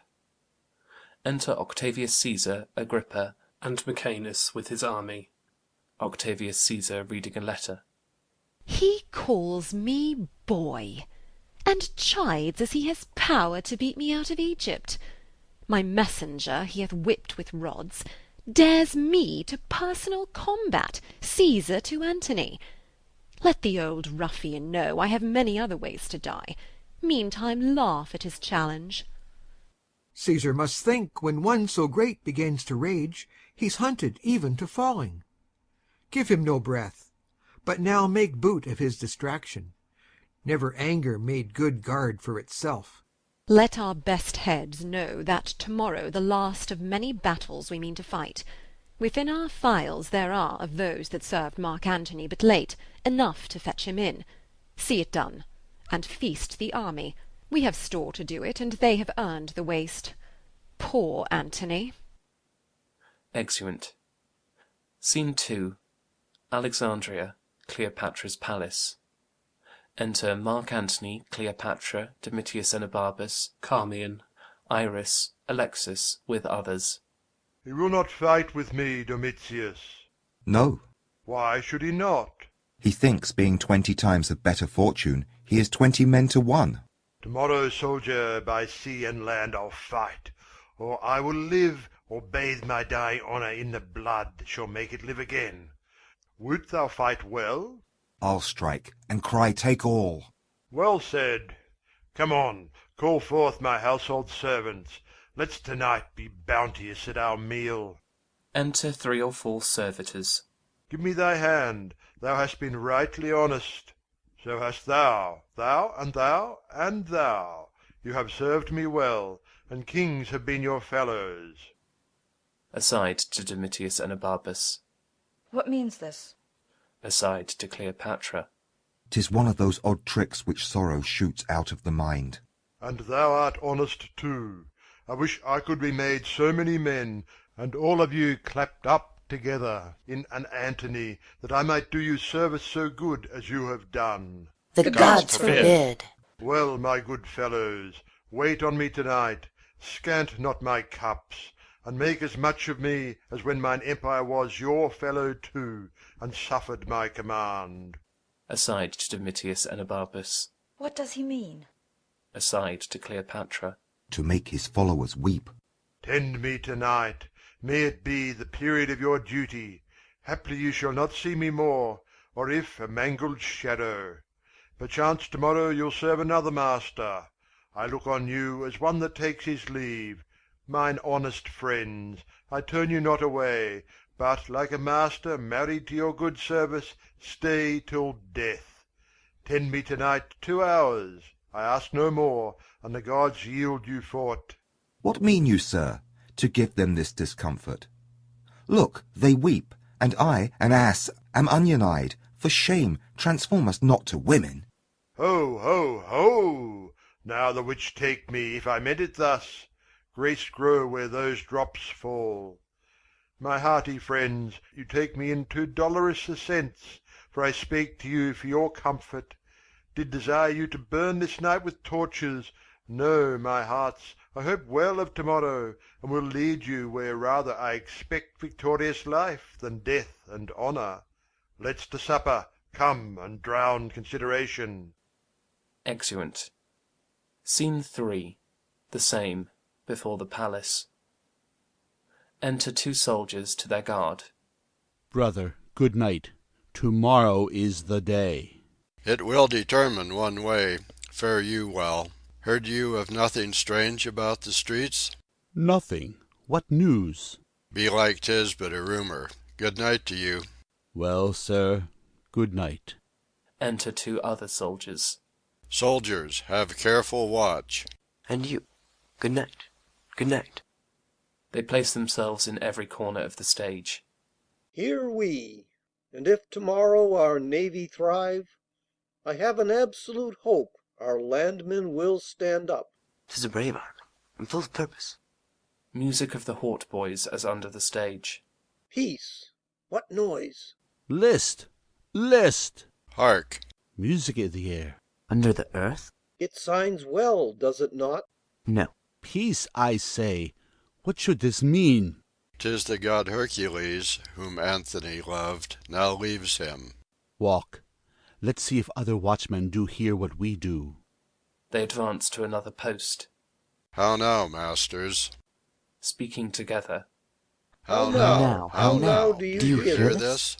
Enter Octavius Caesar, Agrippa, and Maecenas with his army. Octavius Caesar reading a letter. He calls me boy, and chides as he has power to beat me out of Egypt. My messenger he hath whipped with rods, dares me to personal combat, Caesar to Antony. Let the old ruffian know I have many other ways to die. Meantime laugh at his challenge. Caesar must think when one so great begins to rage, he's hunted even to falling. Give him no breath, but now make boot of his distraction. Never anger made good guard for itself. Let our best heads know that to-morrow the last of many battles we mean to fight. Within our files there are, of those that served Mark Antony but late, enough to fetch him in. See it done, and feast the army. We have store to do it, and they have earned the waste. Poor Antony. Exeunt. Scene 2. Alexandria, Cleopatra's palace. Enter Mark Antony, Cleopatra, Domitius and Abarbus, Carmion, Iris, Alexis, with others. He will not fight with me, Domitius. No. Why should he not? He thinks, being 20 times of better fortune, he is 20 men to 1. Tomorrow, soldier, by sea and land I'll fight, or I will live, or bathe my dying honour in the blood that shall make it live again. Wilt thou fight well? I'll strike, and cry take all. Well said. Come on, call forth my household servants. Let's tonight be bounteous at our meal. Enter 3 or 4 servitors. Give me thy hand. Thou hast been rightly honest. So hast thou, thou, and thou, and thou. You have served me well, and kings have been your fellows. Aside to Domitius and Abarbus. What means this? Aside to Cleopatra. 'Tis one of those odd tricks which sorrow shoots out of the mind. And thou art honest too. I wish I could be made so many men, and all of you clapped up together in an Antony, that I might do you service so good as you have done. The gods forbid. Well, my good fellows, wait on me tonight, scant not my cups, and make as much of me as when mine empire was your fellow too, and suffered my command. Aside to Domitius and Abarbus. What does he mean? Aside to Cleopatra. To make his followers weep. Tend me tonight. May it be the period of your duty. Haply you shall not see me more, or if a mangled shadow. Perchance tomorrow you'll serve another master. I look on you as one that takes his leave. Mine honest friends, I turn you not away, but, like a master married to your good service, stay till death. Tend me tonight 2 hours. I ask no more, and the gods yield you for't. What mean you, sir, to give them this discomfort? Look, they weep, and I, an ass, am onion-eyed. For shame, transform us not to women. Ho, ho, ho! Now the witch take me, if I meant it thus. Grace grow where those drops fall. My hearty friends, you take me in too dolorous a sense, for I spake to you for your comfort. Did desire you to burn this night with torches. No, my hearts, I hope well of tomorrow, and will lead you where rather I expect victorious life than death and honour. Let's to supper, come, and drown consideration. Exeunt. Scene 3. The same, before the palace. Enter 2 soldiers to their guard. Brother, good night. Tomorrow is the day. It will determine one way. Fare you well. Heard you of nothing strange about the streets? Nothing. What news? Belike 'tis but a rumour. Good night to you. Well, sir, good night. Enter 2 other soldiers. Soldiers, have careful watch. And you. Good night. Good night. They place themselves in every corner of the stage. Here we, and if tomorrow our navy thrive, I have an absolute hope our landmen will stand up. 'Tis a brave army, and full of purpose. Music of the hautboys as under the stage. Peace! What noise? List! List! Hark! Music in the air. Under the earth? It signs well, does it not? No. Peace, I say. What should this mean? 'Tis the god Hercules, whom Antony loved, now leaves him. Walk. Let's see if other watchmen do hear what we do. They advance to another post. How now, masters? Speaking together. How now do you hear this?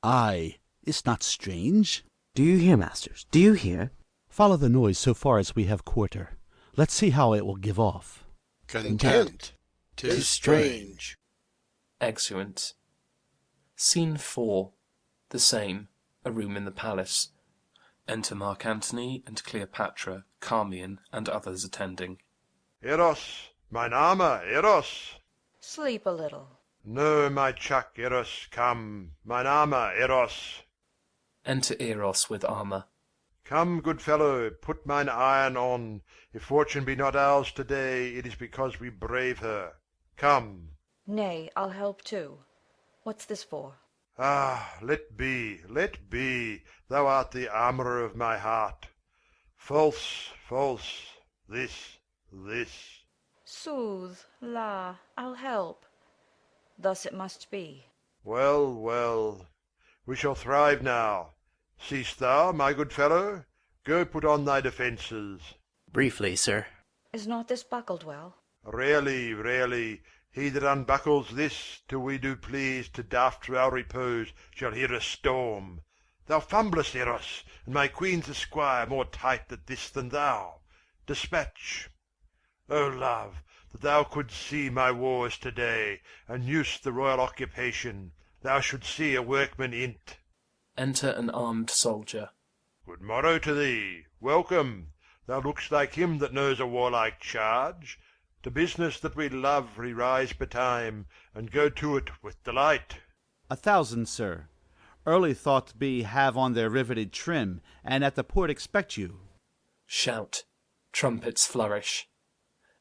Aye. Is not strange? Do you hear, masters? Do you hear? Follow the noise so far as we have quarter. Let's see how it will give off. Content. 'Tis strange. Exeunt. Scene 4. The same. A room in the palace. Enter Mark Antony and Cleopatra, Carmion, and others attending. Eros, mine armour, Eros. Sleep a little. No, my chuck, Eros, come. Mine armour, Eros. Enter Eros with armour. Come, good fellow, put mine iron on. If fortune be not ours today, it is because we brave her. Come. Nay, I'll help too. What's this for? Ah, let be, let be. Thou art the armourer of my heart. False, false. This. Soothe, la, I'll help. Thus it must be. Well, well. We shall thrive now. Seest thou, my good fellow? Go put on thy defences. Briefly, sir. Is not this buckled well? Rarely, rarely. He that unbuckles this, till we do please to daft to our repose, shall hear a storm. Thou fumblest, Eros, and my queen's a squire more tight at this than thou. Dispatch. O love, that thou couldst see my wars today, and knew'st the royal occupation, thou shouldst see a workman in't. Enter an armed soldier. Good morrow to thee. Welcome. Thou look'st like him that knows a warlike charge. To business that we love we rise betime, and go to it with delight. 1,000, sir. Early thought be have on their riveted trim, and at the port expect you. Shout. Trumpets flourish.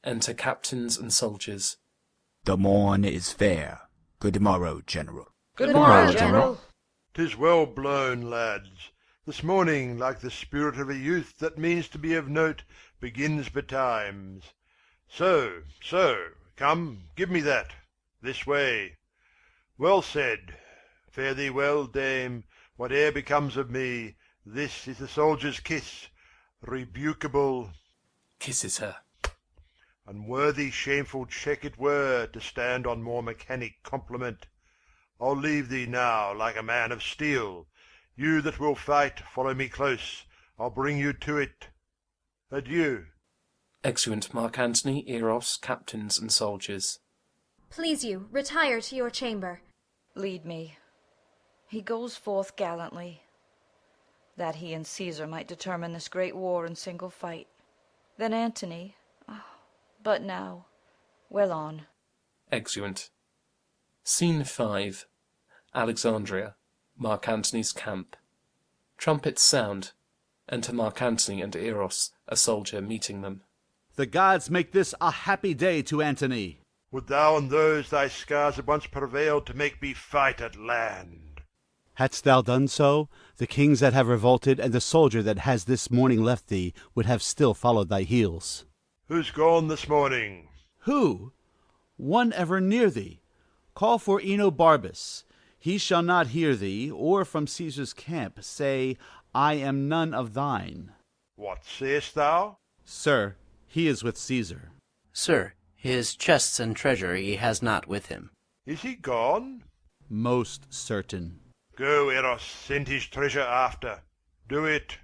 Enter captains and soldiers. The morn is fair. Good morrow, General. Good morrow, General. 'Tis well blown, lads. This morning, like the spirit of a youth that means to be of note, begins betimes. So, come, give me that. This way. Well said. Fare thee well, dame. Whate'er becomes of me, this is the soldier's kiss, rebukable. Kisses her. Unworthy, shameful check it were to stand on more mechanic compliment. I'll leave thee now like a man of steel. You that will fight, follow me close. I'll bring you to it. Adieu. Exeunt Mark Antony, Eros, captains and soldiers. Please you, retire to your chamber. Lead me. He goes forth gallantly, that he and Caesar might determine this great war in single fight. Then Antony, but now, well on. Exeunt. Scene 5. Alexandria. Mark Antony's camp. Trumpets sound. Enter Mark Antony and Eros, a soldier, meeting them. The gods make this a happy day to Antony. Would thou and those thy scars had once prevailed to make me fight at land. Hadst thou done so, the kings that have revolted and the soldier that has this morning left thee would have still followed thy heels. Who's gone this morning? Who? One ever near thee. Call for Enobarbus. He shall not hear thee, or from Caesar's camp say, I am none of thine. What sayest thou? Sir, he is with Caesar. Sir, his chests and treasure he has not with him. Is he gone? Most certain. Go, Eros, send his treasure after. Do it.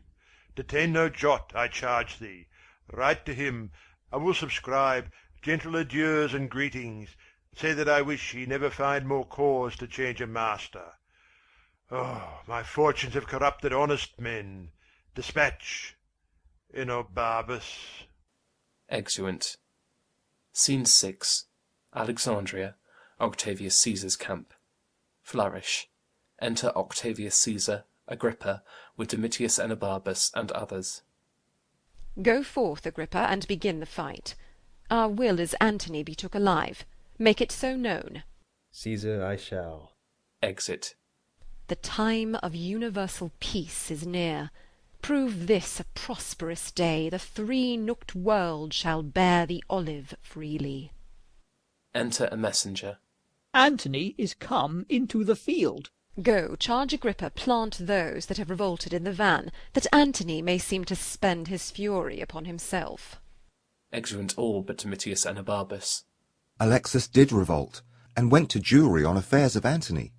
Detain no jot, I charge thee. Write to him. I will subscribe gentle adieus and greetings. Say that I wish he never find more cause to change a master. Oh, my fortunes have corrupted honest men. Dispatch. Enobarbus. Exeunt. Scene 6. Alexandria, Octavius Caesar's camp. Flourish. Enter Octavius Caesar, Agrippa, with Domitius Enobarbus and others. Go forth, Agrippa, and begin the fight. Our will is Antony be took alive. Make it so known. Caesar, I shall. Exit. The time of universal peace is near. Prove this a prosperous day. The three-nooked world shall bear the olive freely. Enter a messenger. Antony is come into the field. Go, charge Agrippa plant those that have revolted in the van, that Antony may seem to spend his fury upon himself. Exeunt all but Domitius Enobarbus. Alexis did revolt, and went to Jewry on affairs of Antony.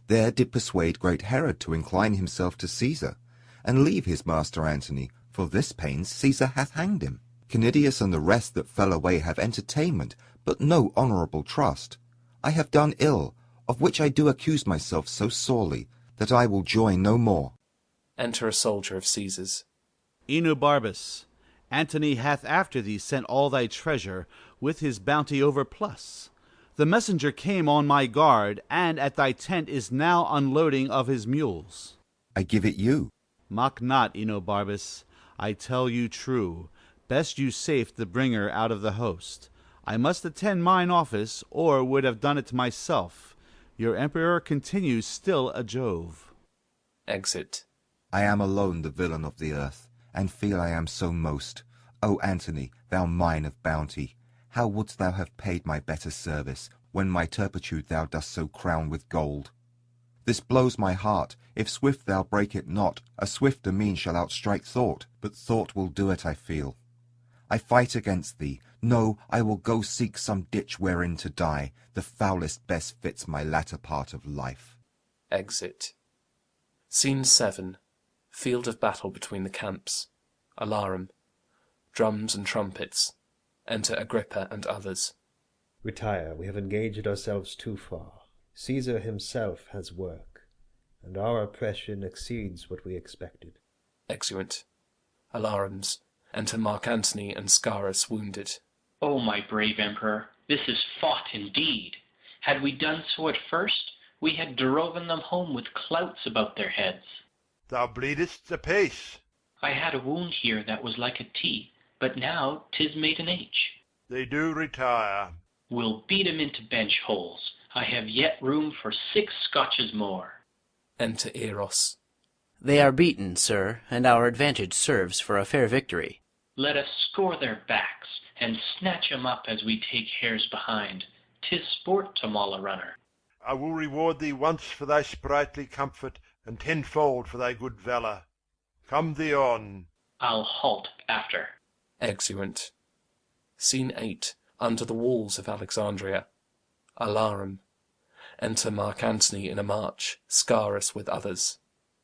There did persuade great Herod to incline himself to Caesar, and leave his master Antony. For this pains Caesar hath hanged him. Canidius and the rest that fell away have entertainment, but no honourable trust. I have done ill, of which I do accuse myself so sorely, that I will join no more. Enter a soldier of Caesar's. Enobarbus, Antony hath after thee sent all thy treasure, with his bounty overplus. The messenger came on my guard, and at thy tent is now unloading of his mules. I give it you. Mock not, Enobarbus, I tell you true. Best you safe the bringer out of the host. I must attend mine office, or would have done it myself. Your emperor continues still a Jove. Exit. I am alone the villain of the earth, and feel I am so most. O Antony, thou mine of bounty, how wouldst thou have paid my better service, when my turpitude thou dost so crown with gold? This blows my heart. If swift thou break it not, a swifter mean shall outstrike thought, but thought will do it, I feel. I fight against thee. No, I will go seek some ditch wherein to die. The foulest best fits my latter part of life. Exit. Scene 7. Field of battle between the camps. Alarum. Drums and trumpets. Enter Agrippa and others. Retire, we have engaged ourselves too far. Caesar himself has work, and our oppression exceeds what we expected. Exeunt. Alarums. Enter Mark Antony and Scaurus wounded. O my brave emperor, this is fought indeed. Had we done so at first, we had driven them home with clouts about their heads. Thou bleedest apace. I had a wound here that was like a T, but now 'tis made an H. They do retire. We'll beat 'em into bench holes. I have yet room for 6 Scotches more. Enter Eros. They are beaten, sir, and our advantage serves for a fair victory. Let us score their backs, and snatch 'em up as we take hares behind. 'Tis sport to maul a runner. I will reward thee once for thy sprightly comfort, and tenfold for thy good valour. Come thee on. I'll halt after. Exeunt. Scene 8. Under the walls of Alexandria. Alarum. Enter Mark Antony in a march, Scaurus with others.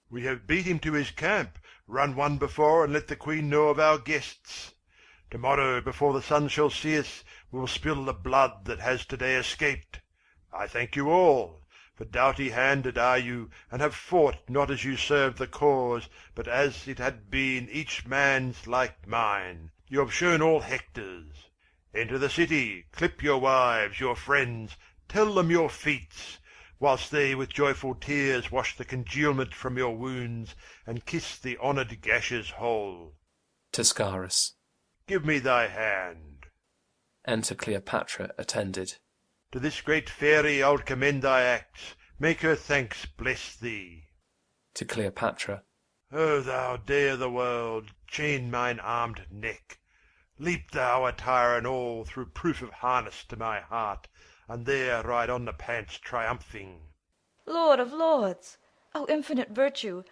We have beat him to his camp. Run one before, and let the queen know of our guests. Tomorrow, before the sun shall see us, we'll spill the blood that has today escaped. I thank you all, for doughty-handed are you, and have fought not as you served the cause, but as it had been each man's like mine. You have shown all Hector's. Enter the city, clip your wives, your friends, tell them your feats, whilst they with joyful tears wash the congealment from your wounds, and kiss the honoured gashes whole. To Scaurus. Give me thy hand. Enter Cleopatra attended. To this great fairy I'll commend thy acts. Make her thanks bless thee. To Cleopatra. O thou day of the world, chain mine armed neck. Leap thou, attire and all, through proof of harness to my heart, and there ride on the pants triumphing. Lord of lords, O infinite virtue,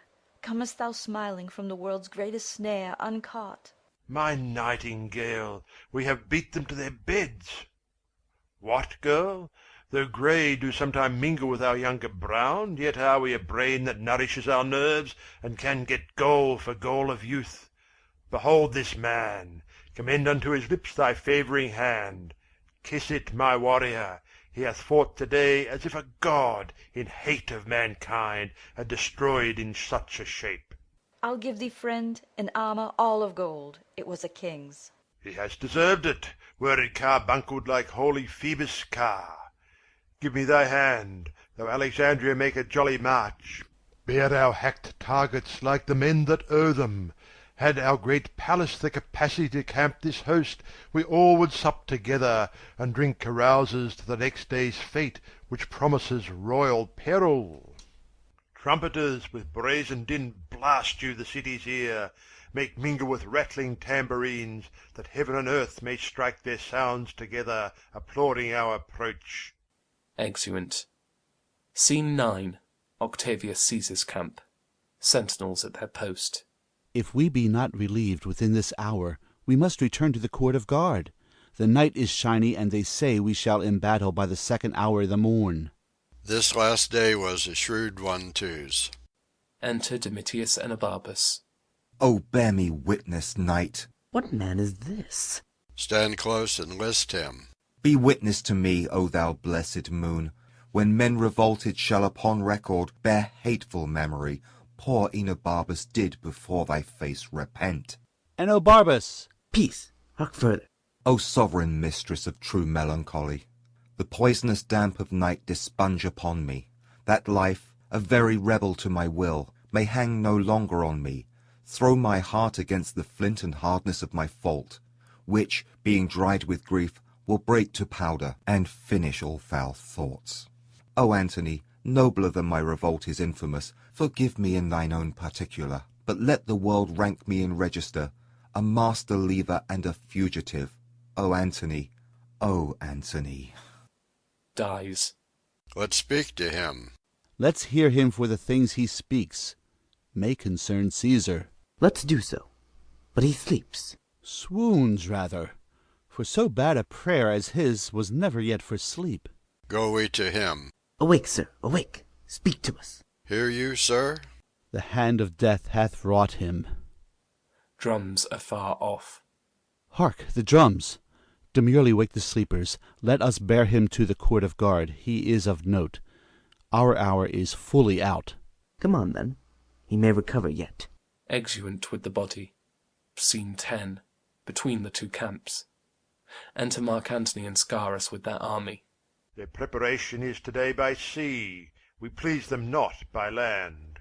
comest thou smiling from the world's greatest snare uncaught? My nightingale, we have beat them to their beds. What, girl? Though grey do sometime mingle with our younger brown, yet are we a brain that nourishes our nerves, and can get goal for goal of youth. Behold this man. Commend unto his lips thy favouring hand. Kiss it, my warrior. He hath fought today as if a god in hate of mankind had destroyed in such a shape. I'll give thee, friend, an armor all of gold. It was a king's. He has deserved it, were it carbuncled like holy Phoebus' car. Give me thy hand, though Alexandria make a jolly march. Bear our hacked targets like the men that owe them. Had our great palace the capacity to camp this host, we all would sup together, and drink carouses to the next day's fete, which promises royal peril. Trumpeters, with brazen din blast you the city's ear, make mingle with rattling tambourines, that heaven and earth may strike their sounds together, applauding our approach. Exeunt. Scene 9. Octavius Caesar's camp. Sentinels at their post. If we be not relieved within this hour, we must return to the court of guard. The night is shiny, and they say we shall embattle by the second hour of the morn. This last day was a shrewd one to's. Enter Domitius and Abarbus. O bear me witness, knight. What man is this? Stand close and list him. Be witness to me, O thou blessed moon, when men revolted shall upon record bear hateful memory, poor Enobarbus did before thy face repent. Enobarbus! Peace, hark further. O sovereign mistress of true melancholy, the poisonous damp of night dispunge upon me, that life, a very rebel to my will, may hang no longer on me, throw my heart against the flint and hardness of my fault, which, being dried with grief, will break to powder, and finish all foul thoughts. O Antony, nobler than my revolt is infamous, forgive me in thine own particular, but let the world rank me in register, a master leaver and a fugitive. O Antony, O Antony. Dies. Let's speak to him. Let's hear him, for the things he speaks may concern Caesar. Let's do so. But he sleeps. Swoons, rather, for so bad a prayer as his was never yet for sleep. Go we to him. Awake, sir, awake. Speak to us. Hear you, sir? The hand of death hath wrought him. Drums afar off. Hark, the drums! Demurely wake the sleepers. Let us bear him to the court of guard. He is of note. Our hour is fully out. Come on, then. He may recover yet. Exeunt with the body. Scene 10. Between the two camps. Enter Mark Antony and Scaurus with their army. Their preparation is today by sea. We please them not by land.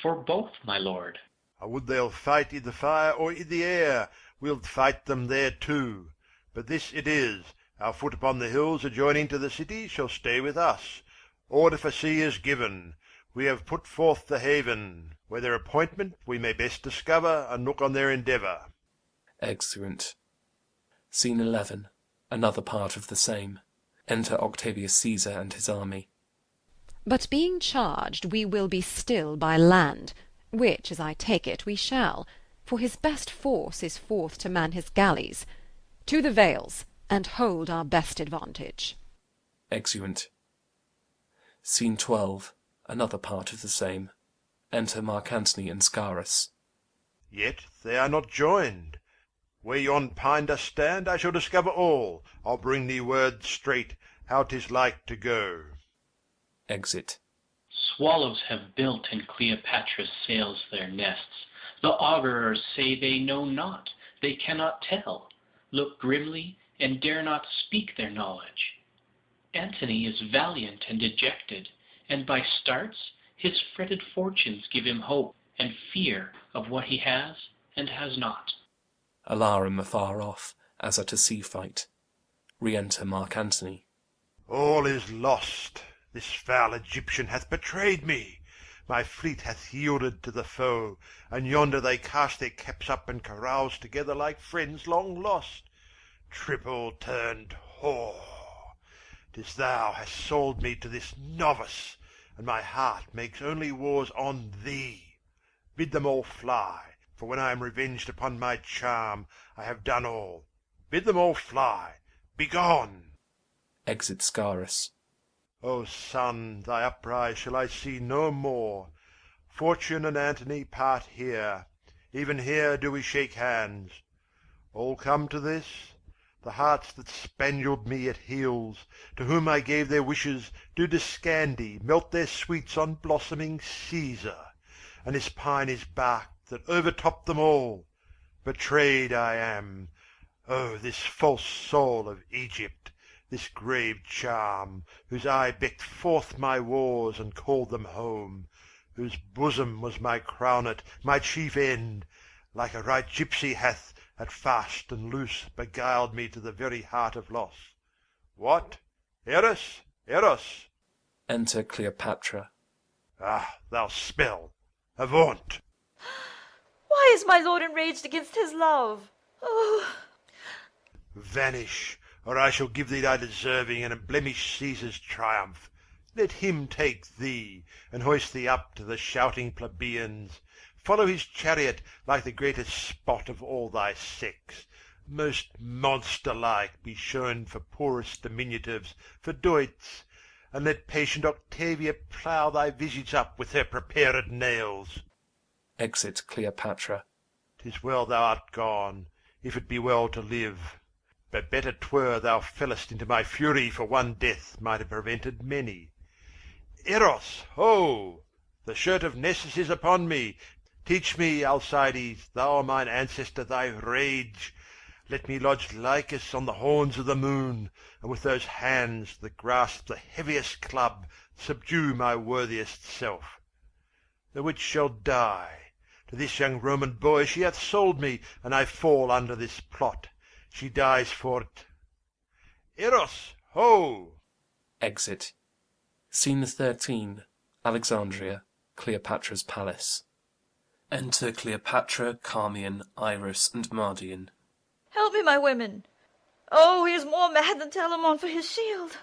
For both, my lord. I would they'll fight in the fire or in the air. We'll fight them there too. But this it is, our foot upon the hills adjoining to the city shall stay with us. Order for sea is given. We have put forth the haven, where their appointment we may best discover, and look on their endeavour. Exeunt. Scene 11. Another part of the same. Enter Octavius Caesar and his army. But being charged we will be still by land, which, as I take it, we shall, for his best force is forth to man his galleys. To the vales, and hold our best advantage. Exeunt. Scene 12. Another part of the same. Enter Mark Antony and Scaurus. Yet they are not joined. Where yon pine does stand, I shall discover all. I'll bring thee word straight, how 'tis like to go. Exit. Swallows have built in Cleopatra's sails their nests. The augurers say they know not, they cannot tell, look grimly, and dare not speak their knowledge. Antony is valiant and dejected, and by starts his fretted fortunes give him hope and fear of what he has and has not. Alarum afar off, as at a sea fight. Re-enter Mark Antony. All is lost. This foul Egyptian hath betrayed me. My fleet hath yielded to the foe, and yonder they cast their caps up and carouse together like friends long lost. Triple-turned whore! 'Tis thou hast sold me to this novice, and my heart makes only wars on thee. Bid them all fly, for when I am revenged upon my charm, I have done all. Bid them all fly. Begone! Exit Scaurus. O sun, thy uprise shall I see no more. Fortune and Antony part here. Even here do we shake hands. All come to this? The hearts that spanielled me at heels, to whom I gave their wishes, do descandy melt their sweets on blossoming Caesar, and this pine is bark that overtopped them all. Betrayed I am. Oh, this false soul of Egypt, this grave charm, whose eye becked forth my wars and called them home, whose bosom was my crownet, my chief end, like a right gypsy hath, at fast and loose, beguiled me to the very heart of loss. What? Eros? Eros? Enter Cleopatra. Ah, thou spell! Avaunt! Why is my lord enraged against his love? Oh. Vanish, or I shall give thee thy deserving and blemish Caesar's triumph. Let him take thee, and hoist thee up to the shouting plebeians. Follow his chariot like the greatest spot of all thy sex. Most monster-like be shown for poorest diminutives, for doits, and let patient Octavia plough thy visage up with her prepared nails. Exit Cleopatra. 'Tis well thou art gone, if it be well to live. But better 'twere thou fellest into my fury, for one death might have prevented many. Eros, ho! The shirt of Nessus is upon me. Teach me, Alcides, thou mine ancestor, thy rage. Let me lodge Lycus on the horns of the moon, and with those hands that grasp the heaviest club subdue my worthiest self. The witch shall die. To this young Roman boy she hath sold me, and I fall under this plot. She dies for't. Eros, ho! Exit. Scene 13. Alexandria, Cleopatra's palace. Enter Cleopatra, Carmion, Iris, and Mardian. Help me, my women. Oh, he is more mad than Telamon for his shield.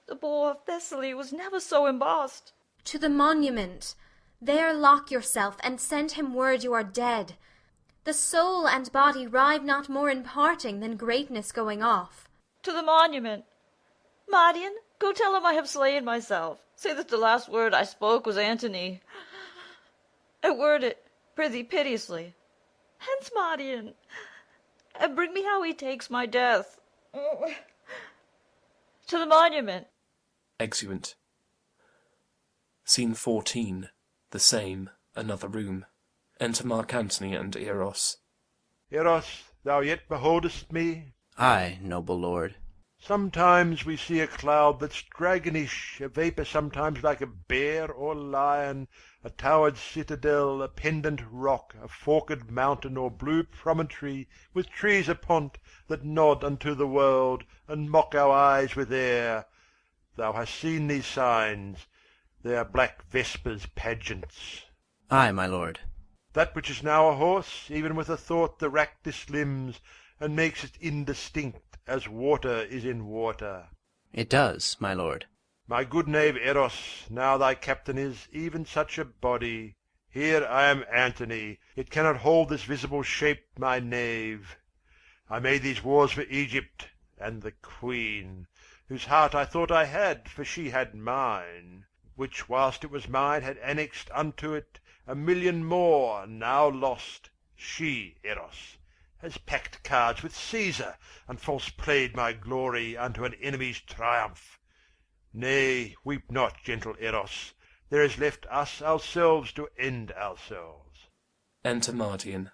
The boar of Thessaly was never so embossed. To the monument. There lock yourself, and send him word you are dead. The soul and body rive not more in parting than greatness going off. To the monument. Mardian, go tell him I have slain myself. Say that the last word I spoke was Antony. And word it, prithee, piteously. Hence, Mardian, and bring me how he takes my death. To the monument. Exeunt. Scene 14. The same, another room. Enter Mark Antony and Eros. Eros, thou yet beholdest me? Ay, noble lord. Sometimes we see a cloud that's dragonish, a vapour sometimes like a bear or lion, a towered citadel, a pendant rock, a forked mountain or blue promontory, with trees upon't that nod unto the world, and mock our eyes with air. Thou hast seen these signs. They are black Vespers' pageants. Ay, my lord. That which is now a horse, even with a thought the rack dislimbs, and makes it indistinct, as water is in water. It does, my lord. My good knave Eros, now thy captain is even such a body. Here I am Antony, yet cannot hold this visible shape, my knave. I made these wars for Egypt, and the queen, whose heart I thought I had, for she had mine, which whilst it was mine had annexed unto it 1,000,000 more, now lost. She, Eros, has packed cards with Caesar, and false played my glory unto an enemy's triumph. Nay, weep not, gentle Eros, there is left us ourselves to end ourselves. Enter Mardian.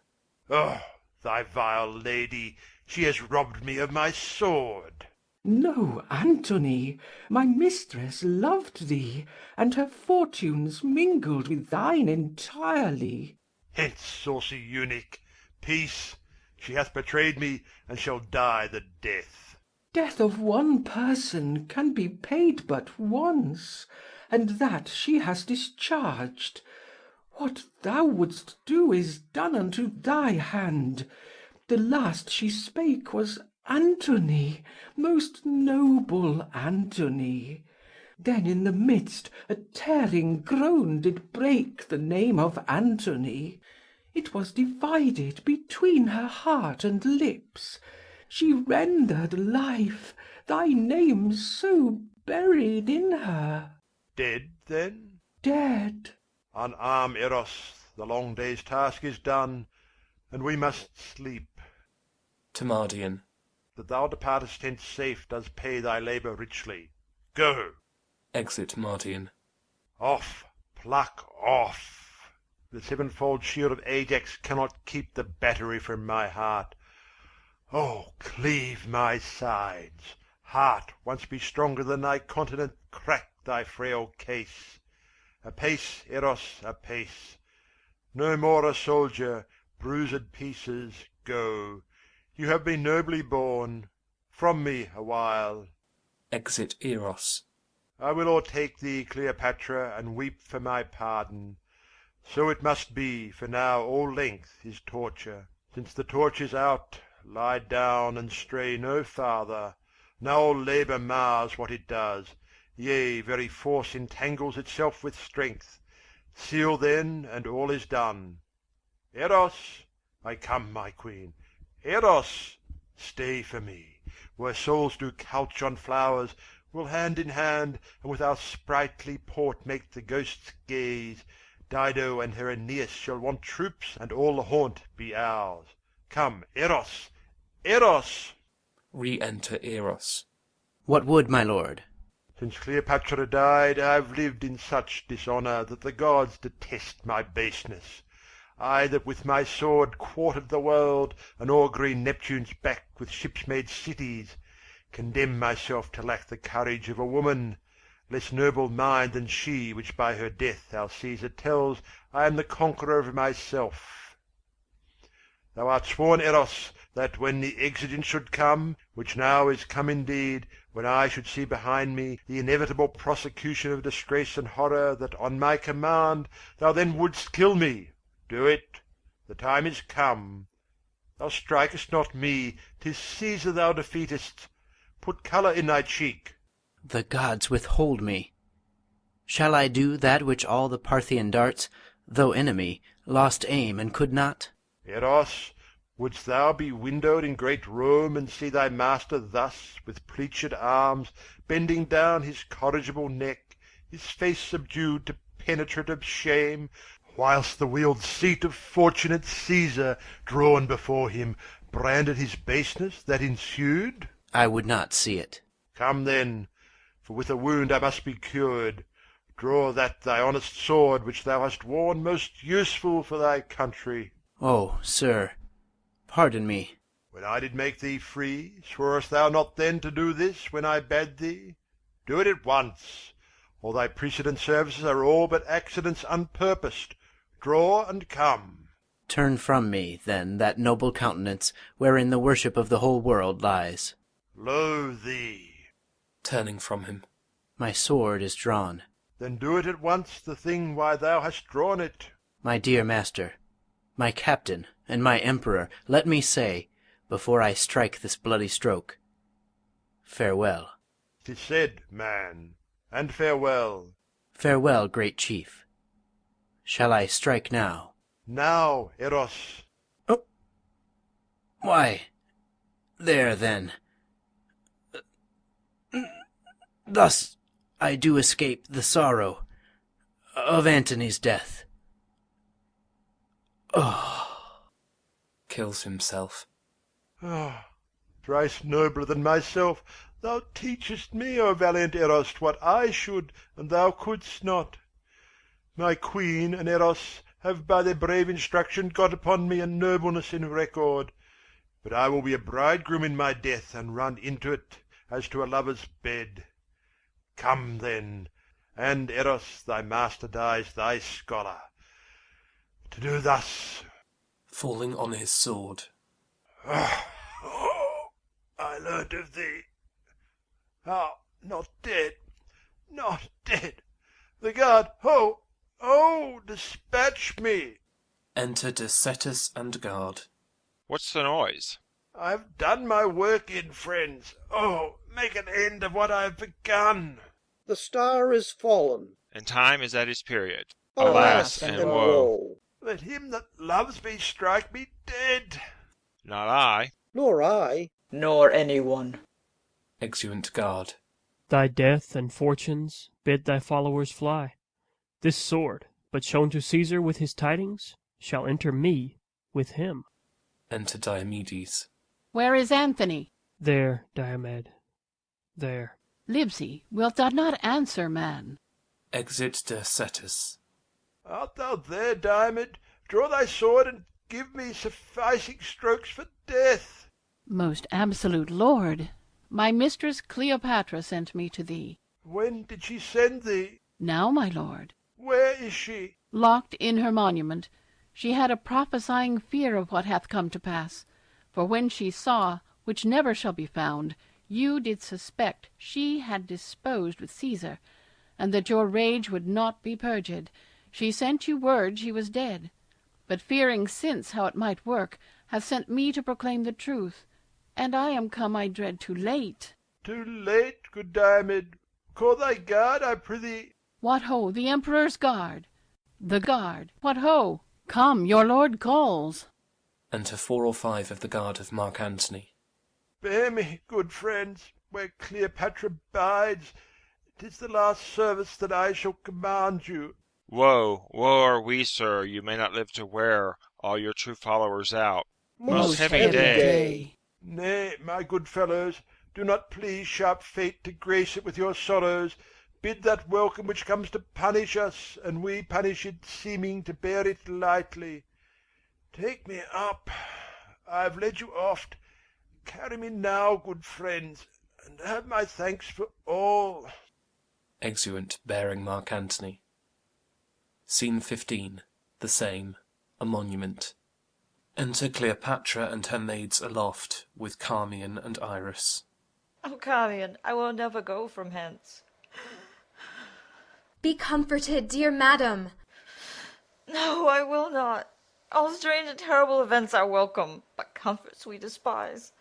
Oh, thy vile lady, she has robbed me of my sword. No, Antony, my mistress loved thee, and her fortunes mingled with thine entirely. Hence, saucy eunuch, peace. She hath betrayed me, and shall die the death. Death of one person can be paid but once, and that she has discharged. What thou wouldst do is done unto thy hand. The last she spake was Antony, most noble Antony. Then in the midst a tearing groan did break the name of Antony. It was divided between her heart and lips. She rendered life, thy name so buried in her. Dead, then? Dead. Unarm, Eros, the long day's task is done, and we must sleep. To Mardian. That thou departest hence safe does pay thy labour richly. Go. Exit Mardian. Off, pluck off. The sevenfold shield of Ajax cannot keep the battery from my heart. Oh, cleave my sides. Heart, once be stronger than thy continent, crack thy frail case. Apace, Eros, apace. No more a soldier, bruised pieces, go. You have been nobly born. From me awhile. Exit Eros. I will o'ertake thee, Cleopatra, and weep for my pardon. So it must be, for now all length is torture. Since the torch is out, lie down and stray no farther. Now all labour mars what it does. Yea, very force entangles itself with strength. Seal then, and all is done. Eros, I come, my queen. Eros, stay for me. Where souls do couch on flowers, we'll hand in hand, and with our sprightly port make the ghosts gaze. Dido and her Aeneas shall want troops, and all the haunt be ours. Come, Eros, Eros! Re-enter Eros. What would my lord? Since Cleopatra died, I have lived in such dishonour that the gods detest my baseness. I that with my sword quartered the world, and o'er green Neptune's back with ships made cities, condemn myself to lack the courage of a woman, less noble mind than she which by her death our Caesar tells I am the conqueror of myself. Thou art sworn, Eros, that when the exigence should come, which now is come indeed, when I should see behind me the inevitable prosecution of disgrace and horror, that on my command thou then wouldst kill me. Do it. The time is come. Thou strikest not me, 'tis Caesar thou defeatest. Put colour in thy cheek. The gods withhold me. Shall I do that which all the Parthian darts, though enemy, lost aim and could not? Eros, wouldst thou be windowed in great Rome, and see thy master thus, with pleached arms, bending down his corrigible neck, his face subdued to penetrative shame, whilst the wheeled seat of fortunate Caesar, drawn before him, branded his baseness that ensued? I would not see it. Come then, for with a wound I must be cured. Draw that thy honest sword which thou hast worn most useful for thy country. Oh, sir, pardon me. When I did make thee free, sworest thou not then to do this when I bade thee? Do it at once. All thy precedent services are all but accidents unpurposed. Draw and come. Turn from me, then, that noble countenance wherein the worship of the whole world lies. Lo thee! Turning from him. My sword is drawn. Then do it at once the thing why thou hast drawn it. My dear master, my captain, and my emperor, let me say, before I strike this bloody stroke, farewell. 'Tis said, man, and farewell. Farewell, great chief. Shall I strike now? Now, Eros. Oh! Why, there then. Thus I do escape the sorrow of Antony's death. Oh! Kills himself. Ah, thrice nobler than myself, thou teachest me, O valiant Eros, what I should, and thou couldst not. My queen and Eros have by their brave instruction got upon me a nobleness in record. But I will be a bridegroom in my death, and run into it as to a lover's bed. Come then, and Eros, thy master dies thy scholar. To do thus. Falling on his sword. I learnt of thee. Ah, not dead, not dead. The guard, ho! Oh, dispatch me! Enter Docetus and guard. What's the noise? I've done my work in, friends. Oh, make an end of what I've begun. The star is fallen. And time is at its period. Alas and woe! Let him that loves me strike me dead. Not I. Nor I. Nor anyone. Exeunt guard. Thy death and fortunes bid thy followers fly. This sword, but shown to Caesar with his tidings, shall enter me with him. Enter Diomedes. Where is Anthony? There, Diomed. There. Libsy, wilt thou not answer, man? Exit de Cetus. Art thou there, Diomed? Draw thy sword and give me sufficing strokes for death. Most absolute lord, my mistress Cleopatra sent me to thee. When did she send thee? Now, my lord. Where is she? Locked in her monument. She had a prophesying fear of what hath come to pass. For when she saw, which never shall be found, you did suspect she had disposed with Caesar, and that your rage would not be purged, she sent you word she was dead. But fearing since how it might work, hath sent me to proclaim the truth. And I am come, I dread, too late. Too late, good Diomed. Call thy guard, I prithee. What ho, the Emperor's guard! The guard! What ho! Come, your lord calls. Enter 4 or 5 of the guard of Mark Antony. Bear me, good friends, where Cleopatra bides. 'Tis the last service that I shall command you. Woe, woe are we, sir, you may not live to wear all your true followers out. Most heavy day. Nay, my good fellows, do not please sharp fate to grace it with your sorrows. Bid that welcome which comes to punish us, and we punish it, seeming to bear it lightly. Take me up. I have led you oft. Carry me now, good friends, and have my thanks for all. Exeunt, bearing Mark Antony. Scene 15. The same. A monument. Enter Cleopatra and her maids aloft, with Carmion and Iris. O Carmion, I will never go from hence. Be comforted, dear madam. No, I will not. All strange and terrible events are welcome, but comforts we despise.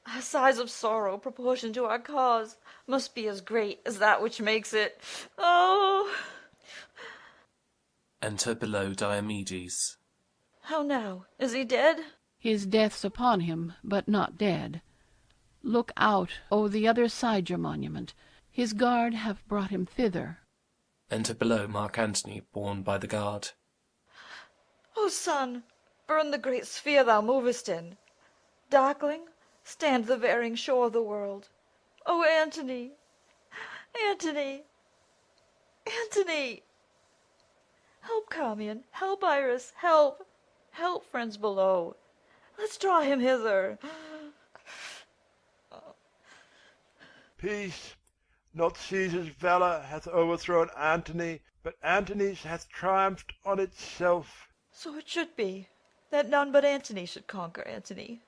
Our sighs of sorrow, proportioned to our cause, must be as great as that which makes it. Oh! Enter below Diomedes. How now? Is he dead? His death's upon him, but not dead. Look out, o the other side your monument. His guard have brought him thither. Enter below Mark Antony, borne by the guard. O sun, burn the great sphere thou movest in. Darkling, stand the varying shore of the world. O Antony! Antony! Antony! Help, Carmion, help, Iris, help! Help, friends below. Let's draw him hither. Peace. Not Caesar's valour hath overthrown Antony, but Antony's hath triumphed on itself. So it should be, that none but Antony should conquer Antony.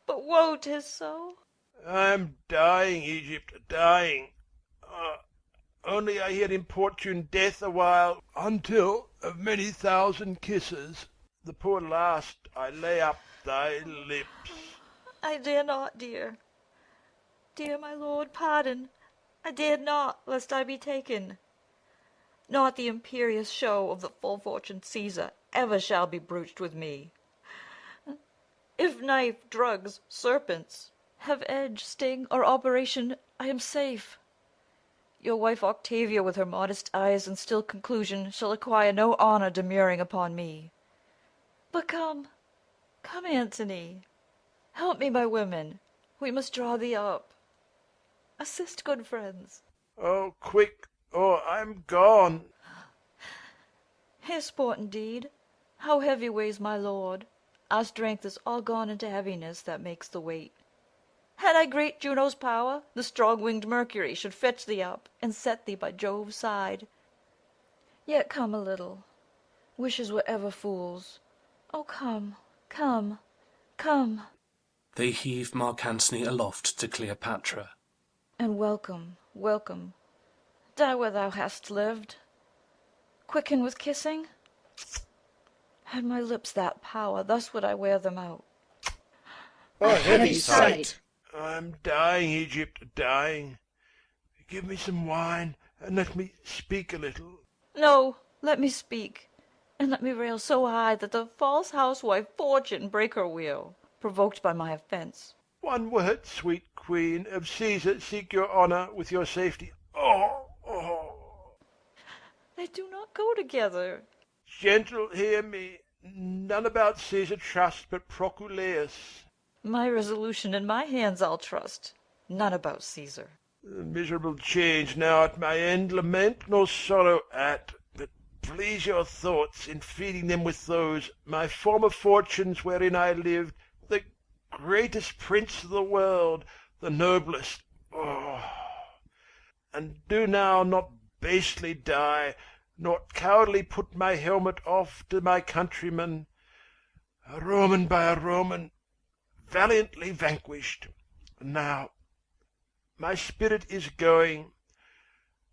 But woe, 'tis so. I am dying, Egypt, dying. Only I hear importune death awhile, until, of many thousand kisses, the poor last I lay up thy lips. I dare not, dear. Dear my lord, pardon. I dared not, lest I be taken. Not the imperious show of the full-fortuned Caesar ever shall be broached with me. If knife, drugs, serpents, have edge, sting, or operation, I am safe. Your wife Octavia, with her modest eyes and still conclusion, shall acquire no honor demurring upon me. But come, Antony. Help me, my women. We must draw thee up. Assist, good friends. Oh, quick, or I am gone. Here's sport indeed. How heavy weighs my lord! Our strength is all gone into heaviness that makes the weight. Had I great Juno's power, the strong-winged Mercury should fetch thee up, and set thee by Jove's side. Yet come a little. Wishes were ever fools. Oh, come, come, come. They heave Mark Antony aloft to Cleopatra. And welcome, welcome. Die where thou hast lived. Quicken with kissing. Had my lips that power, thus would I wear them out. A heavy sight. I'm dying, Egypt, dying. Give me some wine, and let me speak a little. No, let me speak, and let me rail so high that the false housewife Fortune break her wheel, provoked by my offence. One word, sweet queen, of Caesar seek your honour with your safety. Oh, oh. They do not go together. Gentle, hear me. None about Caesar trust but Proculeius. My resolution in my hands I'll trust, none about Caesar. The miserable change now at my end lament nor sorrow at, but please your thoughts in feeding them with those my former fortunes wherein I lived, the greatest prince of the world, the noblest. Oh. And do now not basely die, nor cowardly put my helmet off to my countrymen, a Roman by a Roman, valiantly vanquished. And now my spirit is going.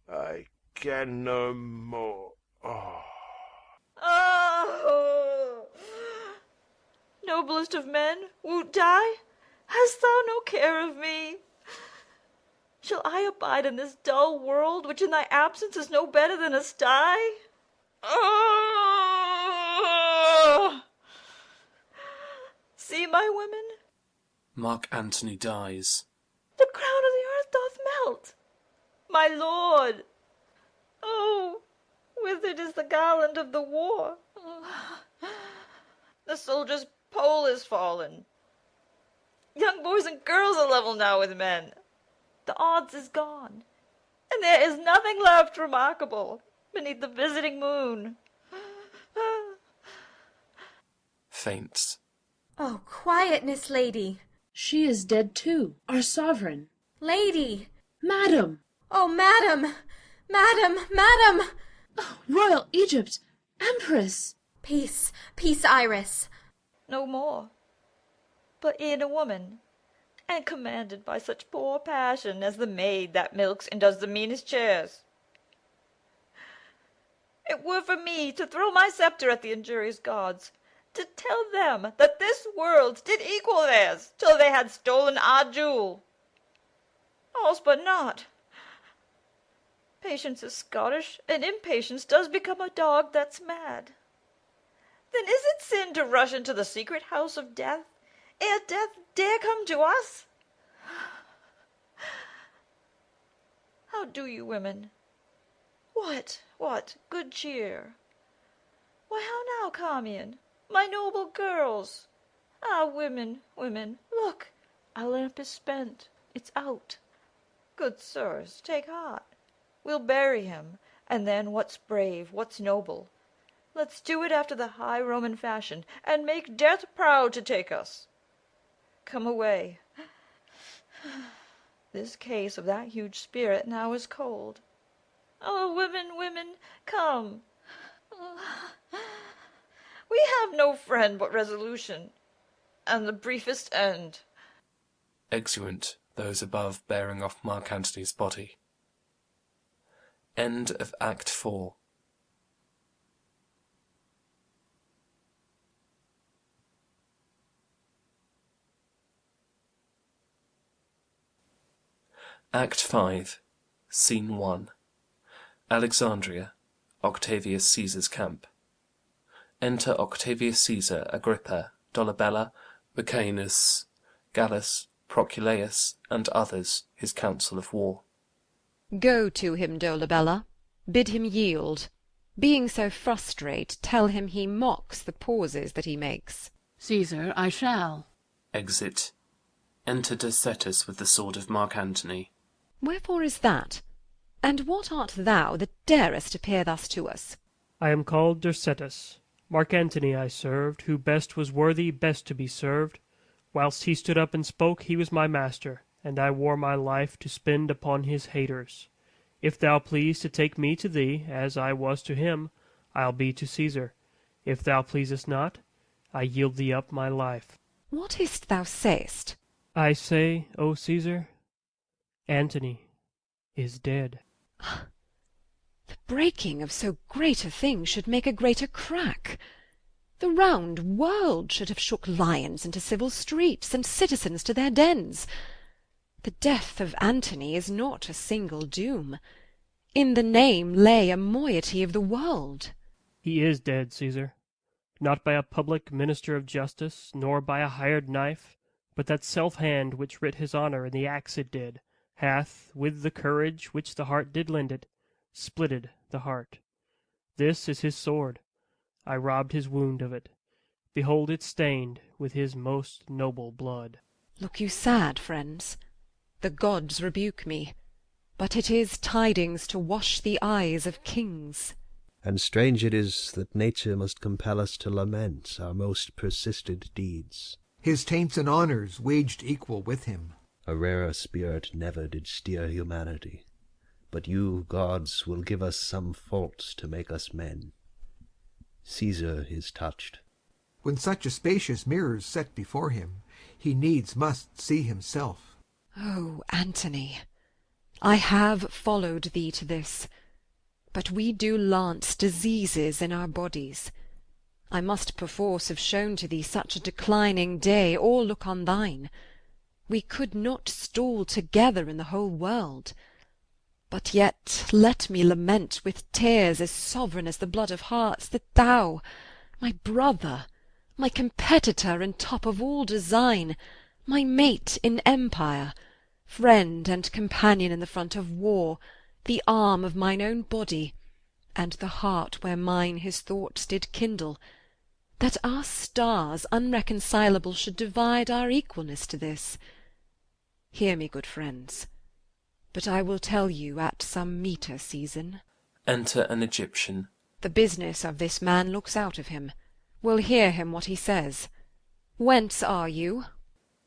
I can no more. Oh. Oh! Noblest of men, wilt die? Hast thou no care of me? Shall I abide in this dull world, which in thy absence is no better than a sty? Oh! See my women, Mark Antony dies. the crown of the earth doth melt. My lord, oh, withered is the garland of the war. The soldier's pole is fallen. Young boys and girls are level now with men. The odds is gone, and there is nothing left remarkable beneath the visiting moon. Faints. Oh, quietness, lady. She is dead too, our sovereign. Lady! Madam! Oh, madam! Madam! Madam! Oh, royal Egypt! Empress! Peace, peace, Iris. No more, but e'en a woman, and commanded by such poor passion as the maid that milks and does the meanest chairs. It were for me to throw my sceptre at the injurious gods, to tell them that this world did equal theirs till they had stolen our jewel. All's but not. Patience is Scottish, and impatience does become a dog that's mad. Then is it sin to rush into the secret house of death, ere death dare come to us? How do you, women? What, good cheer? Why, how now, Carmion, my noble girls? Ah, women, look, our lamp is spent, it's out. Good sirs, take heart. We'll bury him, and then what's brave, what's noble? Let's do it after the high Roman fashion, and make death proud to take us. Come away. This case of that huge spirit now is cold. Oh, women, come. We have no friend but resolution, and the briefest end. Exeunt those above bearing off Mark Antony's body. End of Act 4. Act 5, Scene 1. Alexandria, Octavius Caesar's camp. Enter Octavius Caesar, Agrippa, Dolabella, Lucanus, Gallus, Proculaeus, and others, his council of war. Go to him, Dolabella, bid him yield. Being so frustrate, tell him he mocks the pauses that he makes. Caesar, I shall. Exit. Enter Dercetus with the sword of Mark Antony. Wherefore is that? And what art thou that darest appear thus to us? I am called Dercetus. Mark Antony I served, who best was worthy best to be served. Whilst he stood up and spoke, he was my master, and I wore my life to spend upon his haters. If thou please to take me to thee, as I was to him, I'll be to Caesar. If thou pleasest not, I yield thee up my life. What is't thou say'st? I say, O Caesar, Antony is dead. The breaking of so great a thing should make a greater crack. The round world should have shook lions into civil streets, and citizens to their dens. The death of Antony is not a single doom. In the name lay a moiety of the world. He is dead, Caesar, not by a public minister of justice, nor by a hired knife, but that self-hand which writ his honour in the axe it did, hath, with the courage which the heart did lend it, splitted the heart. This is his sword. I robbed his wound of it. Behold it stained with his most noble blood. Look you sad, friends? The gods rebuke me, but it is tidings to wash the eyes of kings. And strange it is that nature must compel us to lament our most persisted deeds. His taints and honours waged equal with him. A rarer spirit never did steer humanity. But you, gods, will give us some faults to make us men. Caesar is touched. When such a spacious mirror's set before him, he needs must see himself. Oh, Antony, I have followed thee to this, but we do lance diseases in our bodies. I must perforce have shown to thee such a declining day, or look on thine. We could not stall together in the whole world. But yet let me lament with tears as sovereign as the blood of hearts, that thou, my brother, my competitor in top of all design, my mate in empire, friend and companion in the front of war, the arm of mine own body, and the heart where mine his thoughts did kindle, that our stars unreconcilable should divide our equalness to this. Hear me, good friends, but I will tell you at some meeter season. Enter an Egyptian. The business of this man looks out of him. We'll hear him what he says. Whence are you?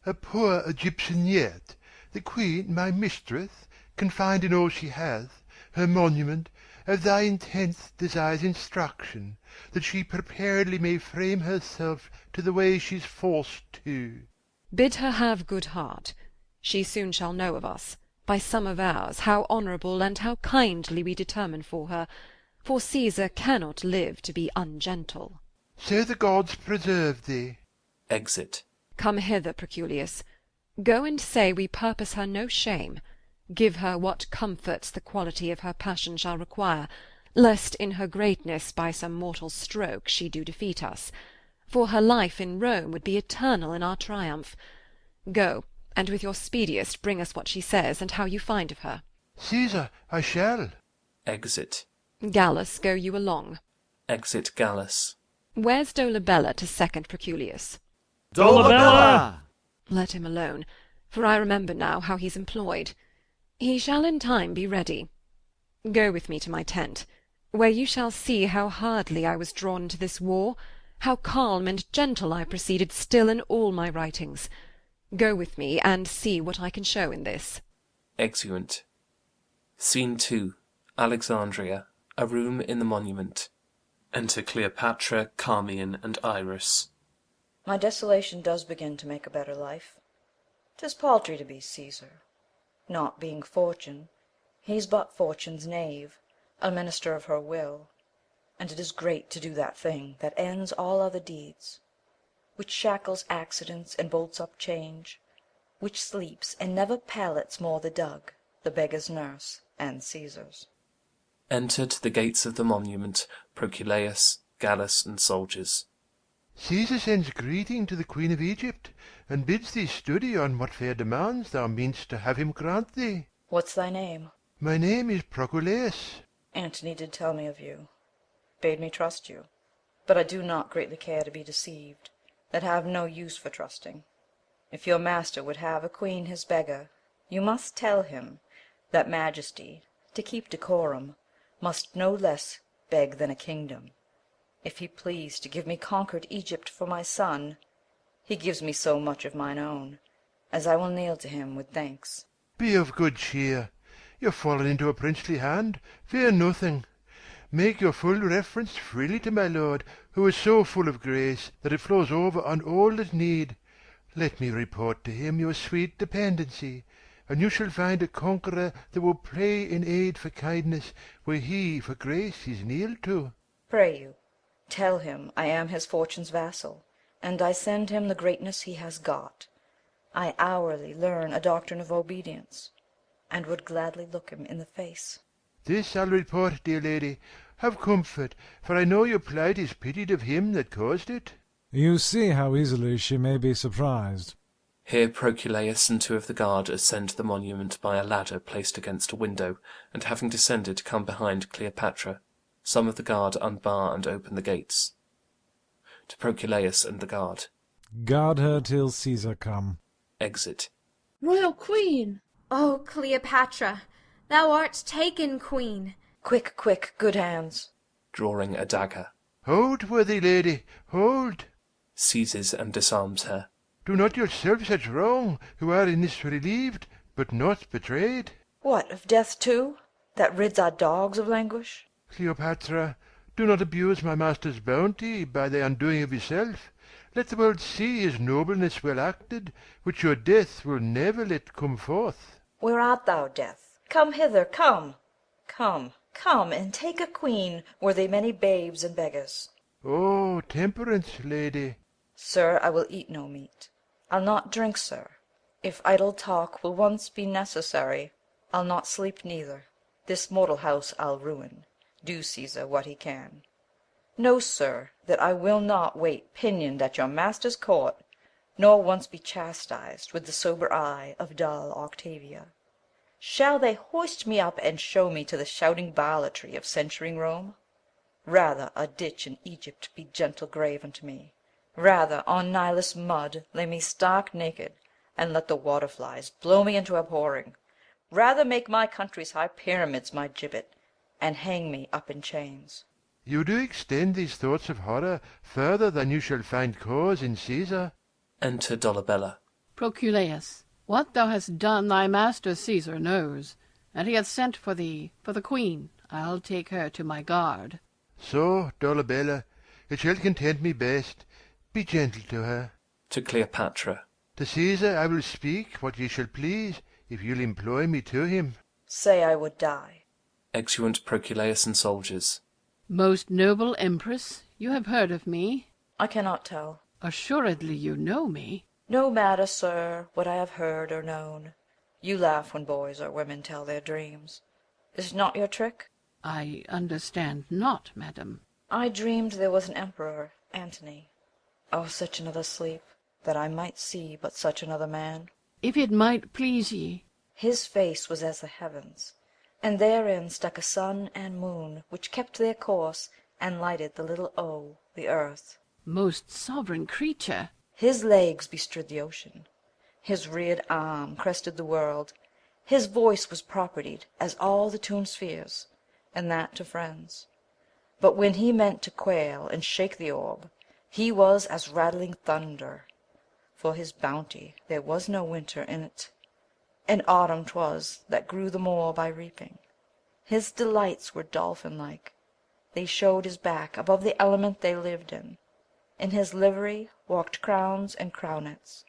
A poor Egyptian yet, the queen my mistress, confined in all she hath, her monument, of thy intent desires instruction, that she preparedly may frame herself to the way she's forced to. Bid her have good heart. She soon shall know of us, by some of ours, how honourable and how kindly we determine for her, for Caesar cannot live to be ungentle. So the gods preserve thee. Exit. Come hither, Proculius. Go and say we purpose her no shame. Give her what comforts the quality of her passion shall require, lest in her greatness by some mortal stroke she do defeat us. For her life in Rome would be eternal in our triumph. Go, and with your speediest bring us what she says, and how you find of her. Caesar, I shall. Exit. Gallus, go you along. Exit Gallus. Where's Dolabella to second Proculius? Dolabella! Let him alone, for I remember now how he's employed. He shall in time be ready. Go with me to my tent, where you shall see how hardly I was drawn into this war, how calm and gentle I proceeded still in all my writings. Go with me, and see what I can show in this. Exeunt. Scene 2. Alexandria. A room in the monument. Enter Cleopatra, Charmian, and Iris. My desolation does begin to make a better life. 'Tis paltry to be Caesar. Not being Fortune, he's but Fortune's knave, a minister of her will. And it is great to do that thing that ends all other deeds, which shackles accidents and bolts up change, which sleeps and never pallets more the dug, the beggar's nurse, and Caesar's. Enter to the gates of the monument Proculeius, Gallus, and soldiers. Caesar sends greeting to the Queen of Egypt, and bids thee study on what fair demands thou meanst to have him grant thee. What's thy name? My name is Proculeius. Antony did tell me of you, bade me trust you, but I do not greatly care to be deceived, that have no use for trusting. If your master would have a queen his beggar, you must tell him that majesty, to keep decorum, must no less beg than a kingdom. If he please to give me conquered Egypt for my son, he gives me so much of mine own, as I will kneel to him with thanks. Be of good cheer. You're fallen into a princely hand. Fear nothing. Make your full reference freely to my lord, who is so full of grace that it flows over on all that need. Let me report to him your sweet dependency, and you shall find a conqueror that will pray in aid for kindness where he for grace is kneeled to. Pray you, tell him I am his fortune's vassal, and I send him the greatness he has got. I hourly learn a doctrine of obedience, and would gladly look him in the face. This I'll report, dear lady. Have comfort, for I know your plight is pitied of him that caused it. You see how easily she may be surprised. Here Proculeius and 2 of the guard ascend the monument by a ladder placed against a window, and having descended come behind Cleopatra. Some of the guard unbar and open the gates. To Proculaus and the guard. Guard her till Caesar come. Exit. Royal Queen! O Cleopatra, thou art taken, Queen. Quick, quick, good hands. Drawing a dagger. Hold, worthy lady, hold. Seizes and disarms her. Do not yourself such wrong, who are in this relieved, but not betrayed. What, of death too, that rids our dogs of languish? Cleopatra, do not abuse my master's bounty by the undoing of yourself. Let the world see his nobleness well acted, which your death will never let come forth. Where art thou, Death? Come hither, come. Come, come, and take a queen, were they many babes and beggars. Oh, temperance, lady. Sir, I will eat no meat. I'll not drink, sir. If idle talk will once be necessary, I'll not sleep neither. This mortal house I'll ruin, do Caesar what he can. Know, sir, that I will not wait pinioned at your master's court, nor once be chastised with the sober eye of dull Octavia. Shall they hoist me up and show me to the shouting varletry of censuring Rome? Rather a ditch in Egypt be gentle grave unto me. Rather on Nilus mud lay me stark naked, and let the waterflies blow me into abhorring. Rather make my country's high pyramids my gibbet, and hang me up in chains. You do extend these thoughts of horror further than you shall find cause in Caesar. Enter Dolabella. Proculaus, what thou hast done thy master Caesar knows, and he hath sent for thee, for the queen. I'll take her to my guard. So, Dolabella, it shall content me best. Be gentle to her. To Cleopatra. To Caesar I will speak what ye shall please, if you'll employ me to him. Say I would die. Exeunt Proculaus and soldiers. Most noble Empress, you have heard of me. I cannot tell. Assuredly you know me. No matter, sir, what I have heard or known. You laugh when boys or women tell their dreams. Is not your trick? I understand not, madam. I dreamed there was an emperor, Antony. Oh, such another sleep, that I might see but such another man. If it might please ye. His face was as the heavens, and therein stuck a sun and moon, which kept their course, and lighted the little O, the earth. Most sovereign creature! His legs bestrode the ocean, his reared arm crested the world, his voice was propertied as all the tuned spheres, and that to friends. But when he meant to quail and shake the orb, he was as rattling thunder. For his bounty there was no winter in't, and autumn 'twas that grew the more by reaping. His delights were dolphin like, they showed his back above the element they lived in. In his livery walked crowns and crownets.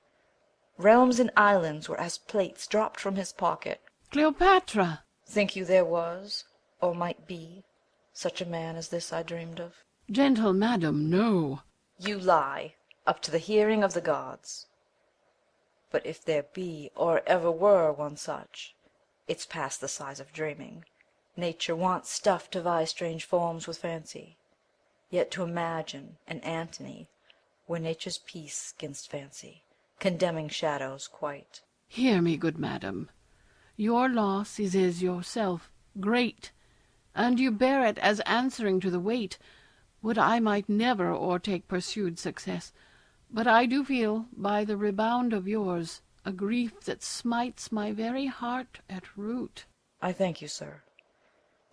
Realms and islands were as plates dropped from his pocket. Cleopatra! Think you there was, or might be, such a man as this I dreamed of? Gentle madam, no. You lie, up to the hearing of the gods. But if there be, or ever were, one such, it's past the size of dreaming. Nature wants stuff to vie strange forms with fancy. Yet to imagine an Antony were nature's peace 'gainst fancy, condemning shadows quite. Hear me, good madam. Your loss is as yourself, great, and you bear it as answering to the weight. Would I might never o'ertake pursued success, but I do feel, by the rebound of yours, a grief that smites my very heart at root. I thank you, sir.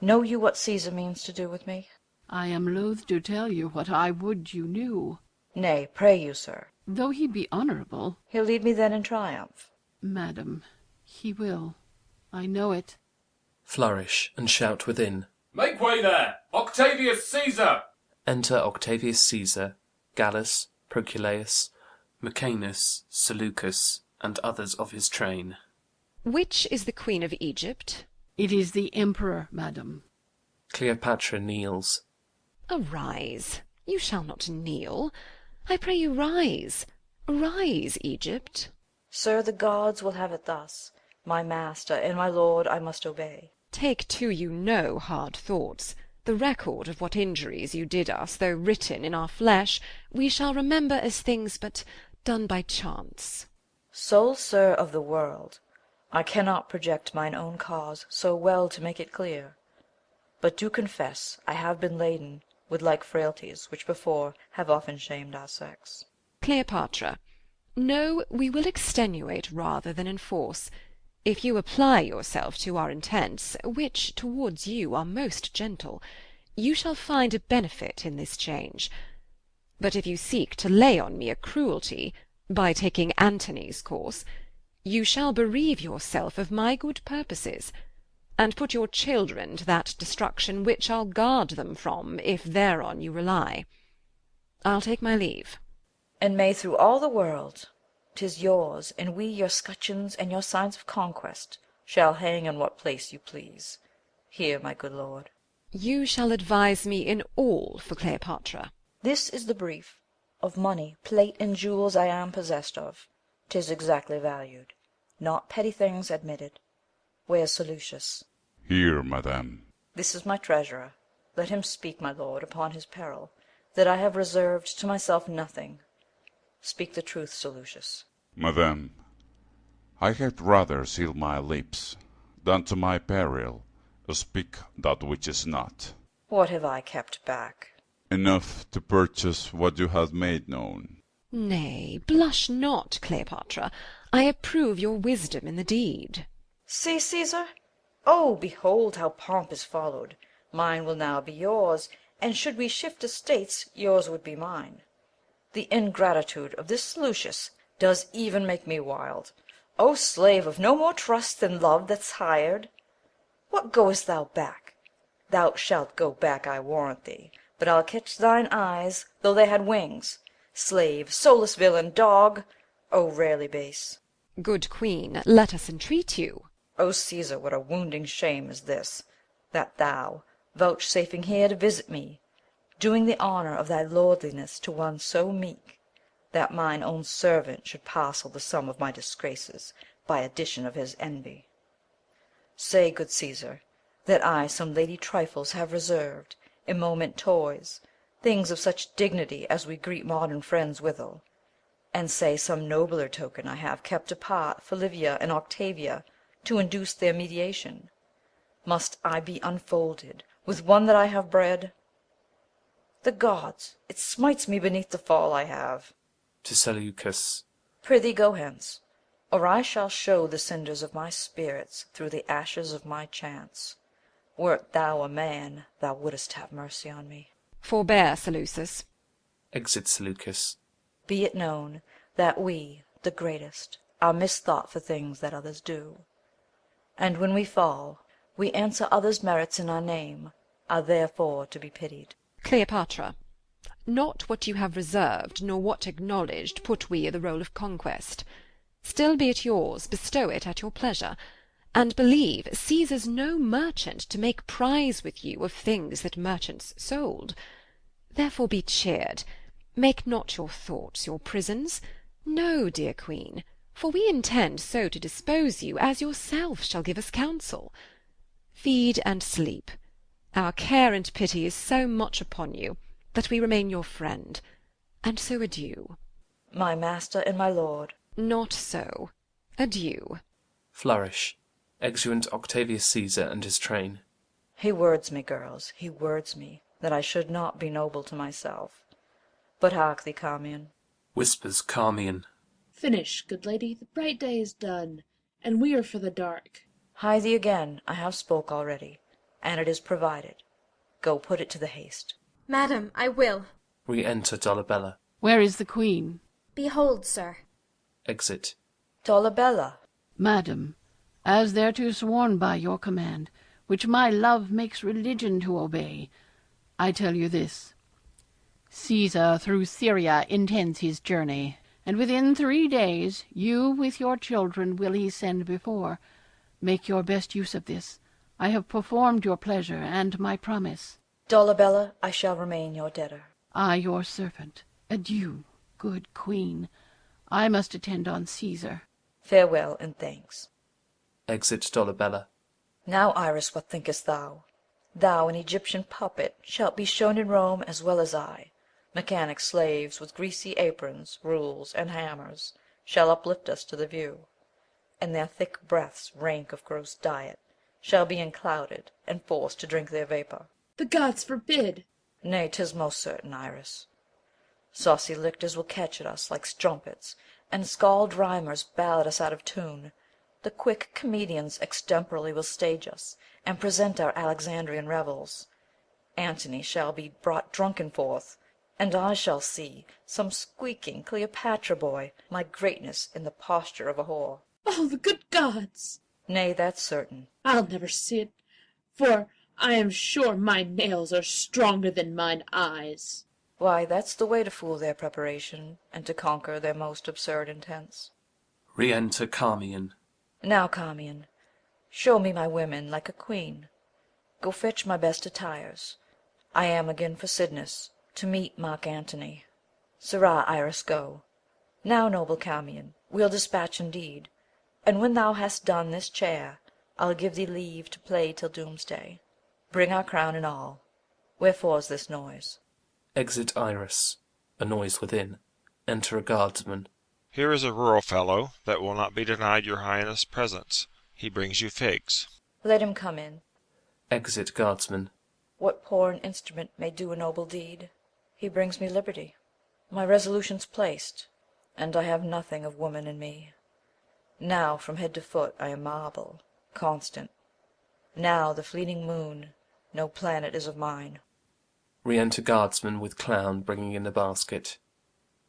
Know you what Caesar means to do with me? I am loath to tell you what I would you knew. Nay, pray you, sir. Though he be honourable. He'll lead me then in triumph. Madam, he will. I know it. Flourish and shout within. Make way there! Octavius Caesar! Enter Octavius Caesar, Gallus, Proculaus, Macanus, Seleucus, and others of his train. Which is the Queen of Egypt? It is the Emperor, madam. Cleopatra kneels. Arise. You shall not kneel. I pray you rise. Rise, Egypt. Sir, the gods will have it thus. My master and my lord I must obey. Take to you no hard thoughts. The record of what injuries you did us, though written in our flesh, we shall remember as things but done by chance. Sole sir of the world, I cannot project mine own cause so well to make it clear. But do confess I have been laden, with like frailties, which before have often shamed our sex. Cleopatra, no, we will extenuate rather than enforce. If you apply yourself to our intents, which towards you are most gentle, you shall find a benefit in this change. But if you seek to lay on me a cruelty, by taking Antony's course, you shall bereave yourself of my good purposes, and put your children to that destruction which I'll guard them from, if thereon you rely. I'll take my leave. And may through all the world 'tis yours, and we your scutcheons and your signs of conquest shall hang in what place you please. Here, my good lord. You shall advise me in all for Cleopatra. This is the brief. Of money, plate, and jewels I am possessed of. 'Tis exactly valued, not petty things admitted. Where's Sir Lucius? Here, madame. This is my treasurer. Let him speak, my lord, upon his peril, that I have reserved to myself nothing. Speak the truth, Sir Lucius. Madame, I had rather seal my lips, than to my peril speak that which is not. What have I kept back? Enough to purchase what you have made known. Nay, blush not, Cleopatra. I approve your wisdom in the deed. See, Caesar! Oh, behold how pomp is followed. Mine will now be yours, and should we shift estates, yours would be mine. The ingratitude of this Lucius does even make me wild. O slave of no more trust than love that's hired! What goest thou back? Thou shalt go back, I warrant thee, but I'll catch thine eyes, though they had wings. Slave, soulless villain, dog! O rarely base! Good queen, let us entreat you. O Caesar, what a wounding shame is this, that thou, vouchsafing here to visit me, doing the honour of thy lordliness to one so meek, that mine own servant should parcel the sum of my disgraces by addition of his envy. Say, good Caesar, that I some lady trifles have reserved, in moment toys, things of such dignity as we greet modern friends withal, and say some nobler token I have kept apart for Livia and Octavia, to induce their mediation. Must I be unfolded with one that I have bred? The gods! It smites me beneath the fall I have. To Seleucus. Prithee go hence, or I shall show the cinders of my spirits through the ashes of my chance. Wert thou a man, thou wouldst have mercy on me. Forbear, Seleucus. Exit Seleucus. Be it known that we, the greatest, are misthought for things that others do. And when we fall, we answer others' merits in our name, are therefore to be pitied. Cleopatra, not what you have reserved, nor what acknowledged, put we i' the roll of conquest. Still be it yours, bestow it at your pleasure. And believe Caesar's no merchant to make prize with you of things that merchants sold. Therefore be cheered. Make not your thoughts your prisons. No, dear queen, for we intend so to dispose you as yourself shall give us counsel. Feed and sleep. Our care and pity is so much upon you that we remain your friend, and so adieu. My master and my lord. Not so. Adieu. Flourish. Exeunt Octavius Caesar and his train. He words me, girls, he words me, that I should not be noble to myself. But hark thee, Charmian. Whispers Charmian. Finish, good lady, the bright day is done, and we are for the dark. Hie thee again, I have spoke already, and it is provided. Go put it to the haste. Madam, I will. Re-enter Dolabella. Where is the queen? Behold, sir. Exit. Dolabella. Madam, as thereto sworn by your command, which my love makes religion to obey, I tell you this. Caesar through Syria intends his journey, and within 3 days you with your children will he send before. Make your best use of this. I have performed your pleasure and my promise. Dolabella, I shall remain your debtor. I your servant. Adieu, good queen. I must attend on Caesar. Farewell, and thanks. Exit Dolabella. Now, Iris, what thinkest thou? Thou, an Egyptian puppet, shalt be shown in Rome as well as I. Mechanic slaves with greasy aprons, rules, and hammers, shall uplift us to the view, and their thick breaths, rank of gross diet, shall be enclouded, and forced to drink their vapour. The gods forbid! Nay, 'tis most certain, Iris. Saucy lictors will catch at us like strumpets, and scald rhymers ballad us out of tune. The quick comedians extemporally will stage us, and present our Alexandrian revels. Antony shall be brought drunken forth, and I shall see some squeaking Cleopatra boy my greatness in the posture of a whore. Oh, the good gods! Nay, that's certain. I'll never see it, for I am sure my nails are stronger than mine eyes. Why, that's the way to fool their preparation, and to conquer their most absurd intents. Re-enter Carmion. Now, Carmion, show me my women like a queen. Go fetch my best attires. I am again for Cydnus, to meet Mark Antony. Sirrah, Iris, go. Now, noble Carmion, we'll dispatch indeed, and when thou hast done this chair, I'll give thee leave to play till doomsday. Bring our crown and all. Wherefore's this noise? Exit Iris. A noise within. Enter a guardsman. Here is a rural fellow that will not be denied your highness presence. He brings you figs. Let him come in. Exit guardsman. What poor an instrument may do a noble deed. He brings me liberty. My resolution's placed, and I have nothing of woman in me. Now from head to foot I am marble, constant. Now the fleeting moon, no planet is of mine. Re-enter guardsman with clown bringing in a basket.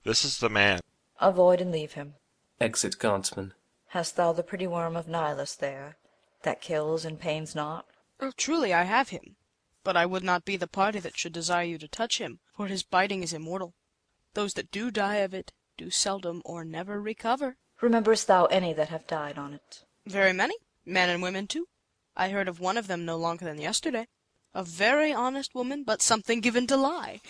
This is the man. Avoid and leave him. Exit guardsman. Hast thou the pretty worm of Nilus there, that kills and pains not? Oh, truly I have him, but I would not be the party that should desire you to touch him, for his biting is immortal. Those that do die of it do seldom or never recover. Rememberest thou any that have died on it? Very many, men and women too. I heard of one of them no longer than yesterday. A very honest woman, but something given to lie,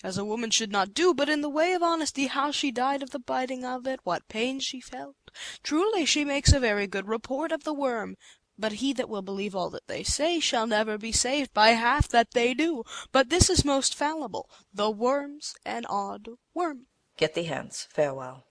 as a woman should not do, but in the way of honesty, how she died of the biting of it, what pains she felt. Truly she makes a very good report of the worm, but he that will believe all that they say shall never be saved by half that they do. But this is most fallible, the worm's an odd worm. Get thee hence, farewell.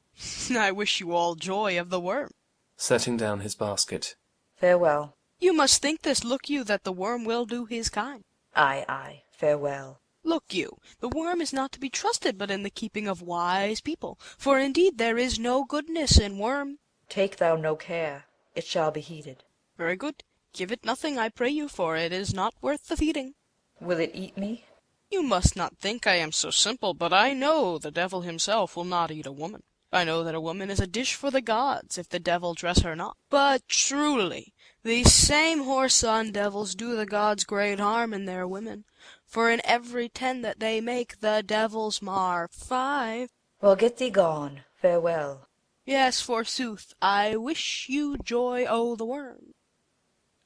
I wish you all joy of the worm. Setting down his basket. Farewell. You must think this, look you, that the worm will do his kind. Aye, aye, farewell. Look you, the worm is not to be trusted but in the keeping of wise people, for indeed there is no goodness in worm. Take thou no care, it shall be heeded. Very good. Give it nothing, I pray you, for it is not worth the feeding. Will it eat me? You must not think I am so simple, but I know the devil himself will not eat a woman. I know that a woman is a dish for the gods, if the devil dress her not. But truly, these same whoreson devils do the gods great harm in their women, for in every 10 that they make, the devils mar 5. Well, get thee gone, farewell. Yes, forsooth, I wish you joy o' the worm.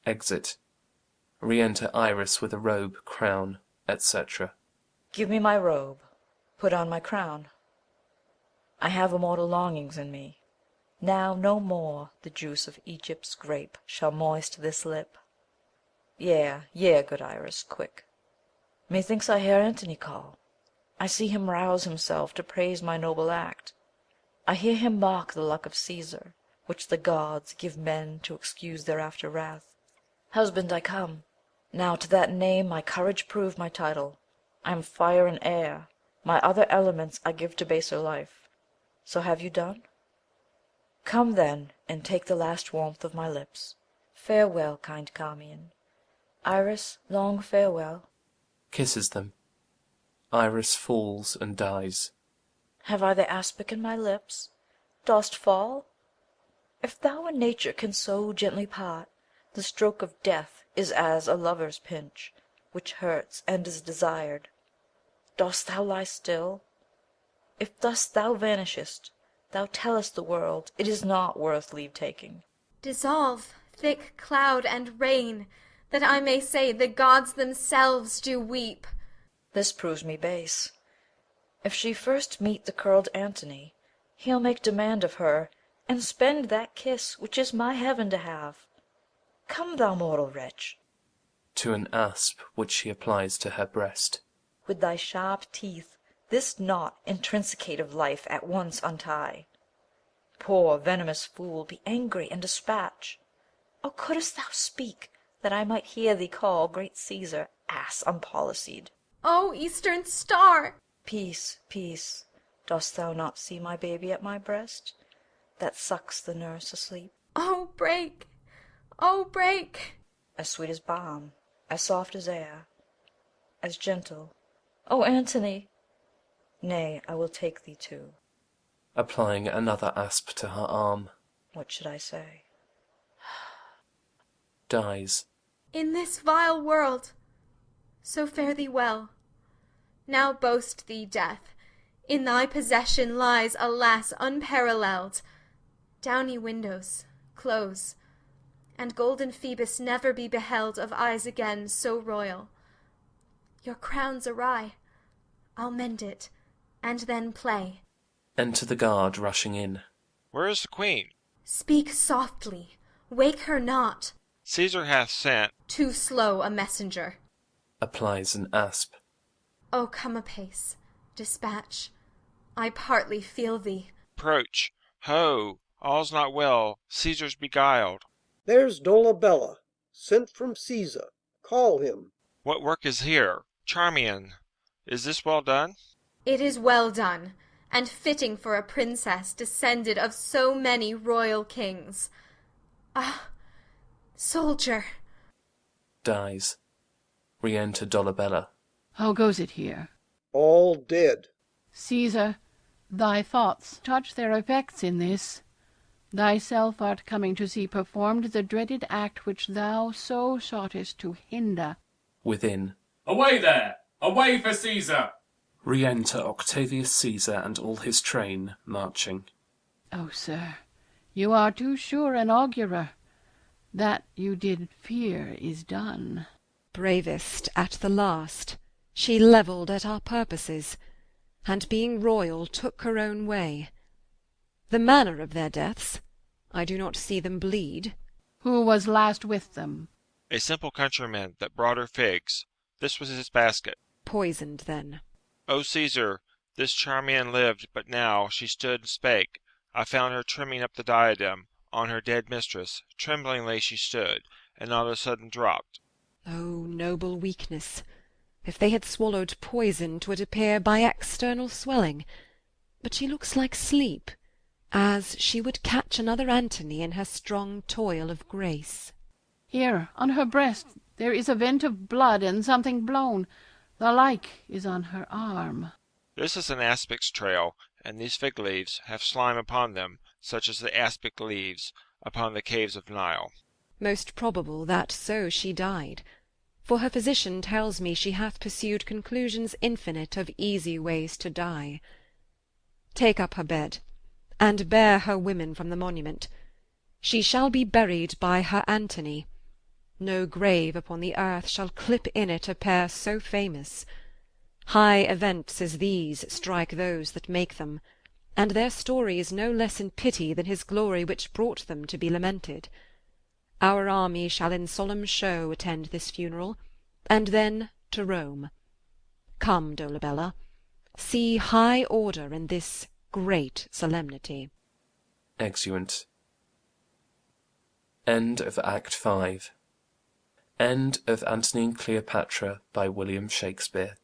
Exit. Re-enter Iris with a robe, crown, etc. Give me my robe, put on my crown. I have immortal longings in me. Now no more the juice of Egypt's grape shall moist this lip. Yea, good Iris, quick. Methinks I hear Antony call. I see him rouse himself to praise my noble act. I hear him mock the luck of Caesar, which the gods give men to excuse their after wrath. Husband, I come. Now to that name my courage prove my title. I am fire and air, my other elements I give to baser life. So have you done? Come then, and take the last warmth of my lips. Farewell, kind Carmion. Iris, long farewell. Kisses them. Iris falls and dies. Have I the aspic in my lips? Dost fall? If thou and nature can so gently part, the stroke of death is as a lover's pinch, which hurts and is desired. Dost thou lie still? If thus thou vanishest, thou tellest the world it is not worth leave taking. Dissolve, thick cloud and rain, that I may say the gods themselves do weep. This proves me base. If she first meet the curled Antony, he'll make demand of her, and spend that kiss which is my heaven to have. Come, thou mortal wretch. To an asp which she applies to her breast. With thy sharp teeth this knot intrinsicate of life at once untie. Poor venomous fool, be angry and dispatch. Oh, couldst thou speak, that I might hear thee call great Caesar ass unpolicied. O eastern star! Peace, peace. Dost thou not see my baby at my breast, that sucks the nurse asleep? Oh, break! Oh, break! As sweet as balm, as soft as air, as gentle. Oh, Antony! Nay, I will take thee too. Applying another asp to her arm. What should I say? Dies. In this vile world, so fare thee well. Now boast thee, death, in thy possession lies a lass unparalleled. Downy windows close, and golden Phoebus never be beheld of eyes again so royal. Your crown's awry, I'll mend it, and then play. Enter the guard rushing in. Where is the queen? Speak softly, wake her not. Caesar hath sent. Too slow a messenger. Applies an asp. O come apace, dispatch. I partly feel thee. Approach. Ho! All's not well. Caesar's beguiled. There's Dolabella, sent from Caesar. Call him. What work is here? Charmian, is this well done? It is well done, and fitting for a princess descended of so many royal kings. Ah, soldier! Dies. Re-enter Dolabella. How goes it here? All dead. Caesar, thy thoughts touch their effects in this. Thyself art coming to see performed the dreaded act which thou so soughtest to hinder. Within. Away there! Away for Caesar! Re-enter Octavius Caesar and all his train, marching. O sir, you are too sure an augurer. That you did fear is done. Bravest at the last, she levelled at our purposes, and being royal took her own way. The manner of their deaths, I do not see them bleed. Who was last with them? A simple countryman that brought her figs. This was his basket. Poisoned, then. O Caesar, this Charmian lived, but now she stood and spake. I found her trimming up the diadem on her dead mistress. Tremblingly she stood, and on a sudden dropped. O noble weakness! If they had swallowed poison, 'twould appear by external swelling. But she looks like sleep, as she would catch another Antony in her strong toil of grace. Here, on her breast, there is a vent of blood and something blown. The like is on her arm. This is an aspic's trail, and these fig leaves have slime upon them, such as the aspic leaves upon the caves of Nile. Most probable that so she died, for her physician tells me she hath pursued conclusions infinite of easy ways to die. Take up her bed, and bear her women from the monument. She shall be buried by her Antony. No grave upon the earth shall clip in it a pair so famous. High events as these strike those that make them, and their story is no less in pity than his glory which brought them to be lamented. Our army shall in solemn show attend this funeral, and then to Rome. Come, Dolabella, see high order in this great solemnity. Exeunt. End of Act 5. End of Antony and Cleopatra by William Shakespeare.